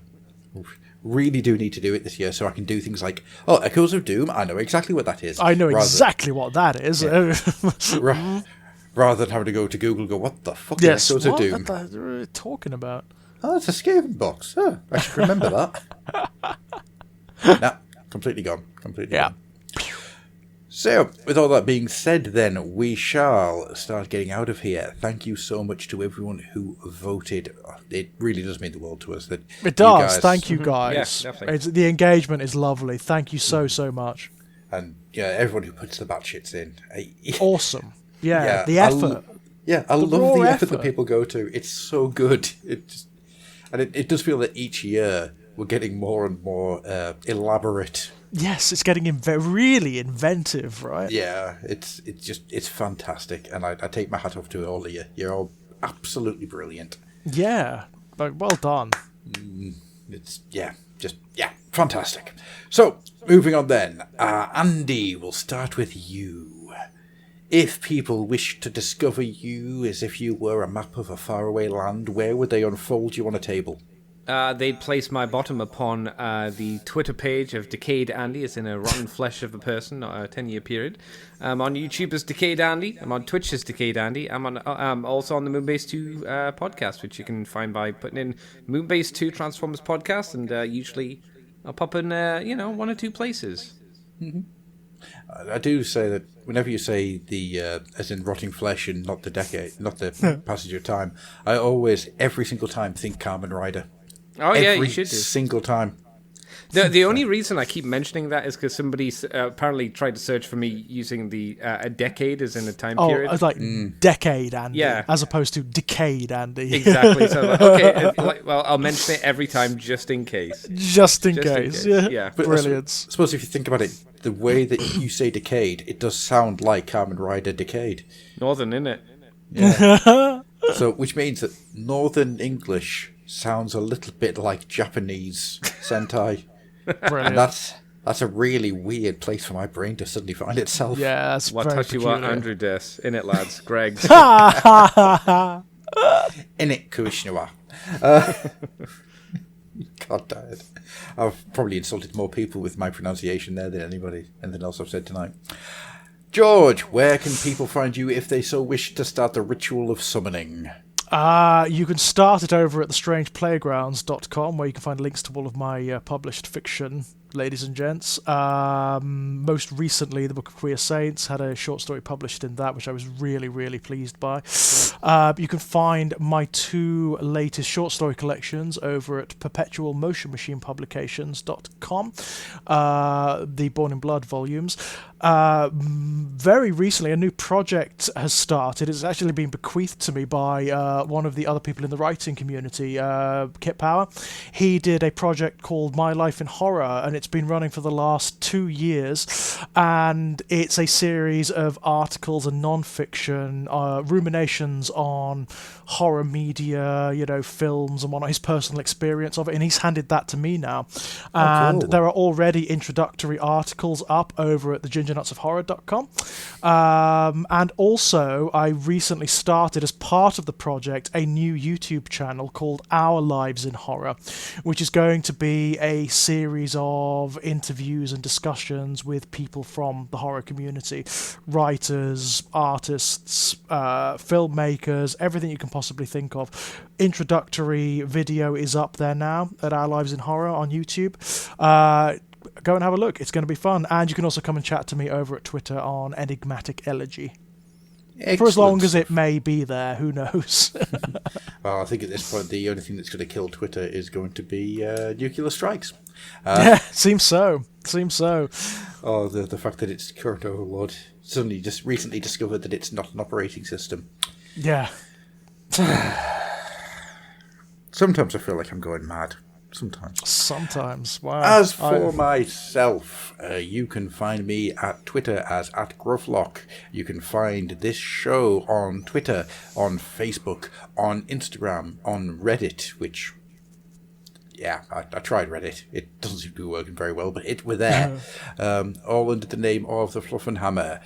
really do need to do it this year, so I can do things like, Echoes of Doom. I know exactly what that is. I know exactly what that is. Yeah. Rather than having to go to Google and go, what the fuck Yes, is Echoes of what Doom? are you talking about? Oh, it's a scaling box. Oh, I should remember that. No, completely gone. Completely Yeah. gone. So, with all that being said, then, we shall start getting out of here. Thank you so much to everyone who voted. It really does mean the world to us. That It does. You guys, Thank you, guys. Yeah, definitely. The engagement is lovely. Thank you so much. And everyone who puts the Batshits in. Awesome. Yeah, the I effort. I love raw the effort that effort. people go to. It's so good. It does feel that each year we're getting more and more elaborate. Yes, it's getting really inventive, right? Yeah, it's fantastic, and I take my hat off to all of you. You're all absolutely brilliant. Yeah, but well done. It's fantastic. So moving on then, Andy, we'll start with you. If people wish to discover you as if you were a map of a faraway land, where would they unfold you on a table? They'd place my bottom upon the Twitter page of Decayed Andy, as in a rotten flesh of a person, not a 10-year period. I'm on YouTube as Decayed Andy. I'm on Twitch as Decayed Andy. I'm also on the Moonbase 2 podcast, which you can find by putting in Moonbase 2 Transformers podcast, and usually I'll pop in, one or two places. Mm-hmm. I do say that whenever you say the as in rotting flesh and not the decade, not the passage of time, I always, every single time, think Kamen Rider. Oh, yeah, you should do. Every single time. The only reason I keep mentioning that is because somebody apparently tried to search for me using the a decade as in a time period. Oh, it's like decade Andy, Yeah. as opposed to decayed Andy. Exactly. So, okay, I'll mention it every time just in case. Just in Just in case. case, Yeah. yeah. But Brilliant. I suppose if you think about it, the way that you say decayed, it does sound like Kamen Rider Decayed. Northern, innit? Yeah. So, which means that Northern English sounds a little bit like Japanese Sentai. Brilliant. And that's a really weird place for my brain to suddenly find itself. Yeah, that's very Watashi wa peculiar. Andrew des. In it, lads. Greg's. In it, Kuishniwa. God damn it. I've probably insulted more people with my pronunciation there than anything else I've said tonight. George, where can people find you if they so wish to start the ritual of summoning? You can start it over at thestrangePlaygrounds.com, where you can find links to all of my published fiction, ladies and gents. Most recently, the Book of Queer Saints had a short story published in that, which I was really, really pleased by. You can find my 2 latest short story collections over at perpetualmotionmachinepublications.com, the Born in Blood volumes. Very recently, a new project has started. It's actually been bequeathed to me by one of the other people in the writing community, Kit Power. He did a project called My Life in Horror, and It's been running for the last 2 years, and it's a series of articles and non-fiction ruminations on horror media, films and whatnot, his personal experience of it, and he's handed that to me now. And cool. there are already introductory articles up over at thegingernutsofhorror.com. And also, I recently started, as part of the project, a new YouTube channel called Our Lives in Horror, which is going to be a series of interviews and discussions with people from the horror community, writers, artists, filmmakers, everything you can possibly think of. Introductory video is up there now at Our Lives in Horror on YouTube. Go and have a look. It's going to be fun. And you can also come and chat to me over at Twitter on Enigmatic Elegy. Excellent. For as long as it may be there, who knows? Well, I think at this point the only thing that's going to kill Twitter is going to be nuclear strikes. Yeah, seems so. Oh, the fact that its current overlord suddenly just recently discovered that it's not an operating system. Yeah. Sometimes I feel like I'm going mad. Sometimes. Wow. As for myself, you can find me at Twitter as @Grufflock. You can find this show on Twitter, on Facebook, on Instagram, on Reddit, which, yeah, I tried Reddit. It doesn't seem to be working very well, but we're there. All under the name of the Fluffenhammer.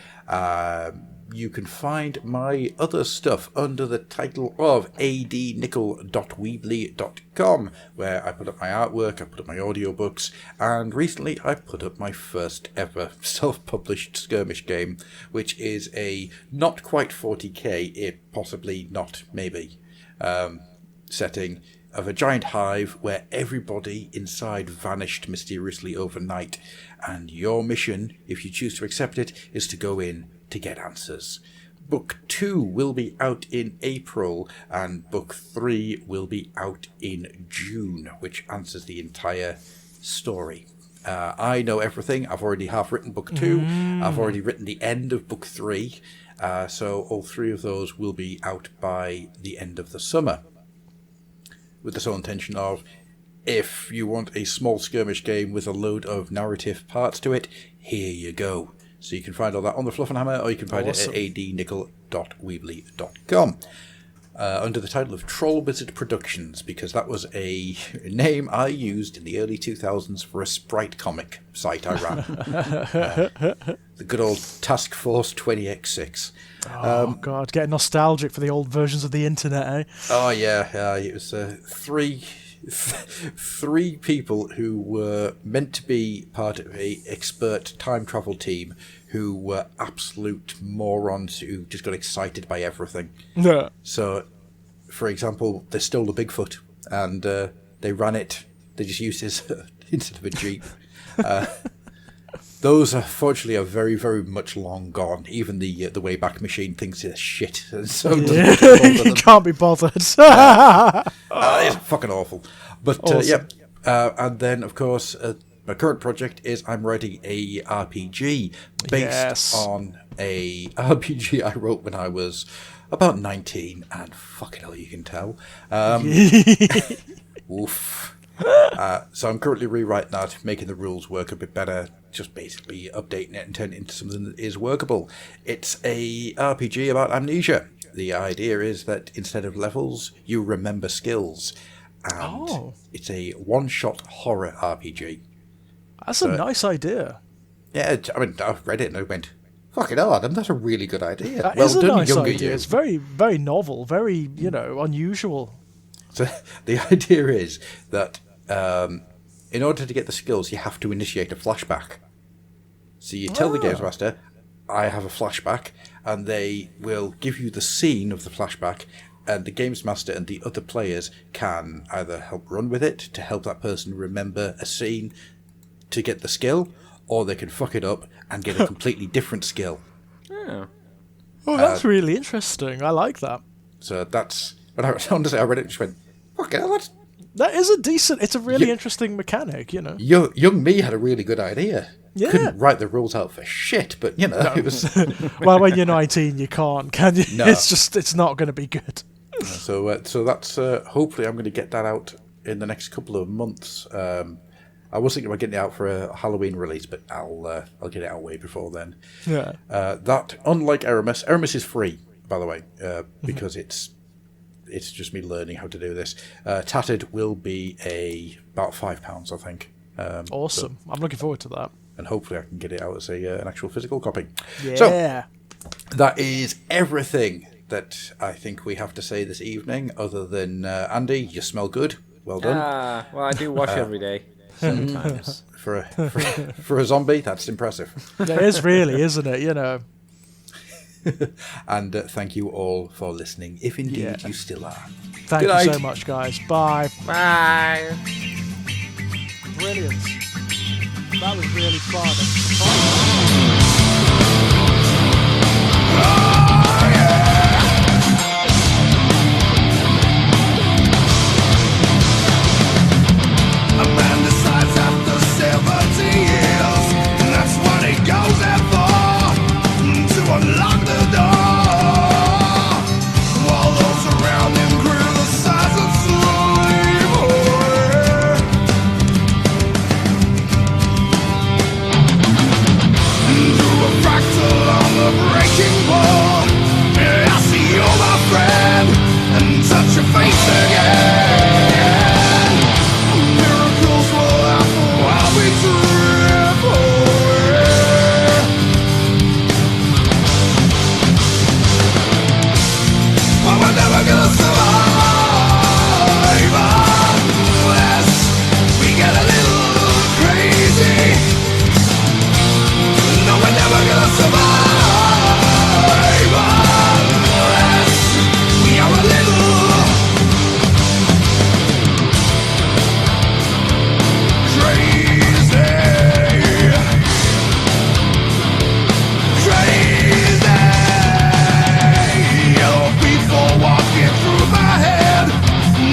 You can find my other stuff under the title of adnickel.weebly.com, where I put up my artwork, I put up my audiobooks, and recently I put up my first ever self-published skirmish game, which is a not quite 40k, if possibly not, maybe, setting of a giant hive where everybody inside vanished mysteriously overnight, and your mission, if you choose to accept it, is to go in to get answers. Book 2 will be out in April, and Book 3 will be out in June, which answers the entire story. I know everything. I've already half written Book 2. I've already written the end of Book 3. So all 3 of those will be out by the end of the summer, with the sole intention of, if you want a small skirmish game with a load of narrative parts to it, here you go. So you can find all that on the Fluffenhammer, or you can find it at adnickel.weebly.com. Under the title of Troll Wizard Productions, because that was a name I used in the early 2000s for a sprite comic site I ran. The good old Task Force 20x6. Oh, God, getting nostalgic for the old versions of the internet, eh? Oh, yeah. It was three people who were meant to be part of a expert time travel team who were absolute morons who just got excited by everything. Yeah. So, for example, they stole a Bigfoot and they ran it. They just used his instead of a Jeep. Those, fortunately, are very, very much long gone. Even the Wayback Machine thinks it's shit. And so you can't be bothered. It's fucking awful. But, Awesome. and then, of course, my current project is I'm writing a RPG based on a RPG I wrote when I was about 19, and fucking hell, you can tell. Oof. So I'm currently rewriting that, making the rules work a bit better, just basically updating it and turning it into something that is workable. It's a RPG about amnesia. The idea is that instead of levels, you remember skills. And it's a one-shot horror RPG. That's a nice idea. Yeah, I mean, I read it and I went, fucking hell, Adam, that's a really good idea. That well is a done, nice younger idea. you. It's very, very novel, very, unusual. So the idea is that in order to get the skills, you have to initiate a flashback. So you tell the Games Master, I have a flashback, and they will give you the scene of the flashback, and the Games Master and the other players can either help run with it to help that person remember a scene to get the skill, or they can fuck it up and get a completely different skill. Yeah. Oh, that's really interesting. I like that. So that's... Honestly, I read it and just went, fucking hell, That is a decent... It's a really interesting mechanic, Young me had a really good idea. Yeah. Couldn't write the rules out for shit, but, it was... Well, when you're 19, you can't, can you? No. It's not going to be good. So that's... hopefully I'm going to get that out in the next couple of months. I've I was thinking about getting it out for a Halloween release, but I'll get it out way before then. Yeah. That, unlike Eramis is free, by the way, because it's just me learning how to do this. Tattered will be about £5, I think. Awesome. I'm looking forward to that. And hopefully I can get it out as an actual physical copy. Yeah. So, that is everything that I think we have to say this evening, other than, Andy, you smell good. Well done. Well, I do wash every day. Sometimes. For a zombie, that's impressive. It is really, isn't it? You know. And thank you all for listening, if indeed you still are. Thank Good you night. so much, guys. Bye. Bye. Brilliant. That was really fun. A man decides after 70 years, and that's what he goes there for, to unlock the door, while those around him criticize and sleep away. Through a fractal on the breaking board, I see you, my friend, and touch your face again. Miracles will happen while we drift away. But we're never gonna survive unless we get a little crazy. No, we're never gonna survive unless we are a little crazy. Yellow people walking through my head.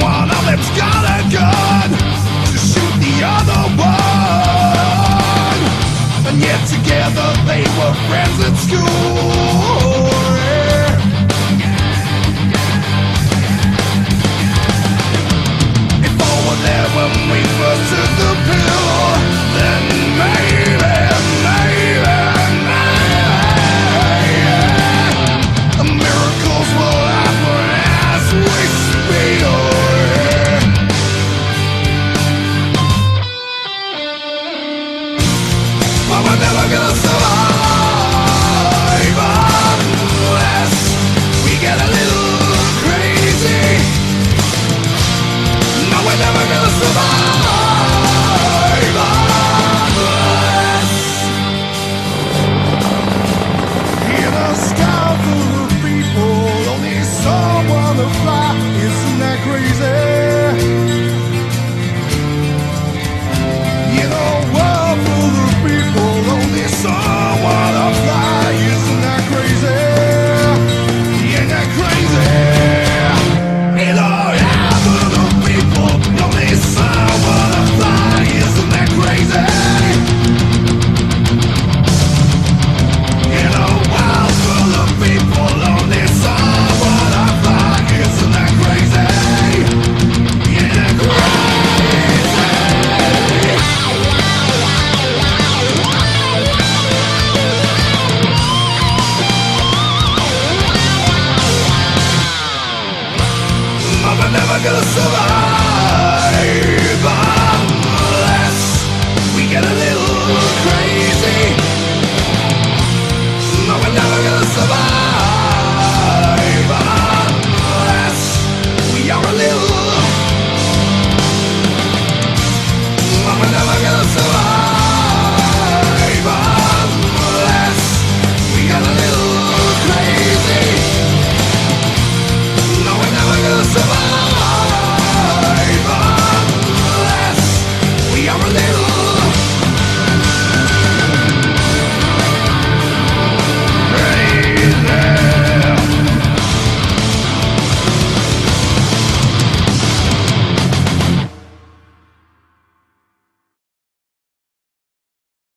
One of them's got a gun to shoot the other one. And yet together they were friends at school. If all were there when we first took the pill, then maybe miracles will happen as we speed away. But we're never gonna survive unless we get a little crazy. No, we're never gonna survive unless in a sky full of people, only someone to fly. Isn't that crazy? In a world full of people, only someone to fly. Isn't that crazy? Ain't that crazy? In a world full of people, only someone to fly. Isn't that crazy? In a world full of people, only someone to fly. Isn't that crazy? Ain't that crazy? But we're never gonna survive